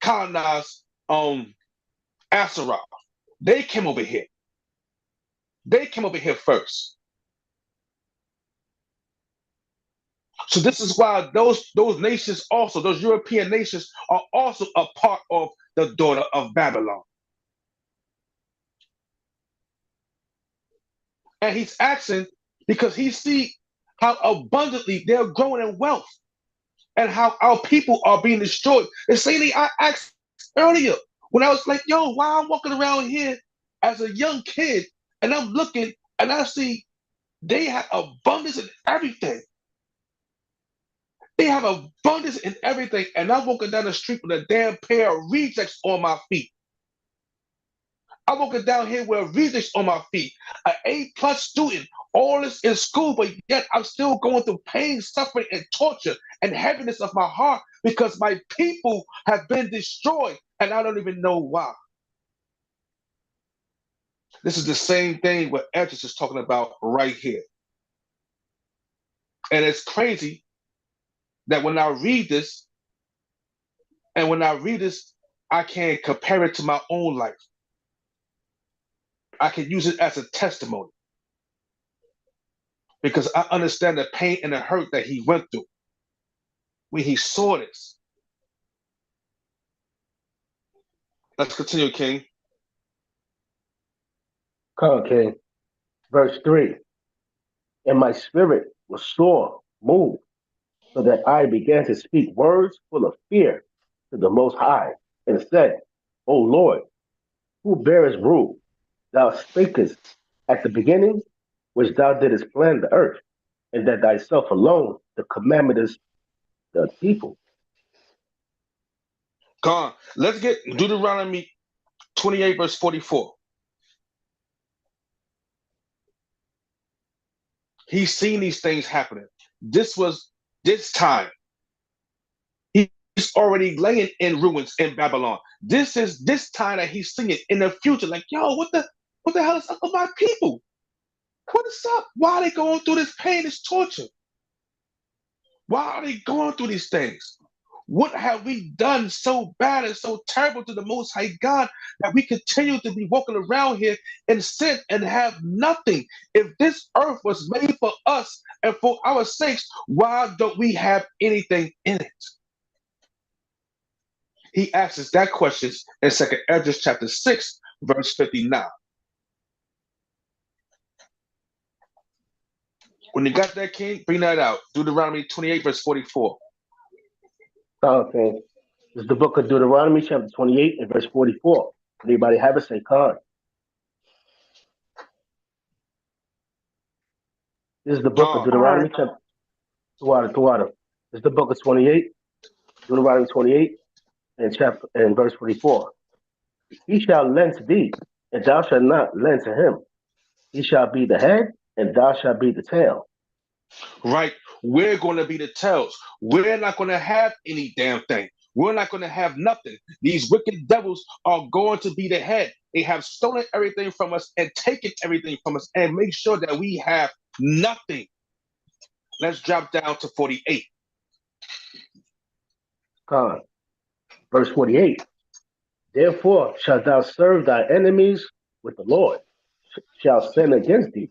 colonize Asaroth. They came over here. They came over here first. So this is why those nations also, those European nations, are also a part of the daughter of Babylon. And he's asking because he see how abundantly they're growing in wealth and how our people are being destroyed. The same thing I asked earlier when I was like, yo, why I'm walking around here as a young kid and I'm looking and I see they have abundance in everything. They have abundance in everything. And I'm walking down the street with a damn pair of rejects on my feet. I'm walking down here with rejects on my feet, an A+ student, all this in school, but yet I'm still going through pain, suffering, and torture and heaviness of my heart because my people have been destroyed and I don't even know why. This is the same thing what Edges is talking about right here. And it's crazy that when I read this, I can compare it to my own life. I can use it as a testimony because I understand the pain and the hurt that he went through when he saw this. Let's continue, King. Come on, King. Verse 3. And my spirit was sore moved, so that I began to speak words full of fear to the Most High, and said, O Lord, who bearest rule? Thou spakest at the beginning, which thou didst plan the earth, and that thyself alone the commandest the people. Come on. Let's get Deuteronomy 28, verse 44. He's seen these things happening. This time. He's already laying in ruins in Babylon. This is this time that he's seeing it in the future. Like, yo, what the hell is up with my people? What is up? Why are they going through this pain, this torture? Why are they going through these things? What have we done so bad and so terrible to the Most High God that we continue to be walking around here in sin and have nothing? If this earth was made for us and for our sakes, why don't we have anything in it? He asks that question in 2 Ezra chapter 6, verse 59. When you got that, King, bring that out. Deuteronomy 28, verse 44. Okay. This is the book of Deuteronomy, chapter 28, and verse 44. Anybody have it? Say, Khan. This is the book of Deuteronomy, chapter Tuwada. This is the book of 28, Deuteronomy 28, and verse 44. He shall lend to thee, and thou shalt not lend to him. He shall be the head, and thou shalt be the tail. Right. We're going to be the tails. We're not going to have any damn thing. We're not going to have nothing. These wicked devils are going to be the head. They have stolen everything from us and taken everything from us and make sure that we have nothing. Let's drop down to 48. Khan. Verse 48. Therefore shalt thou serve thy enemies with the Lord, shall sin against thee,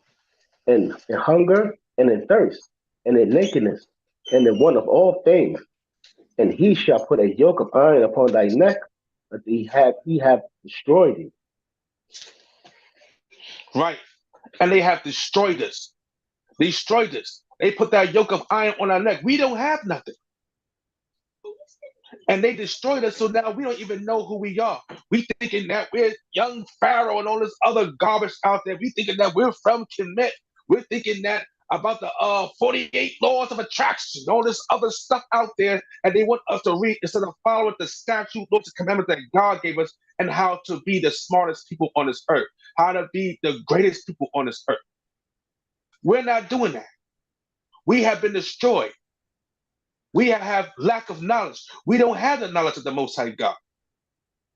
in hunger and in thirst, and in nakedness, and in want of all things. And he shall put a yoke of iron upon thy neck, that he have destroyed thee. Right. And they have destroyed us. Destroyed us. They put that yoke of iron on our neck. We don't have nothing. And they destroyed us, so now we don't even know who we are. We thinking that we're young Pharaoh and all this other garbage out there. We thinking that we're from Kemet. We're thinking that about the 48 laws of attraction, all this other stuff out there, and they want us to read instead of following the statute, laws, and commandments that God gave us, and how to be the smartest people on this earth, how to be the greatest people on this earth. We're not doing that. We have been destroyed. We have lack of knowledge. We don't have the knowledge of the Most High God.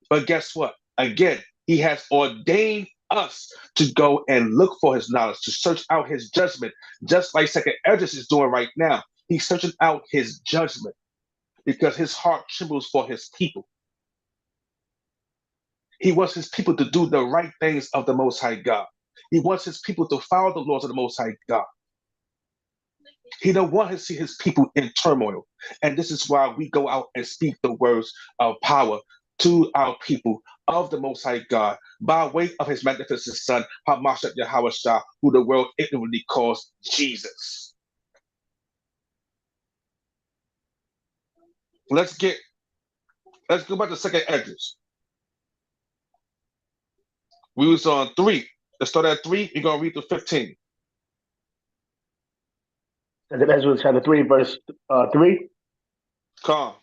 But guess what? Again, he has ordained us to go and look for his knowledge, to search out his judgment, just like 2nd Ezra is doing right now. He's searching out his judgment because his heart trembles for his people. He wants his people to do the right things of the Most High God. He wants his people to follow the laws of the Most High God. He don't want to see his people in turmoil. And this is why we go out and speak the words of power to our people of the Most High God by way of his magnificent Son, Hamashiach Yahushua, who the world ignorantly calls Jesus. Let's go back to second Esdras. We was on 3. Let's start at 3. We're going to read to 15. Second Ezra chapter 3, verse 3. Come.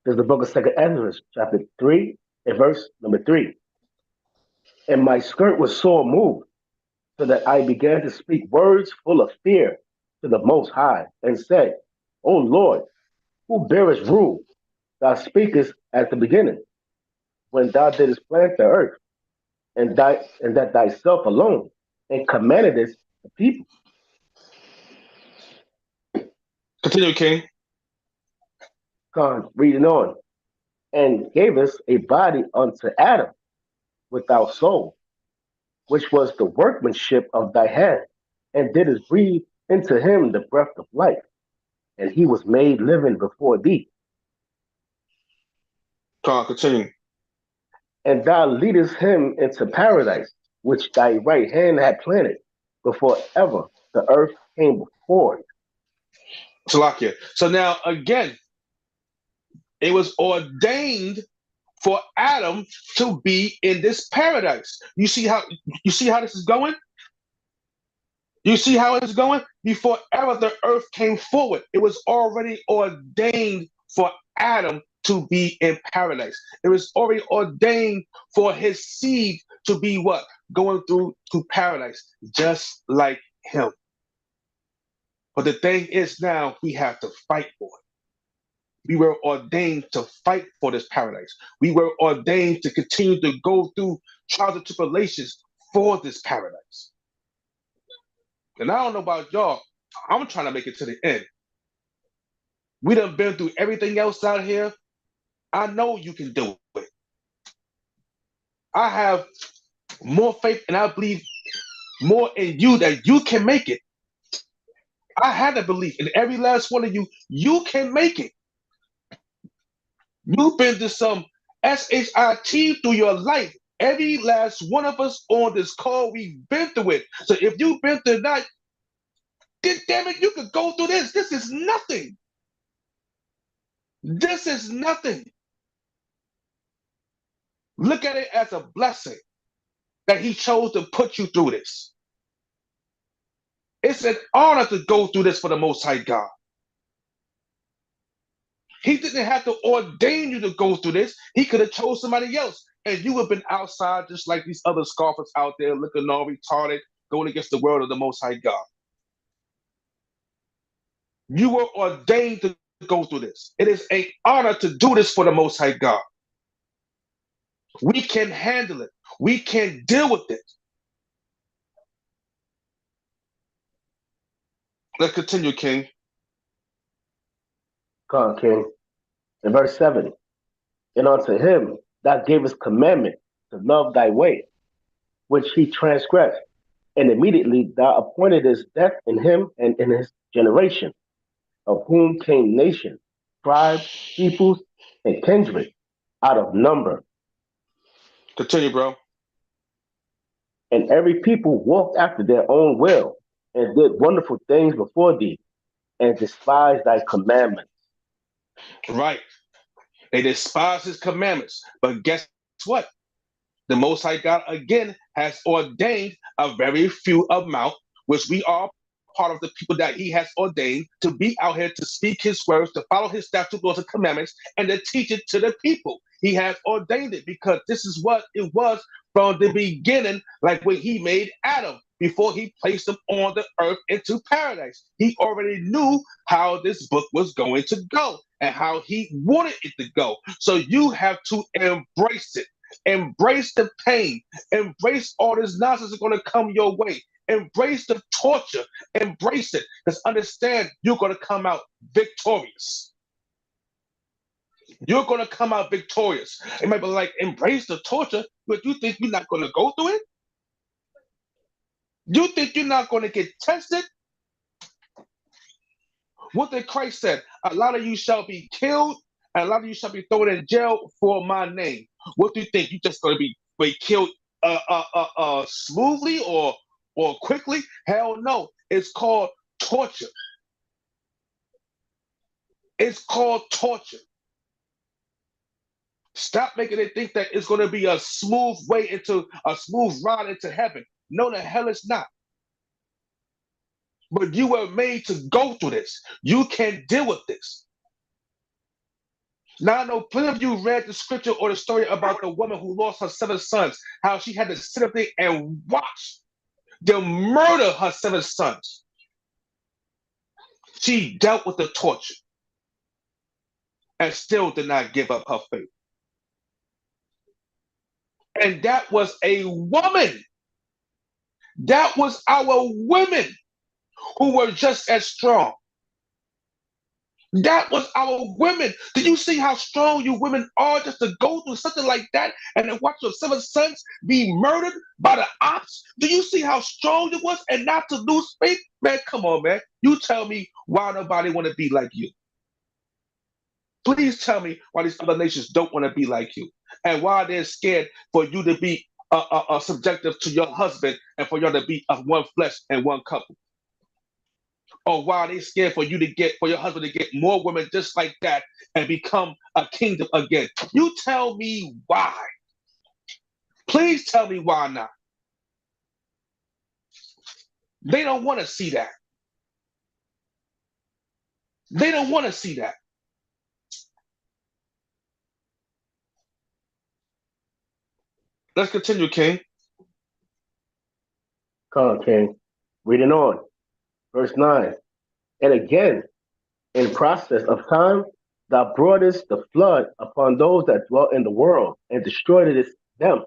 There's the book of Second Ezra, chapter 3, and verse number 3. And my skirt was sore moved, so that I began to speak words full of fear to the Most High, and said, O Lord, who bearest rule, thou speakest at the beginning, when thou didst plant the earth, and that thyself alone, and commandedest the people. Continue, King. Reading on. And gave us a body unto Adam without soul, which was the workmanship of thy hand, and didst breathe into him the breath of life, and he was made living before thee. Continue. And thou leadest him into paradise, which thy right hand had planted, before ever the earth came before it. Salakia. So now again, it was ordained for Adam to be in this paradise. You see how this is going? You see how it's going? Before ever the earth came forward, it was already ordained for Adam to be in paradise. It was already ordained for his seed to be what? Going through to paradise, just like him. But the thing is now we have to fight for it. We were ordained to fight for this paradise. We were ordained to continue to go through trials and tribulations for this paradise. And I don't know about y'all, I'm trying to make it to the end. We done been through everything else out here. I know you can do it. I have more faith and I believe more in you that you can make it. I had a belief in every last one of you. You can make it. You've been to some SHIT through your life. Every last one of us on this call, we've been through it. So if you've been through that, damn it, you could go through this. This is nothing. This is nothing. Look at it as a blessing that he chose to put you through this. It's an honor to go through this for the Most High God. He didn't have to ordain you to go through this. He could have chose somebody else. And you would have been outside just like these other scoffers out there looking all retarded, going against the word of the Most High God. You were ordained to go through this. It is an honor to do this for the Most High God. We can handle it. We can deal with it. Let's continue, King. King. In verse 7, and unto him thou gavest commandment to love thy way, which he transgressed, and immediately thou appointedest death in him and in his generation, of whom came nations, tribes, peoples, and kindred out of number. Continue, bro. And every people walked after their own will, and did wonderful things before thee, and despised thy commandments. Right. They despise his commandments. But guess what? The Most High God, again, has ordained a very few amount, which we are part of the people that he has ordained to be out here to speak his words, to follow his statutes, laws, and commandments, and to teach it to the people. He has ordained it because this is what it was from the beginning, like when he made Adam, before he placed him on the earth into paradise. He already knew how this book was going to go and how he wanted it to go. So you have to embrace it. Embrace the pain. Embrace all this nonsense that's going to come your way. Embrace the torture. Embrace it. Because understand, you're going to come out victorious. You're going to come out victorious. It might be like, embrace the torture, but you think you're not going to go through it? You think you're not going to get tested? What did Christ said? A lot of you shall be killed, and a lot of you shall be thrown in jail for my name. What do you think? You just going to be killed smoothly or quickly? Hell no. It's called torture. It's called torture. Stop making it think that it's going to be a smooth way into a smooth ride into heaven. No, the hell it's not. But you were made to go through this. You can't deal with this. Now I know plenty of you read the scripture or the story about the woman who lost her 7 sons, how she had to sit up there and watch them murder her 7 sons. She dealt with the torture and still did not give up her faith. And that was a woman. That was our women who were just as strong. That was our women. Do you see how strong you women are just to go through something like that and then watch your 7 sons be murdered by the ops? Do you see how strong it was and not to lose faith? Man, come on, man. You tell me why nobody want to be like you. Please tell me why these other nations don't want to be like you and why they're scared for you to be subjective to your husband and for y'all to be of one flesh and one couple. Or why they scared for your husband to get more women just like that and become a kingdom again. You tell me why. Please tell me why not. They don't want to see that. They don't want to see that. Let's continue, King. Come on, King. Reading on. Verse 9. And again, in process of time, thou broughtest the flood upon those that dwell in the world and destroyed them.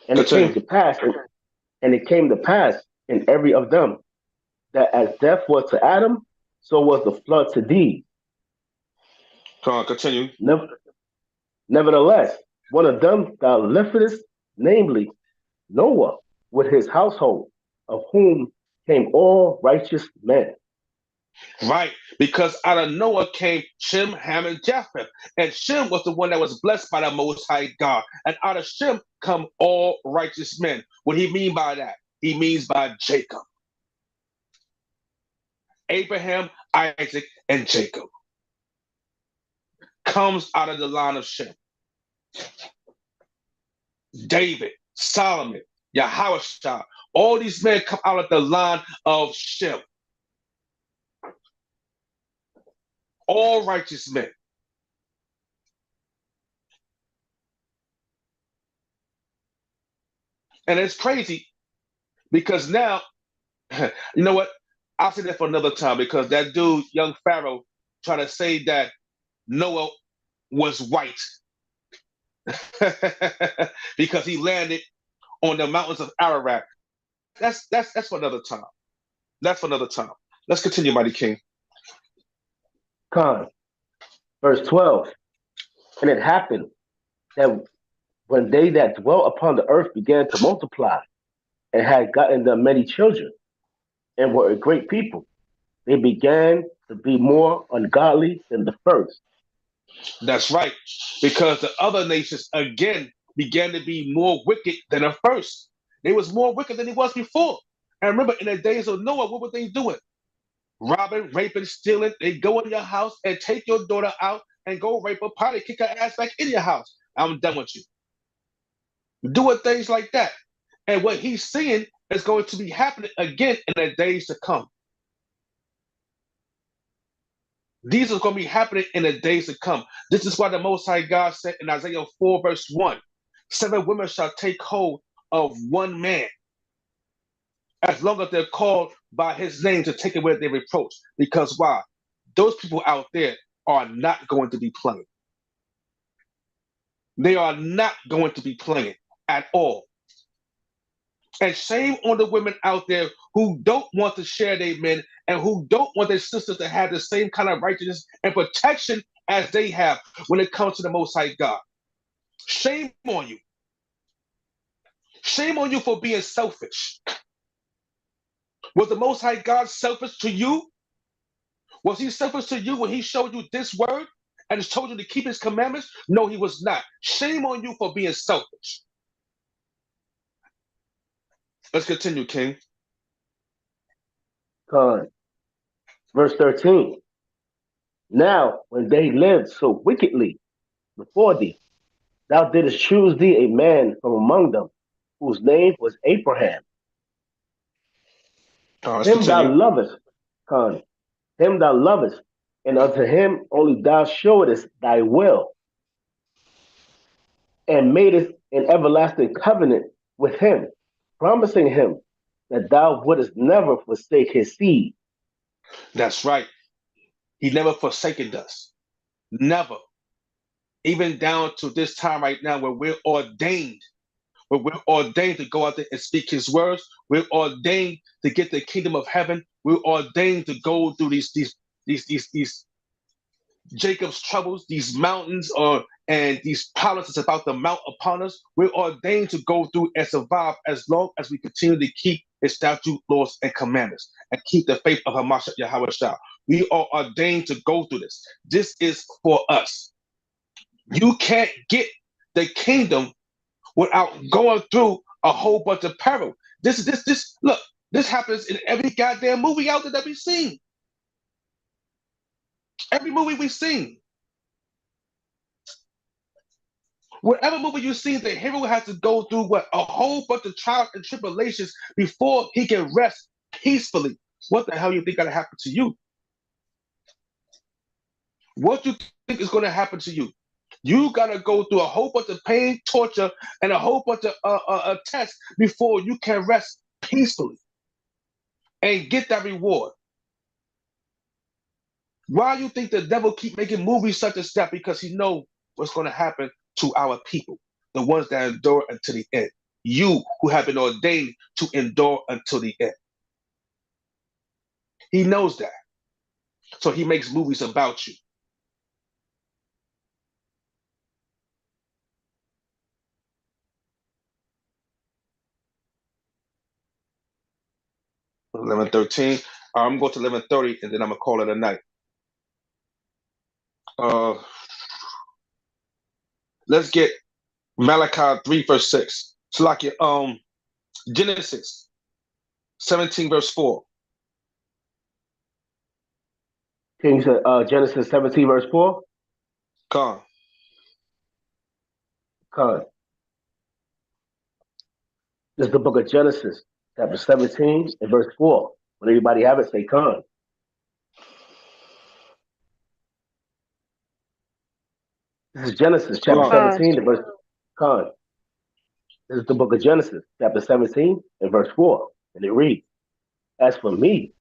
And Continue. it came to pass in every of them that as death was to Adam, so was the flood to thee. Come on, continue. Nevertheless, one of them thou liftedest, namely Noah, with his household, of whom came all righteous men. Right, because out of Noah came Shem, Ham, and Japheth. And Shem was the one that was blessed by the Most High God. And out of Shem come all righteous men. What do he mean by that? He means by Jacob. Abraham, Isaac, and Jacob comes out of the line of Shem. David, Solomon, Yahushua, all these men come out of the line of Shem. All righteous men. And it's crazy because now, you know what? I'll say that for another time because that dude, young Pharaoh, tried to say that Noah was white because he landed on the mountains of Ararat. That's for another time. That's for another time. Let's continue, Mighty King. Con. Verse 12. And it happened that when they that dwell upon the earth began to multiply and had gotten them many children and were a great people, they began to be more ungodly than the first. That's right, because the other nations again began to be more wicked than the first. They was more wicked than it was before. And remember, in the days of Noah, what were they doing? Robbing, raping, stealing. They go in your house and take your daughter out and go rape her, probably kick her ass back in your house. I'm done with you. Doing things like that. And what he's seeing is going to be happening again in the days to come. These are going to be happening in the days to come. This is why the Most High God said in Isaiah 4, verse 1, 7 women shall take hold of one man, as long as they're called by his name to take away their reproach. Because why? Those people out there are not going to be playing. They are not going to be playing at all. And shame on the women out there who don't want to share their men and who don't want their sisters to have the same kind of righteousness and protection as they have when it comes to the Most High God. Shame on you. Shame on you for being selfish. Was the Most High God selfish to you? Was he selfish to you when he showed you this word and told you to keep his commandments? No, he was not. Shame on you for being selfish. Let's continue, King. Verse 13. Now, when they lived so wickedly before thee, thou didst choose thee a man from among them, whose name was Abraham. Let's Him thou continue. lovest, him thou lovest, and unto him only thou showedest thy will, and madest an everlasting covenant with him, promising him that thou wouldest never forsake his seed. That's right. He never forsaken us. Never. Even down to this time right now where we're ordained. Where we're ordained to go out there and speak his words. We're ordained to get the kingdom of heaven. We're ordained to go through these Jacob's troubles, these mountains and these politics about to mount upon us. We're ordained to go through and survive as long as we continue to keep his statutes, laws, and commandments and keep the faith of Makayaahlah. We are ordained to go through this. This is for us. You can't get the kingdom without going through a whole bunch of peril. Look, this happens in every goddamn movie out there that we've seen. Every movie we've seen. Whatever movie you've seen, the hero has to go through what? A whole bunch of trials and tribulations before he can rest peacefully. What the hell you think gonna happen to you? What you think is gonna happen to you? You gotta go through a whole bunch of pain, torture, and a whole bunch of tests before you can rest peacefully and get that reward. Why do you think the devil keep making movies such as that? Because he knows what's gonna happen to our people, the ones that endure until the end. You who have been ordained to endure until the end. He knows that. So he makes movies about you. $11:13. I'm going to 11:30 and then I'm gonna call it a night. Let's get Malachi 3 verse 6. Salakia, Genesis 17 verse 4. King said Genesis 17 verse 4. Come. This is the book of Genesis, chapter 17 and verse 4. When everybody have it, say con. This is Genesis chapter 17 and verse con. This is the book of Genesis, chapter 17 and verse 4. And it reads, As for me,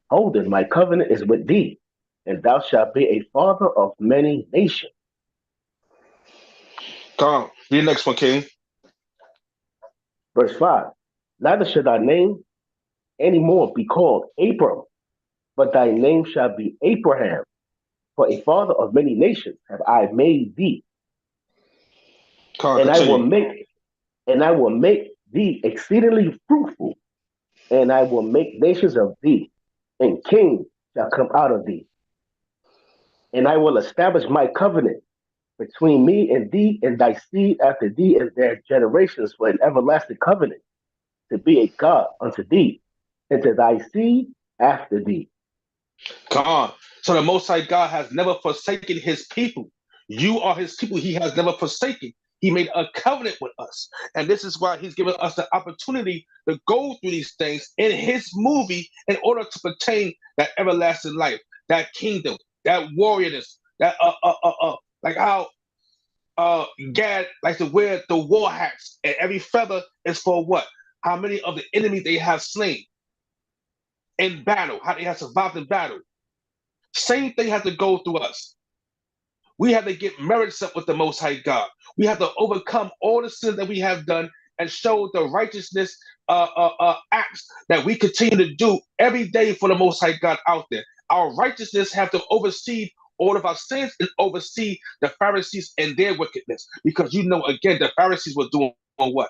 holden, my covenant is with thee, and thou shalt be a father of many nations. Come. Read the next one, King. Verse 5. Neither shall thy name any more be called Abram, but thy name shall be Abraham. For a father of many nations have I made thee. And I will make thee exceedingly fruitful, and I will make nations of thee, and kings shall come out of thee. And I will establish my covenant between me and thee and thy seed after thee and their generations for an everlasting covenant, to be a God unto thee, and to thy seed after thee. Come on. So the Most High God has never forsaken his people. You are his people. He has never forsaken. He made a covenant with us. And this is why he's given us the opportunity to go through these things in his movie in order to pertain that everlasting life, that kingdom, that warriorness, that like how Gad likes to wear the war hats, and every feather is for what? How many of the enemies they have slain in battle, how they have survived in battle. Same thing has to go through us. We have to get merits up with the Most High God. We have to overcome all the sins that we have done and show the righteousness acts that we continue to do every day for the Most High God out there. Our righteousness have to oversee all of our sins and oversee the Pharisees and their wickedness. Because again, the Pharisees were doing what?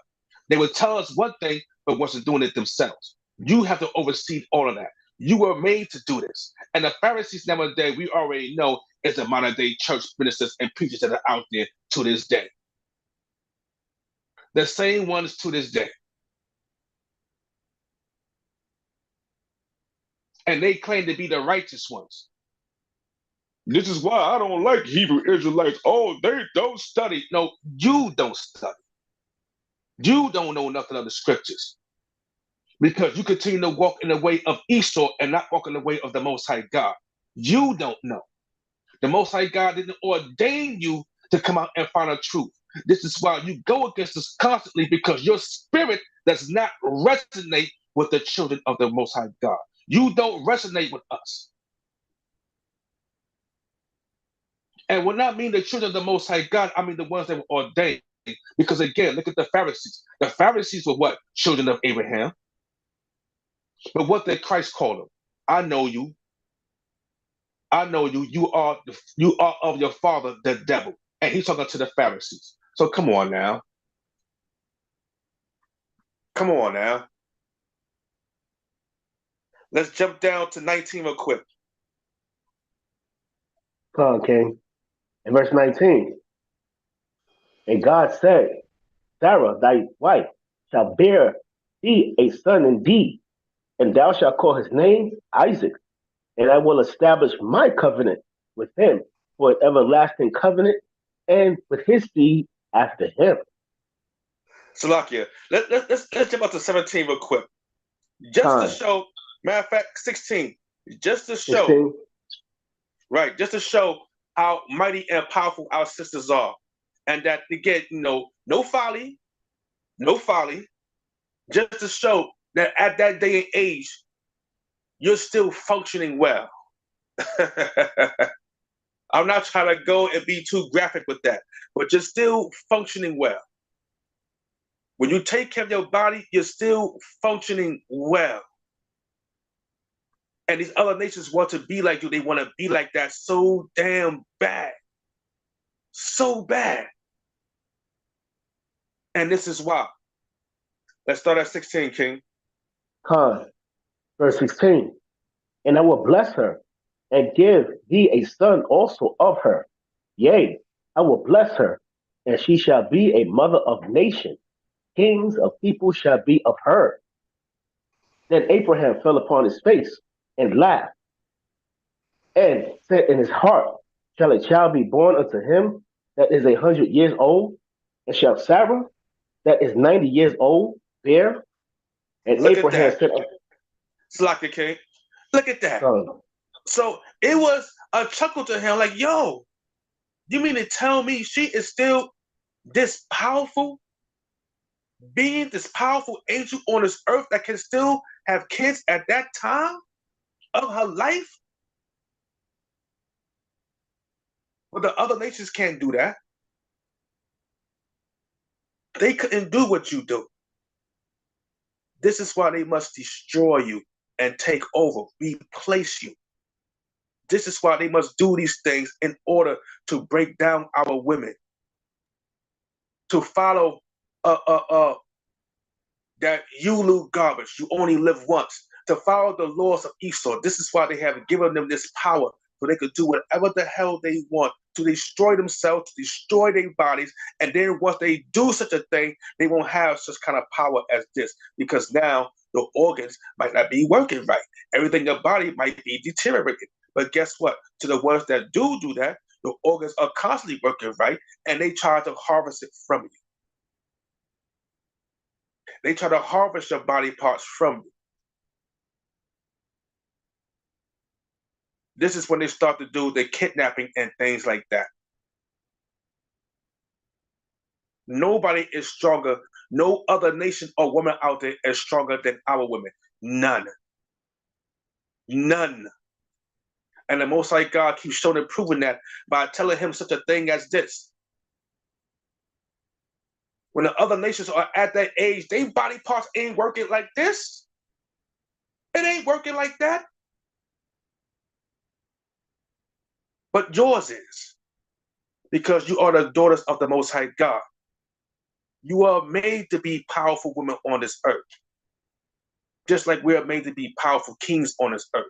They would tell us one thing, but wasn't doing it themselves. You have to oversee all of that. You were made to do this. And the Pharisees nowadays, we already know, is the modern day church ministers and preachers that are out there to this day. The same ones to this day. And they claim to be the righteous ones. This is why I don't like Hebrew Israelites. Oh, they don't study. No, you don't study. You don't know nothing of the scriptures. Because you continue to walk in the way of Esau and not walk in the way of the Most High God. You don't know. The Most High God didn't ordain you to come out and find a truth. This is why you go against us constantly, because your spirit does not resonate with the children of the Most High God. You don't resonate with us. And when I mean the children of the Most High God, I mean the ones that were ordained. Because again, look at the Pharisees. The Pharisees were what? Children of Abraham. But what did Christ call them? I know you. I know you. You are of your father, the devil. And he's talking to the Pharisees. So come on now. Come on now. Let's jump down to 19 real quick. Come on, King. In verse 19. And God said, Sarah, thy wife, shall bear thee a son indeed, and thou shalt call his name Isaac, and I will establish my covenant with him for an everlasting covenant, and with his seed after him. Salakia, let's jump up to 17 real quick. Just to show, matter of fact, 16. Just to show, 16. Right, just to show how mighty and powerful our sisters are. And that, again, no folly, just to show that at that day and age, you're still functioning well. I'm not trying to go and be too graphic with that, but you're still functioning well. When you take care of your body, you're still functioning well. And these other nations want to be like you. They want to be like that so damn bad. So bad. And this is why. Let's start at 16, King. Verse 16. And I will bless her and give thee a son also of her. Yea, I will bless her, and she shall be a mother of nations. Kings of people shall be of her. Then Abraham fell upon his face and laughed, and said in his heart, shall a child be born unto him that is 100 years old? And shall Sarah, that is 90 years old, bear? And Look Abraham at that. said, Slacker King. Look at that. So it was a chuckle to him, like, yo, you mean to tell me she is still this powerful being, this powerful angel on this earth that can still have kids at that time of her life? But the other nations can't do that. They couldn't do what you do. This is why they must destroy you and take over, replace you. This is why they must do these things in order to break down our women, to follow that you lose garbage, you only live once, to follow the laws of Esau. This is why they have given them this power, so they could do whatever the hell they want, to destroy themselves, to destroy their bodies. And then once they do such a thing, they won't have such kind of power as this, because now the organs might not be working right. Everything in your body might be deteriorating. But guess what? To the ones that do that, the organs are constantly working right, and they try to harvest it from you. They try to harvest your body parts from you. This is when they start to do the kidnapping and things like that. Nobody is stronger. No other nation or woman out there is stronger than our women. None. None. And the Most High God keeps showing and proving that by telling him such a thing as this. When the other nations are at that age, their body parts ain't working like this. It ain't working like that. But yours is. Because you are the daughters of the Most High God. You are made to be powerful women on this earth. Just like we are made to be powerful kings on this earth.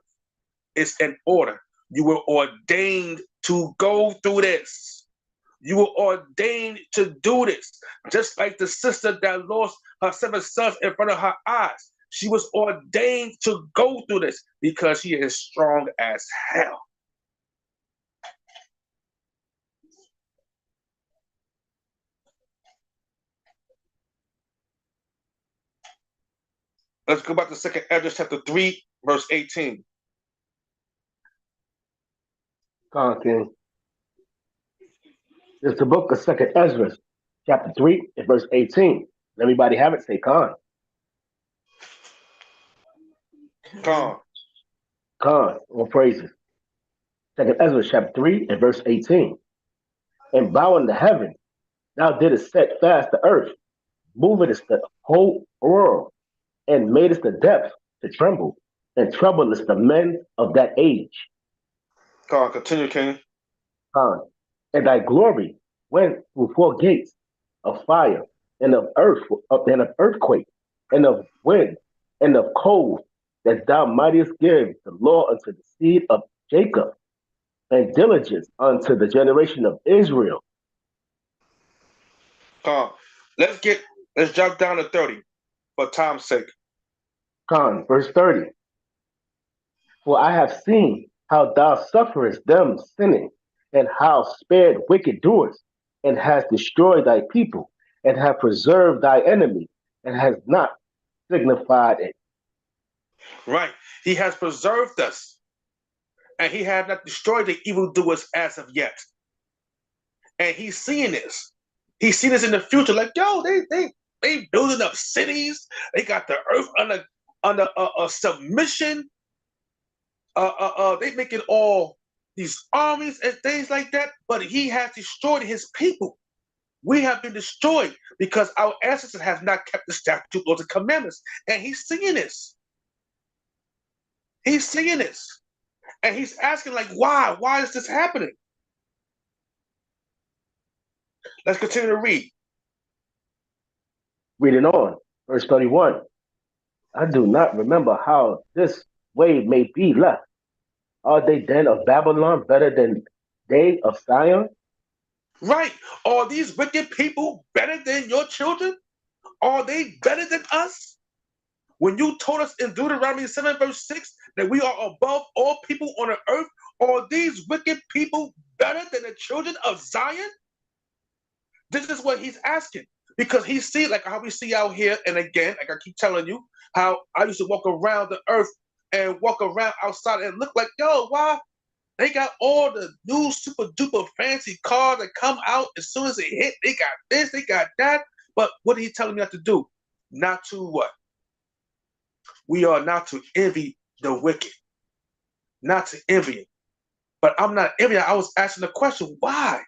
It's an order. You were ordained to go through this. You were ordained to do this. Just like the sister that lost her 7 sons in front of her eyes. She was ordained to go through this because she is strong as hell. Let's go back to 2nd Ezra chapter 3, verse 18. Con King. It's the book of 2nd Ezra, chapter 3, and verse 18. Everybody have it? Say Con. Con. Con, all praises. 2nd Ezra, chapter 3, and verse 18. And bowing the heaven, thou didst set fast the earth, movest the whole world, and madest the depths to tremble, and troublest the men of that age. Con, continue, King. Con. And thy glory went through 4 gates of fire, and of earthquake, and of wind, and of cold, that thou mightest give the law unto the seed of Jacob, and diligence unto the generation of Israel. Con. Let's jump down to 30 for time's sake. Con, verse 30. For I have seen how thou sufferest them sinning, and how spared wicked doers, and hast destroyed thy people, and have preserved thy enemy, and has not signified it. Right. He has preserved us, and he has not destroyed the evildoers as of yet. And he's seeing this. He's seeing this in the future. Like, yo, they building up cities. They got the earth under submission. They making all these armies and things like that. But he has destroyed his people. We have been destroyed because our ancestors have not kept the statutes, laws, and commandments. And he's seeing this. He's seeing this. And he's asking, like, why? Why is this happening? Let's continue to read. Reading on, verse 31. I do not remember how this way may be left. Are they then of Babylon better than they of Zion? Right. Are these wicked people better than your children? Are they better than us? When you told us in Deuteronomy 7 verse 6 that we are above all people on the earth, are these wicked people better than the children of Zion? This is what he's asking. Because he see, like how we see out here, and again, like I keep telling you, how I used to walk around the earth and walk around outside and look like, yo, why? They got all the new super duper fancy cars that come out as soon as it hit. They got this, they got that. But what are he telling me not to do? Not to what? We are not to envy the wicked. Not to envy it. But I'm not envying. I was asking the question, why?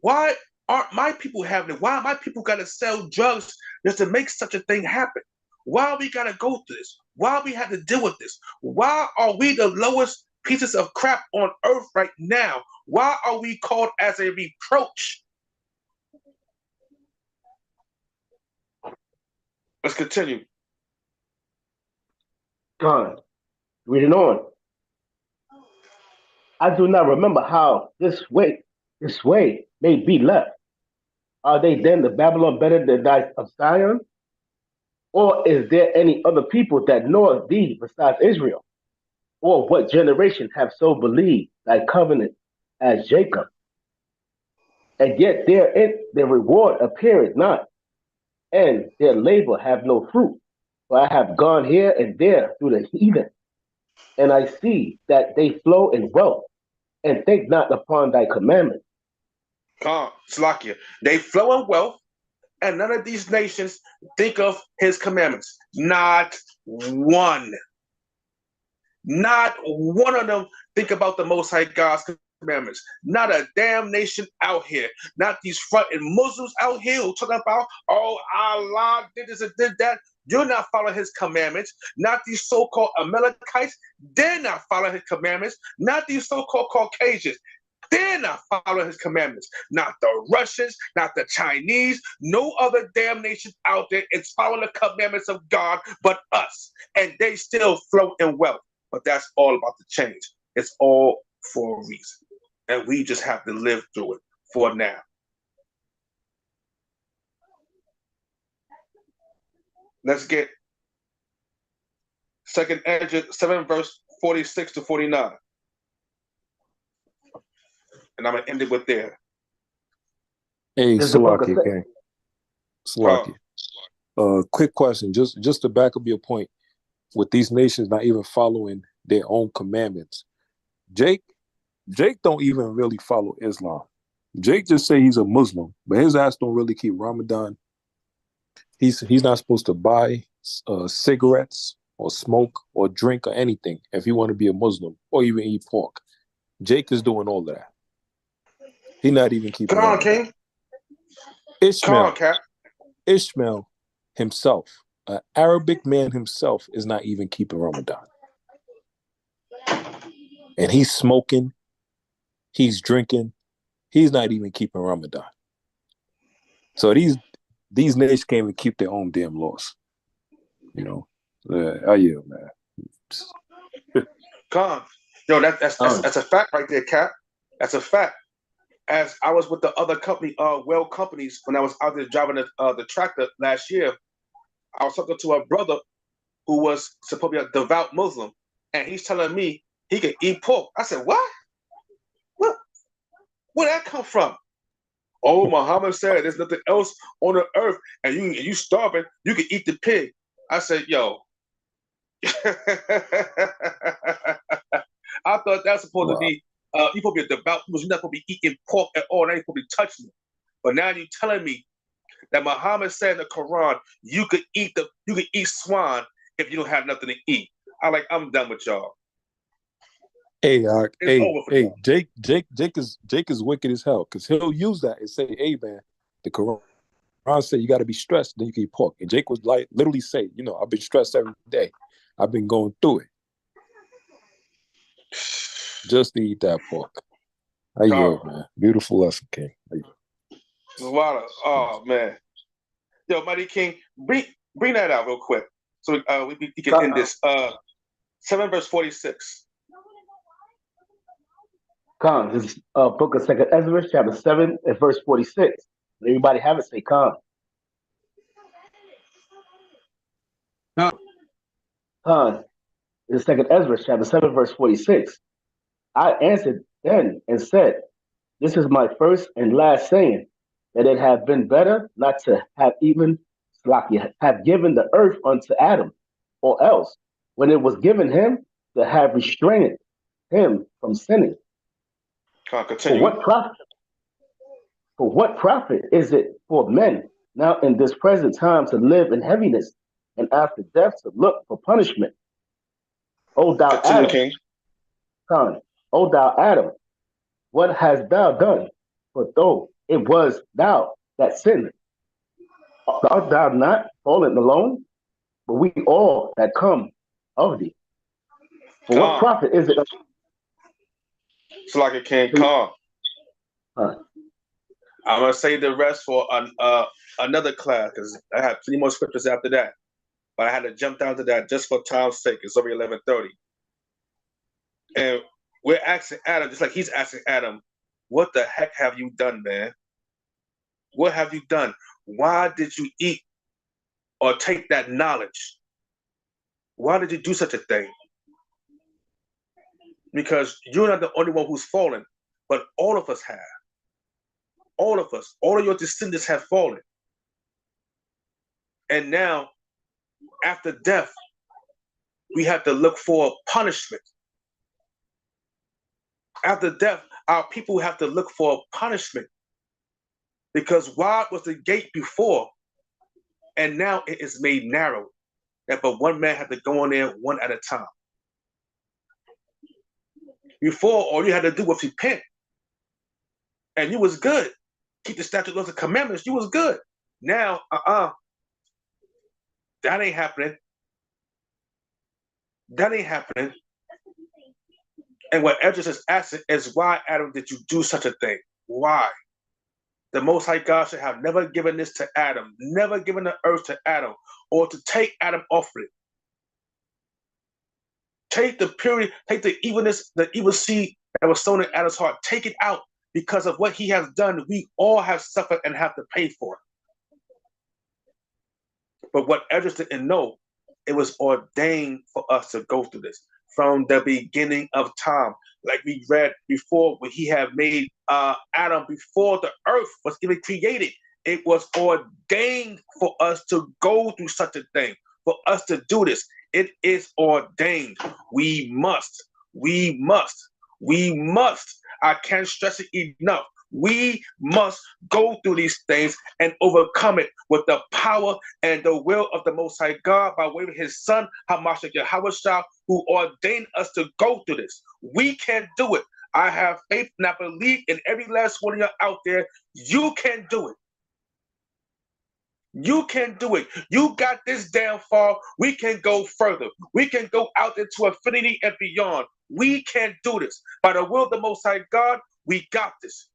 Why aren't my people having it? Why my people got to sell drugs just to make such a thing happen? Why we got to go through this? Why we have to deal with this? Why are we the lowest pieces of crap on earth right now? Why are we called as a reproach? Let's continue. Gone. Reading on. I do not remember how this way may be left. Are they then the Babylon better than thy of Zion? Or is there any other people that know of thee besides Israel? Or what generation have so believed thy covenant as Jacob? And yet their reward appeareth not, and their labor have no fruit. For I have gone here and there through the heathen, and I see that they flow in wealth, and think not upon thy commandments. Slakia. They flow in wealth, and none of these nations think of his commandments. Not one. Not one of them think about the Most High God's commandments. Not a damn nation out here. Not these fronting Muslims out here who talking about, oh, Allah did this and did that. You're not following his commandments. Not these so-called Amalekites. They're not following his commandments. Not these so-called Caucasians. They're not following his commandments. Not the Russians, not the Chinese, no other damn nation out there is following the commandments of God but us. And they still float in wealth. But that's all about to change. It's all for a reason. And we just have to live through it for now. Let's get 2nd Ezra 7 verse 46 to 49. And I'm going to end it with there. Hey, This is the book of Salaki, gang. Salaki. Quick question, just to back up your point, with these nations not even following their own commandments. Jake don't even really follow Islam. Jake just say he's a Muslim, but his ass don't really keep Ramadan. He's not supposed to buy cigarettes or smoke or drink or anything if he want to be a Muslim or even eat pork. Jake is doing all of that. He not even keeping Come on, Ramadan. King. Ishmael, Come on, Cap. Ishmael himself, an Arabic man himself, is not even keeping Ramadan. And he's smoking, he's drinking, he's not even keeping Ramadan. So these nations can't even keep their own damn laws. You know, man. Come on. Yo, that's a fact right there, Cap. That's a fact. As I was with the other company, Well Companies, when I was out there driving the tractor last year, I was talking to a brother who was supposed to be a devout Muslim, and he's telling me he can eat pork. I said, what? Where'd that come from? Oh, Muhammad said there's nothing else on the earth, and you starving, you can eat the pig. I said, yo. I thought that's supposed to be, you're supposed to be a devout Muslim. You're not supposed to be eating pork at all. Now you're supposed to be touching it. But now you're telling me that Muhammad said in the Quran, you could eat swan if you don't have nothing to eat. I'm done with y'all. Hey, Jake is wicked as hell, because he'll use that and say, hey man, the Quran said you got to be stressed, then you can eat pork. And Jake was like, literally say, I've been stressed every day. I've been going through it. Just to eat that pork. How you doing, man? Beautiful lesson, King. Oh man. Yo, Mighty King, bring that out real quick. So we can end this. 7 verse 46. Khan, this is book of 2nd Ezra, chapter 7 and verse 46. Everybody have it, say Khan. Khan, this is 2nd Ezra, chapter 7, verse 46. I answered then and said, this is my first and last saying, that it had been better not to have even have given the earth unto Adam, or else, when it was given him, to have restrained him from sinning. For what profit is it for men now in this present time to live in heaviness, and after death to look for punishment? O thou Adam, King. O thou Adam, what hast thou done? For though it was thou that sinned, art thou not fallen alone? But we all that come of thee. For what profit is it? It's like it can't come. I'm gonna save the rest for another class, because I have 3 more scriptures after that. But I had to jump down to that just for time's sake. It's already 11:30, and we're asking Adam, just like he's asking Adam, what the heck have you done, man? What have you done? Why did you eat or take that knowledge? Why did you do such a thing? Because you're not the only one who's fallen, but all of us have. All of us, all of your descendants have fallen. And now, after death, we have to look for punishment. After death, our people have to look for punishment. Because wide was the gate before, and now it is made narrow. That but one man had to go in there one at a time. Before, all you had to do was repent. And you was good. Keep the statute, laws, and commandments, you was good. Now, that ain't happening. That ain't happening. And what Esdras is asking is, why, Adam, did you do such a thing? Why? The Most High God should have never given this to Adam, never given the earth to Adam, or to take Adam off it. Take the purity, take the evilness, the evil seed that was sown in Adam's heart, take it out, because of what he has done. We all have suffered and have to pay for it. But what Esdras didn't know, it was ordained for us to go through this from the beginning of time. Like we read before, when he had made Adam before the earth was even created, it was ordained for us to go through such a thing, for us to do this. It is ordained. We must. I can't stress it enough. We must go through these things and overcome it with the power and the will of the Most High God by way of his son, Hamashiach Yahushua, who ordained us to go through this. We can do it. I have faith and I believe in every last one of you out there. You can do it. You can do it. You got this down far. We can go further. We can go out into infinity and beyond. We can do this. By the will of the Most High God, we got this.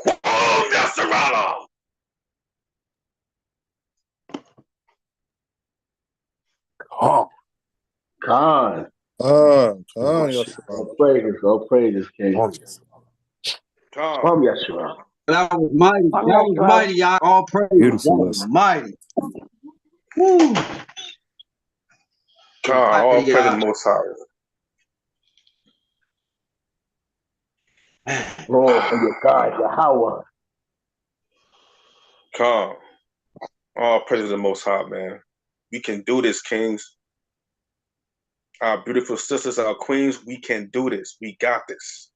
Makayaahlah. Oh, Khan. Yeshua. All praises, King. Yeshua. That was mighty. That was mighty, y'all. All praise. Beautiful. That was mighty. Woo. All praise the Most High. Lord, for your God, Yahweh. All praise to the Most High, man. We can do this, kings. Our beautiful sisters, our queens, we can do this. We got this.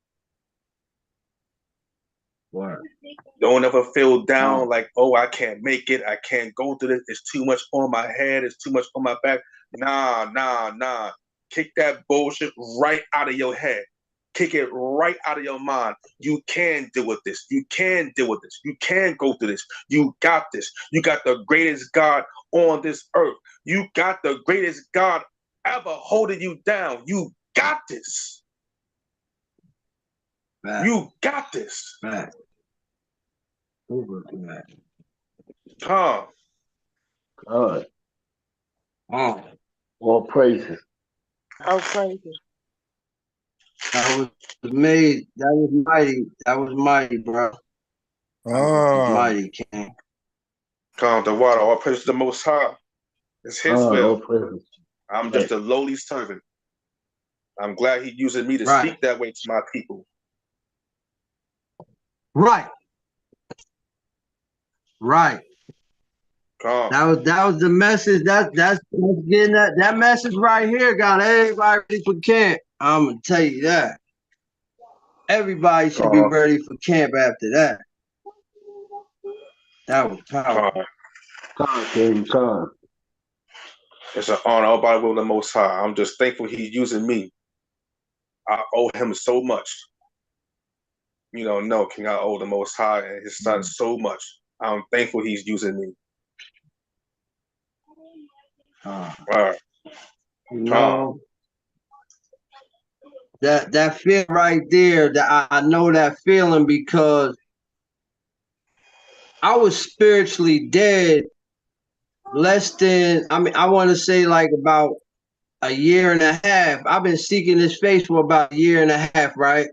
Word. Don't ever feel down like, oh, I can't make it. I can't go through this. It's too much on my head. It's too much on my back. Nah. Kick that bullshit right out of your head. Kick it right out of your mind. You can deal with this. You can deal with this. You can go through this. You got this. You got the greatest God on this earth. You got the greatest God ever holding you down. You got this. Right. You got this. Right. God. All praises. Oh, praises. That was made. That was mighty. That was mighty, bro. Mighty, King. The water. All praise to the Most High. It's his will. All praises. I'm just a lowly servant. I'm glad he using me to speak that way to my people. Right. That was the message. That's getting that message right here. Got everybody ready for camp. I'm gonna tell you that. Everybody should be ready for camp after that. That was powerful. Khan. It's an honor all by the will of the Most High. I'm just thankful he's using me. I owe him so much. You don't know, King, I owe the Most High and his son so much. I'm thankful he's using me. That feel right there, that I know that feeling because I was spiritually dead less than, I want to say like about a year and a half. I've been seeking this face for about a year and a half, right?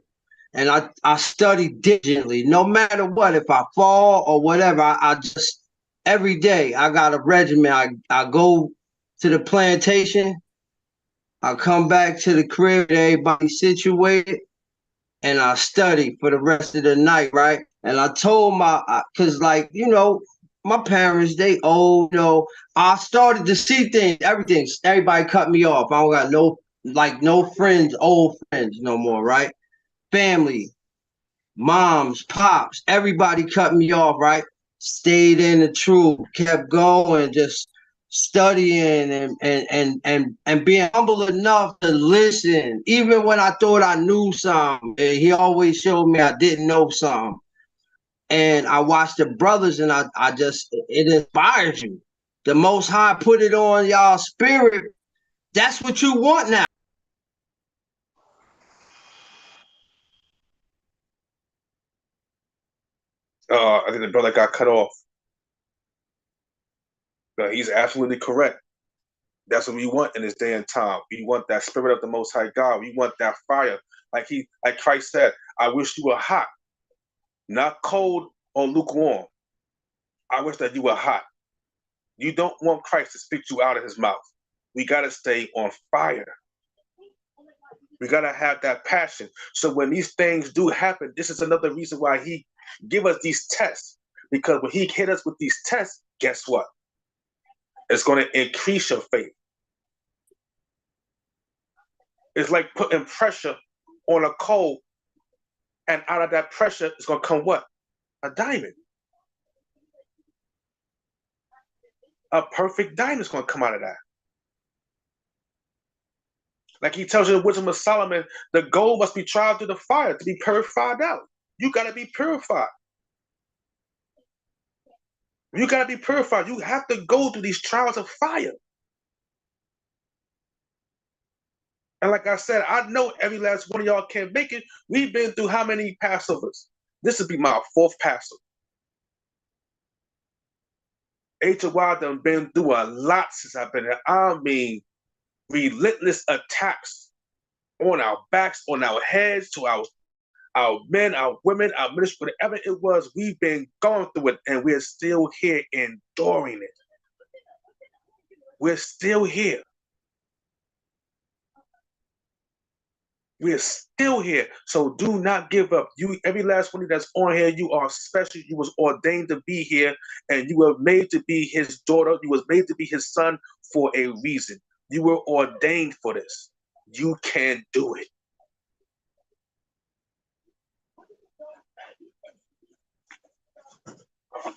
And I study diligently, no matter what. If I fall or whatever, I just, every day I got a regimen. I go to the plantation, I come back to the crib, everybody situated, and I study for the rest of the night, right? And I told cause like, my parents, they old, I started to see things, everybody cut me off. I don't got no friends, old friends no more, right? Family, moms, pops, everybody cut me off, right? Stayed in the truth, kept going, just studying and being humble enough to listen. Even when I thought I knew something, he always showed me I didn't know something. And I watched the brothers and I just, it inspires you. The Most High put it on y'all spirit. That's what you want now. I think the brother got cut off. But he's absolutely correct. That's what we want in this day and time. We want that spirit of the Most High God. We want that fire. Like Christ said, I wish you were hot, not cold or lukewarm. I wish that you were hot. You don't want Christ to spit you out of his mouth. We got to stay on fire. We got to have that passion. So when these things do happen, this is another reason why he give us these tests. Because when he hit us with these tests, guess what? It's going to increase your faith. It's like putting pressure on a coal, and out of that pressure is going to come what? A diamond. A perfect diamond is going to come out of that. Like he tells you in the Wisdom of Solomon, the gold must be tried through the fire to be purified out. You got to be purified. You got to be purified. You have to go through these trials of fire. And like I said, I know every last one of y'all can't make it. We've been through how many Passovers? This will be my 4th Passover. HOY done been through a lot since I've been here. I mean, relentless attacks on our backs, on our heads, to our men, our women, our ministry, whatever it was, we've been going through it, and we're still here enduring it. We're still here. We're still here. So do not give up. You, every last one that's on here, you are special. You was ordained to be here, and you were made to be his daughter. You was made to be his son for a reason. You were ordained for this. You can do it.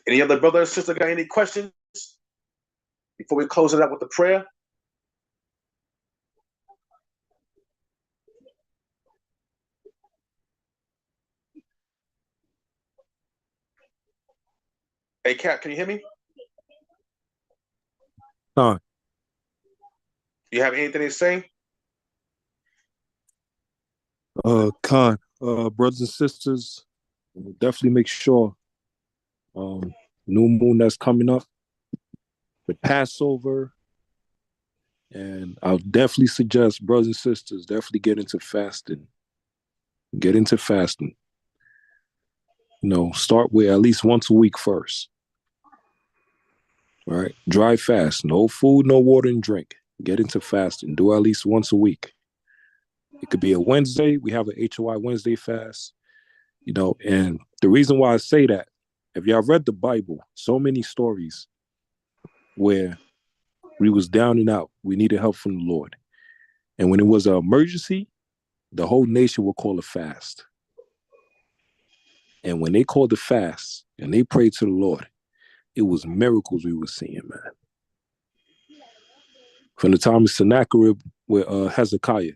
Any other brother or sister got any questions before we close it up with the prayer? Hey, Kat, can you hear me? Khan. You have anything to say? Khan, brothers and sisters, definitely make sure new moon that's coming up, the Passover, and I'll definitely suggest brothers and sisters definitely get into fasting. Get into fasting. You know, start with at least once a week first. Right? Dry fast. No food, no water and drink. Get into fasting. Do at least once a week. It could be a Wednesday. We have an HOI Wednesday fast. You know, and the reason why I say that, if y'all read the Bible, so many stories where we was down and out. We needed help from the Lord. And when it was an emergency, the whole nation would call a fast. And when they called the fast and they prayed to the Lord, it was miracles we were seeing, man. From the time of Sennacherib, where Hezekiah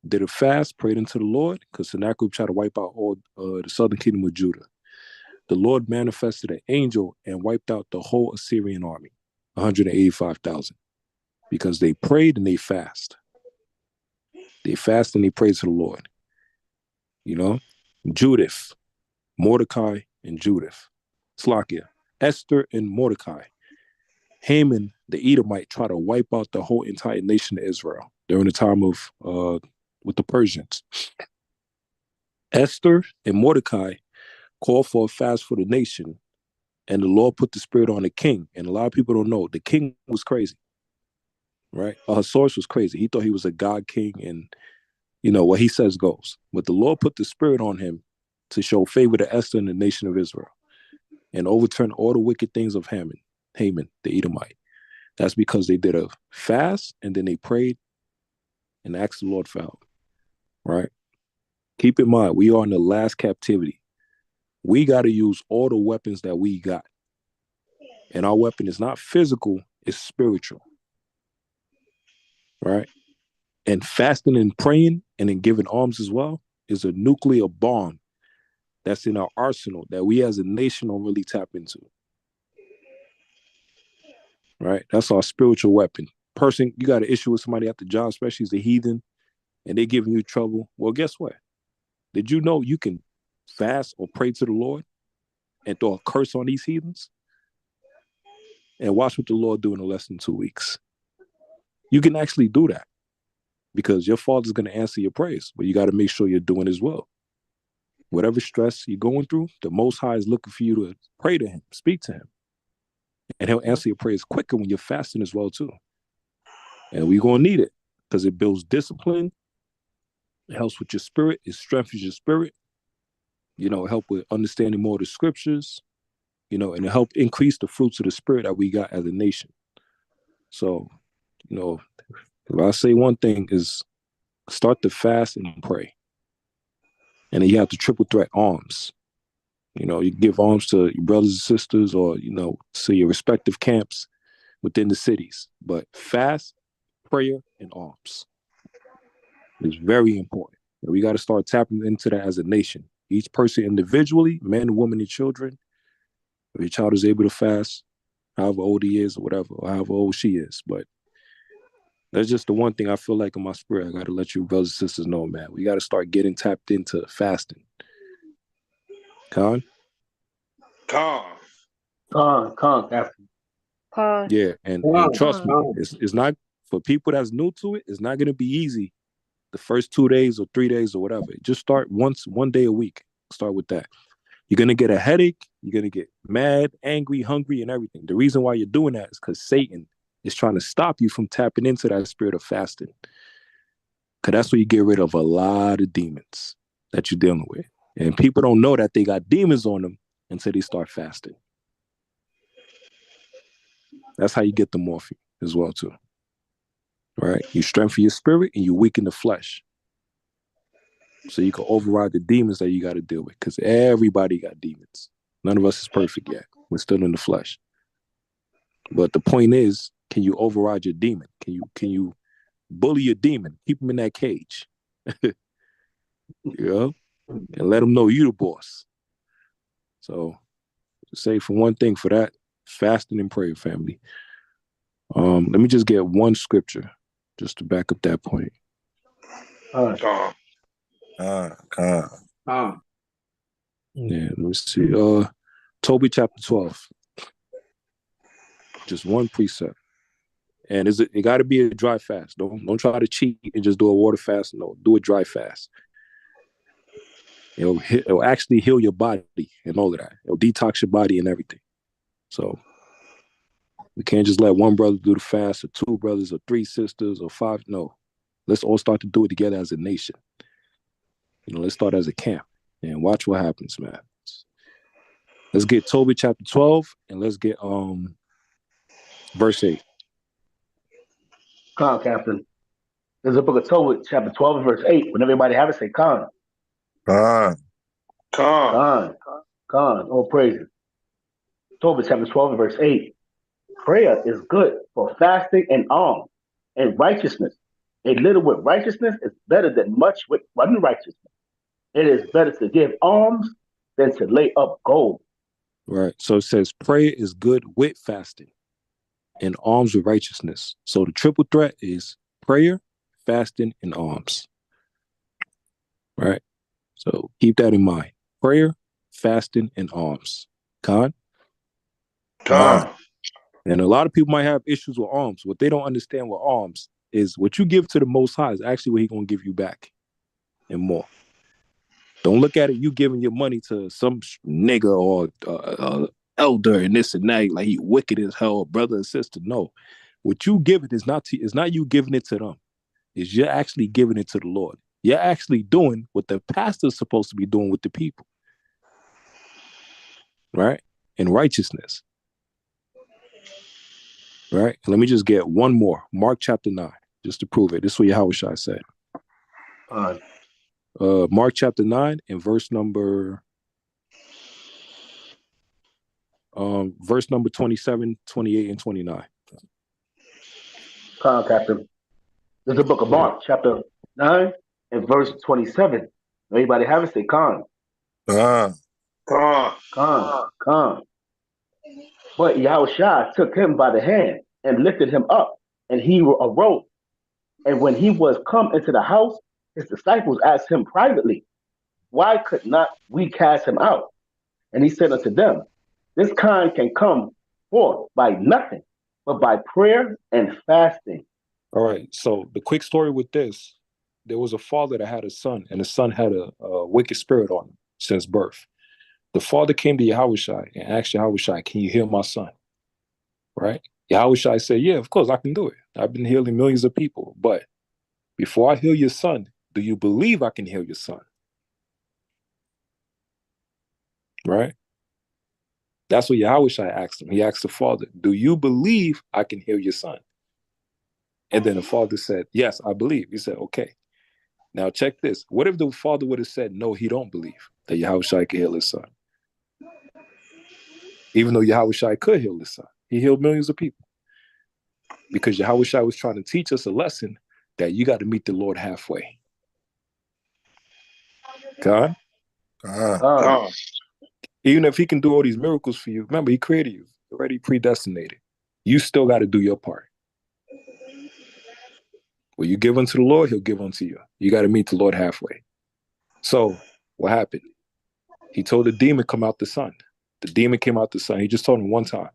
did a fast, prayed unto the Lord, because Sennacherib tried to wipe out all the southern kingdom of Judah. The Lord manifested an angel and wiped out the whole Assyrian army, 185,000, because they prayed and they fast. They fast and they prayed to the Lord. You know, Judith, Mordecai and Judith, Slakia, Esther and Mordecai. Haman, the Edomite, tried to wipe out the whole entire nation of Israel during the time of with the Persians. Esther and Mordecai called for a fast for the nation, and the Lord put the spirit on the king. And a lot of people don't know, the king was crazy, right? Ahasuerus was crazy. He thought he was a god king, and you know what he says goes. But the Lord put the spirit on him to show favor to Esther and the nation of Israel, and overturn all the wicked things of Haman, the Edomite. That's because they did a fast, and then they prayed and asked the Lord for help, right? Keep in mind, we are in the last captivity. We got to use all the weapons that we got. And our weapon is not physical, it's spiritual, right? And fasting and praying and then giving alms as well is a nuclear bomb that's in our arsenal that we as a nation don't really tap into. Right? That's our spiritual weapon. Person, you got an issue with somebody at the job, especially as a heathen, and they're giving you trouble. Well, guess what? Did you know you can fast or pray to the Lord? and throw a curse on these heathens? And watch what the Lord do in less than 2 weeks. You can actually do that because your Father's going to answer your prayers, but you got to make sure you're doing His will. Whatever stress you're going through, the Most High is looking for you to pray to Him, speak to Him. And He'll answer your prayers quicker when you're fasting as well, too. And we're going to need it because it builds discipline. It helps with your spirit. It strengthens your spirit. You know, it helps with understanding more of the scriptures, you know, and it help increase the fruits of the spirit that we got as a nation. So, you know, if I say one thing is start to fast and pray. And then you have the triple threat alms. You know, you give alms to your brothers and sisters or, you know, to your respective camps within the cities. But fast, prayer, and alms is very important. And we got to start tapping into that as a nation. Each person individually, men, women, and children. If your child is able to fast, however old he is or whatever, or however old she is. But that's just the one thing I feel like in my spirit. I got to let you brothers and sisters know, man. We got to start getting tapped into fasting. Con, Captain. yeah, and trust me, it's not for people that's new to it. It's not going to be easy the first 2 days or 3 days or whatever. Just start one day a week. Start with that. You're going to get a headache. You're going to get mad, angry, hungry, and everything. The reason why you're doing that is because Satan is trying to stop you from tapping into that spirit of fasting. Because that's where you get rid of a lot of demons that you're dealing with. And people don't know that they got demons on them until they start fasting. That's how you get them off you as well, too. Right? You strengthen your spirit and you weaken the flesh. So you can override the demons that you got to deal with. Because everybody got demons. None of us is perfect yet. We're still in the flesh. But the point is, can you override your demon? Can you bully your demon? Keep him in that cage. You know? And let him know you the boss. So say for one thing for that, fasting and prayer, family. Let me just get one scripture just to back up that point. Yeah, let me see. Tobit chapter 12. Just one precept. And it got to be a dry fast. Don't try to cheat and just do a water fast. No, do a dry fast. It'll actually heal your body and all of that. It'll detox your body and everything. So we can't just let one brother do the fast or two brothers or three sisters or five. No, let's all start to do it together as a nation. You know, let's start as a camp and watch what happens, man. Let's get Tobit chapter 12 and let's get verse 8. Con, Captain. There's a book of Tobit, chapter 12 and verse 8. When everybody have it, say con. All praises. Tobit chapter 12 and verse 8. Prayer is good for fasting and alms and righteousness. A little with righteousness is better than much with unrighteousness. It is better to give alms than to lay up gold. Right. So it says prayer is good with fasting and alms with righteousness. So the triple threat is prayer, fasting, and alms. Right. So keep that in mind. Prayer, fasting, and alms. Con? And a lot of people might have issues with alms. What they don't understand with alms is what you give to the Most High is actually what He's going to give you back and more. Don't look at it, you giving your money to some nigga or elder and this and that, like he wicked as hell, brother and sister. No. What you give it is not you giving it to them. It's you're actually giving it to the Lord. You're actually doing what the pastor's supposed to be doing with the people. Right? In righteousness. Right? And let me just get one more. Mark chapter 9, just to prove it. This is what Yahushua said. Mark chapter 9 and verse number 27, 28, and 29. Captain. There's the book of Mark, chapter 9 and verse 27. Everybody have it, say con. But Yahushua took him by the hand and lifted him up, and he arose. And when he was come into the house, his disciples asked him privately, why could not we cast him out? And he said unto them, this kind can come forth by nothing, but by prayer and fasting. All right. So the quick story with this, there was a father that had a son, and the son had a wicked spirit on him since birth. The father came to Yahushua and asked Yahushua, can you heal my son? Right? Yahushua said, yeah, of course I can do it. I've been healing millions of people. But before I heal your son, do you believe I can heal your son? Right? That's what Yahushua asked him. He asked the father, do you believe I can heal your son? And then the father said, yes, I believe. He said, okay. Now check this. What if the father would have said, no, he don't believe that Yahushua can heal his son? Even though Yahushua could heal his son. He healed millions of people. Because Yahushua was trying to teach us a lesson that you got to meet the Lord halfway. God? Even if he can do all these miracles for you, remember, he created you, already predestinated. You still got to do your part. When you give unto the Lord, he'll give unto you. You got to meet the Lord halfway. So what happened? He told the demon, come out the son. The demon came out the son. He just told him one time.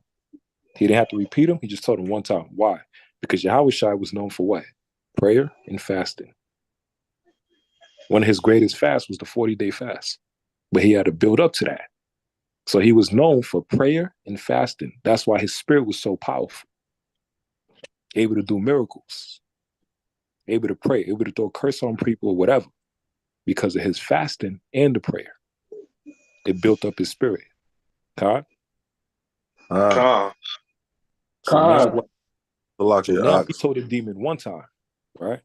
He didn't have to repeat him. He just told him one time. Why? Because Yahushua was known for what? Prayer and fasting. One of his greatest fasts was the 40-day fast. But he had to build up to that. So he was known for prayer and fasting. That's why his spirit was so powerful. Able to do miracles. Able to pray. Able to throw a curse on people or whatever. Because of his fasting and the prayer. It built up his spirit. God? So now he told the demon one time, right?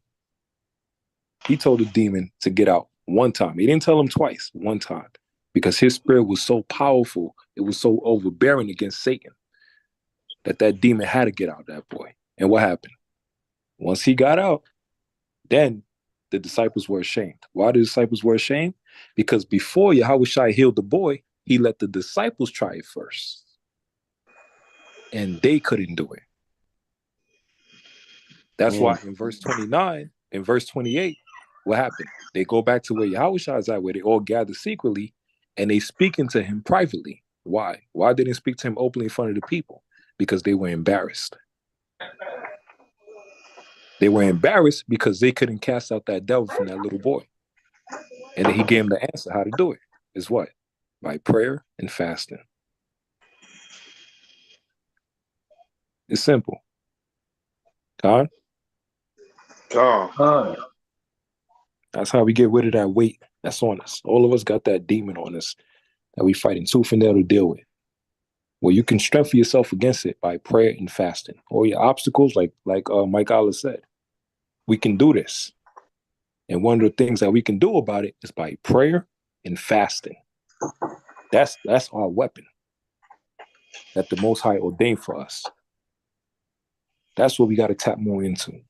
He told the demon to get out one time. He didn't tell him twice, one time. Because his spirit was so powerful, it was so overbearing against Satan, that demon had to get out that boy. And what happened? Once he got out, then the disciples were ashamed. Why the disciples were ashamed? Because before Yahushua healed the boy, he let the disciples try it first. And they couldn't do it. That's why in verse 29, in verse 28, what happened? They go back to where Yahushua is at, where they all gather secretly, and they speaking to him privately. Why? Why didn't they speak to him openly in front of the people? Because they were embarrassed. They were embarrassed because they couldn't cast out that devil from that little boy. And then he gave them the answer how to do it. Is what? By prayer and fasting. It's simple. God? That's how we get rid of that weight that's on us. All of us got that demon on us that we fighting tooth and nail to deal with. Well, you can strengthen yourself against it by prayer and fasting. All your obstacles, like Makayaahlah said, we can do this. And one of the things that we can do about it is by prayer and fasting. That's our weapon that the Most High ordained for us. That's what we got to tap more into.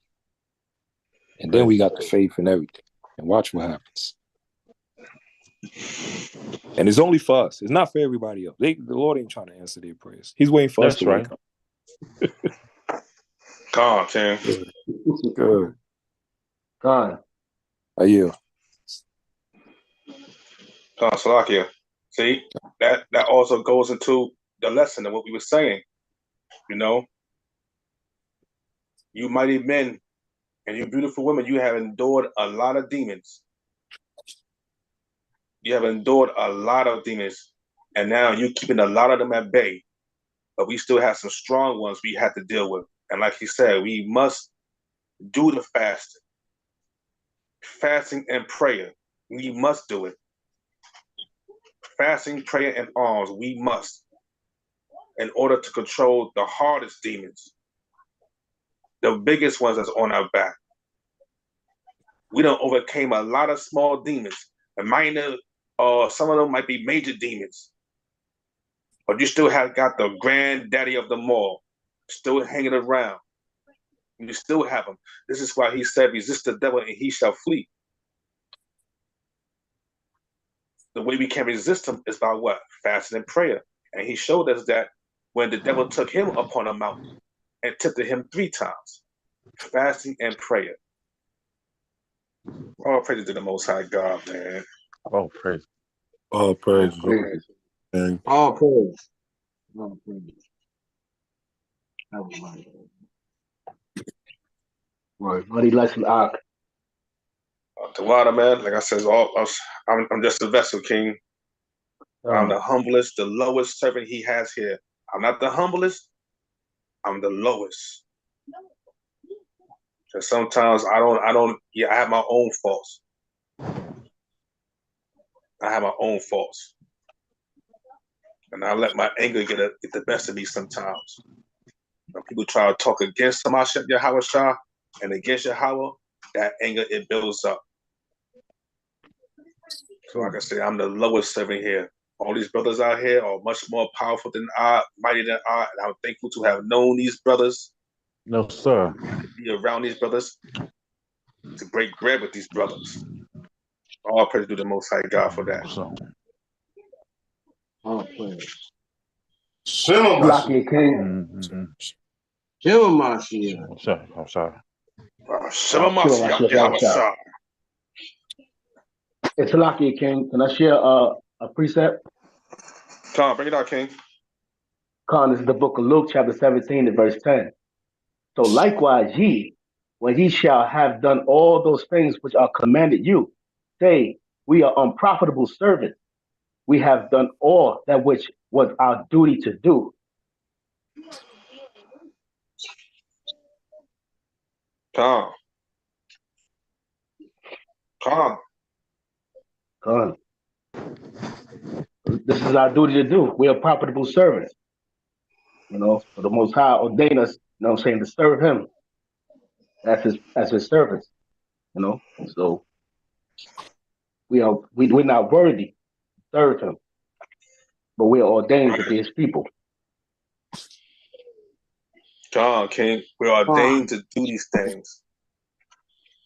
And then we got the faith and everything. And watch what happens. And it's only for us. It's not for everybody else. The Lord ain't trying to answer their prayers. He's waiting for us to wake up. Tim. Good. God. Are you? Salakia. See, that also goes into the lesson of what we were saying. You know, you mighty men and you beautiful women, you have endured a lot of demons. You have endured a lot of demons, and now you're keeping a lot of them at bay. But we still have some strong ones we have to deal with. And like he said, we must do the fasting. Fasting and prayer. We must do it. Fasting, prayer, and alms, we must. In order to control the hardest demons. The biggest ones that's on our back. We done overcame a lot of small demons. A minor, some of them might be major demons. But you still have got the granddaddy of them all still hanging around. You still have him. This is why he said, resist the devil and he shall flee. The way we can resist him is by what? Fasting and prayer. And he showed us that when the devil took him upon a mountain and tempted him 3 times. Fasting and prayer. All praise to the Most High God, man. Oh, praise. All praise. And All praise. All praise. That was my word. Bloody lesson, Ak. The water, man. Like I said, I'm just a vessel, King. I'm the humblest, the lowest servant he has here. I'm not the humblest. I'm the lowest. Because sometimes I have my own faults. I have my own faults. And I let my anger get the best of me sometimes. When people try to talk against Hamashiach Yahweh Shah and against Yahweh, that anger, it builds up. So like I say, I'm the lowest servant here. All these brothers out here are much more powerful than I, mighty than I, and I'm thankful to have known these brothers. No, sir. To be around these brothers, to break bread with these brothers. All praise to the Most High God for that. All praise. Lucky King. Shema Mashiach. I'm sorry. Shema Mashiach Yahweh Shah. It's Lucky King. Can I share a precept? Come on, bring it out, King. Con, this is the book of Luke, chapter 17, and verse 10. So likewise ye, when ye shall have done all those things which are commanded you, say, we are unprofitable servants. We have done all that which was our duty to do. Come. This is our duty to do. We are profitable servants. So the Most High ordained us, to serve him as his servants. So we're not worthy to serve him, but we are ordained to be his people. God, King, we're ordained to do these things.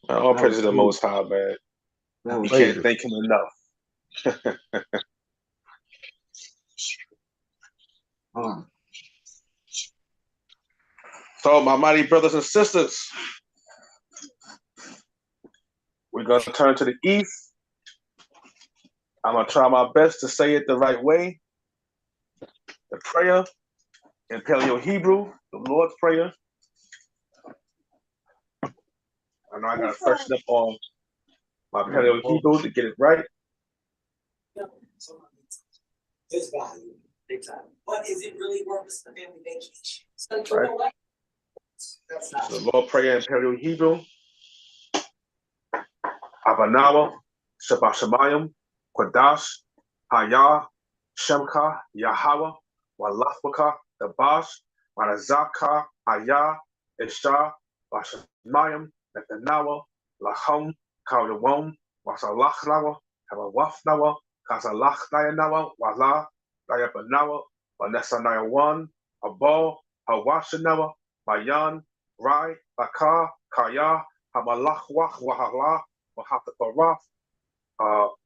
All praise to the Most High, man. You can't thank him enough. So, my mighty brothers and sisters, we're going to turn to the east. I'm going to try my best to say it the right way. The prayer in Paleo-Hebrew, the Lord's Prayer. I know I got to freshen up on my Paleo-Hebrew to get it right. This value, big time. But is it really worth the family vacation? Right. The Lord Prayer in Paleo-Hebrew. Abanawa, Shabbat Shemayim, Kodash, Hayah, Shemka, Yahweh, Walachbaka, Dabash, Marazaka, Hayah, Isha, Bashemayim, Netanawa, Lacham, Kawawam, Wasalachnawa, Hawafnawa, Kasalachnayanawa, Wala, Dayabanawa, Vanesanayawan, Abal, Hawashanawa, Mayan, Rai, Bakar, Kaya, Hamalachwach, Wahala, Wahataparath,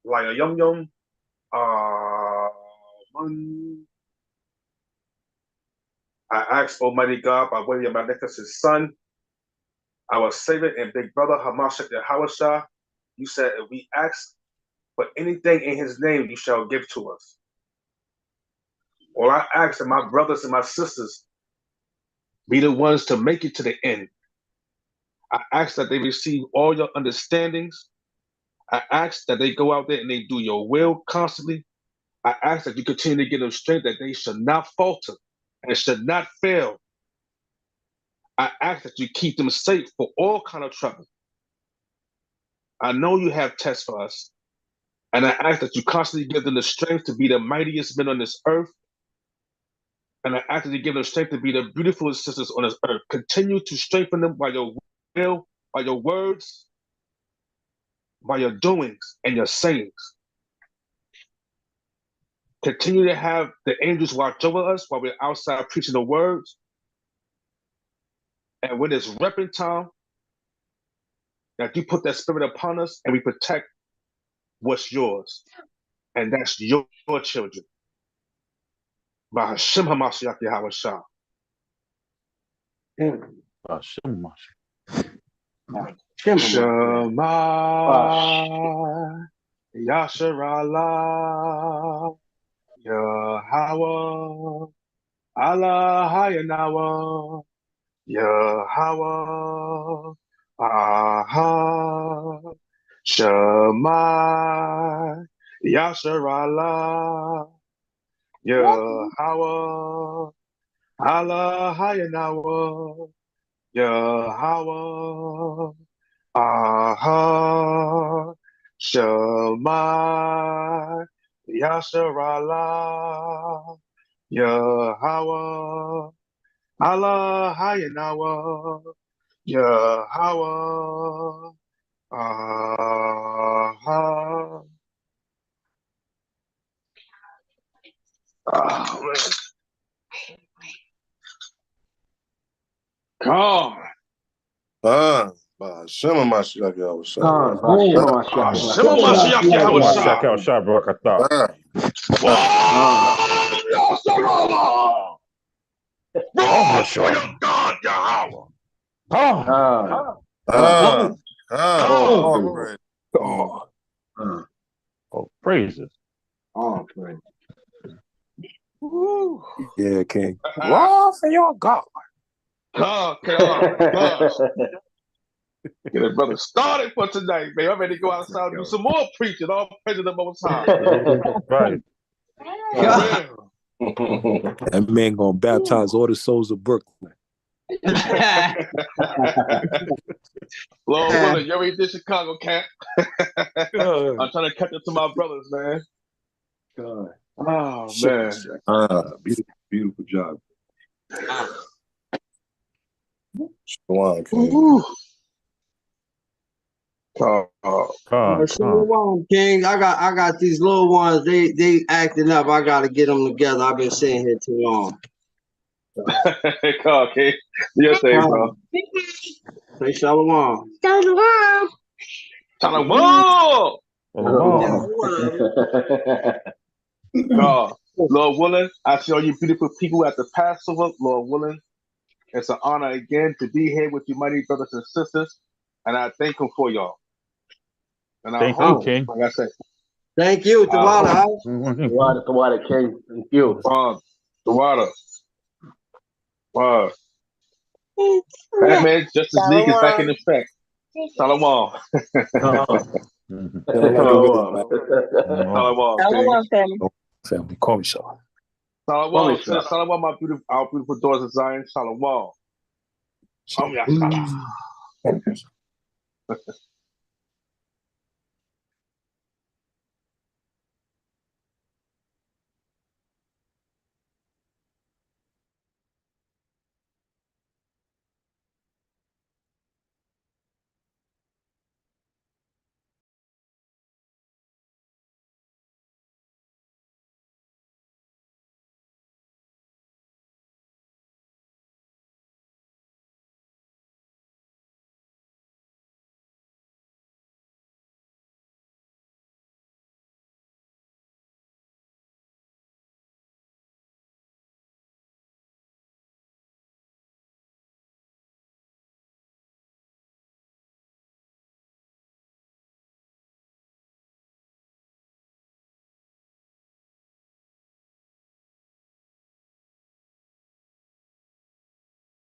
Laya Yum Yum, I ask Almighty God by way of my magnificent Son, our Savior and big brother Hamashiach Yahweh Shah. You said if we ask for anything in his name, you shall give to us. Well, I ask that my brothers and my sisters be the ones to make it to the end. I ask that they receive all your understandings. I ask that they go out there and they do your will constantly. I ask that you continue to give them strength, that they should not falter and should not fail. I ask that you keep them safe for all kind of trouble. I know you have tests for us, and I ask that you constantly give them the strength to be the mightiest men on this earth. And I ask that you give them strength to be the beautiful sisters on this earth. Continue to strengthen them by your will, by your words, by your doings and your sayings. Continue to have the angels watch over us while we're outside preaching the words. And when it's repping time, that you put that spirit upon us and we protect what's yours. And that's your children. By Hashem HaMashiach Yahweh Shah. Shema Yasharallah Yahweh, Allah Hayanawa, Yahweh, Aha, Shema, Yasher Allah, Yahweh, Allah Hayanawa, Yahweh, Aha, Shema, Yasher Allah, Yahweh, Allah Hayanawa, Yahweh, Aha. Oh, man. God. Shema Mashiach Yahushua. Shema Mashiach. Shema Mashiach Yahushua. Yahushua Barakatah. God, Yahweh. Oh, praises. Oh, praise. Yeah, King. Raw for your God. God. Get it, brother. Started for tonight, man. I'm ready to go outside and do some more preaching. All praise to the Most High. Right. That man gonna baptize all the souls of Brooklyn. Lord willing, you already did Chicago, camp. I'm trying to catch up to my brothers, man. God. Oh, man. Beautiful job. Shalom, King. I got these little ones. They acting up. I gotta get them together. I've been sitting here too long. Call, King. Your thing, bro. Say shalom. Shalom. God, Lord willing, I see all you beautiful people at the Passover. Lord willing, it's an honor again to be here with you, mighty brothers and sisters, and I thank him for y'all. And I hope, King. like I said, thank you, Tawada. Tawada, King. Thank you. Tawada. Batman Justice League is back in effect. Shalom. Shalom, family. Call me Shalom. Shalom, Shalom, our beautiful daughters of Zion. Shalom.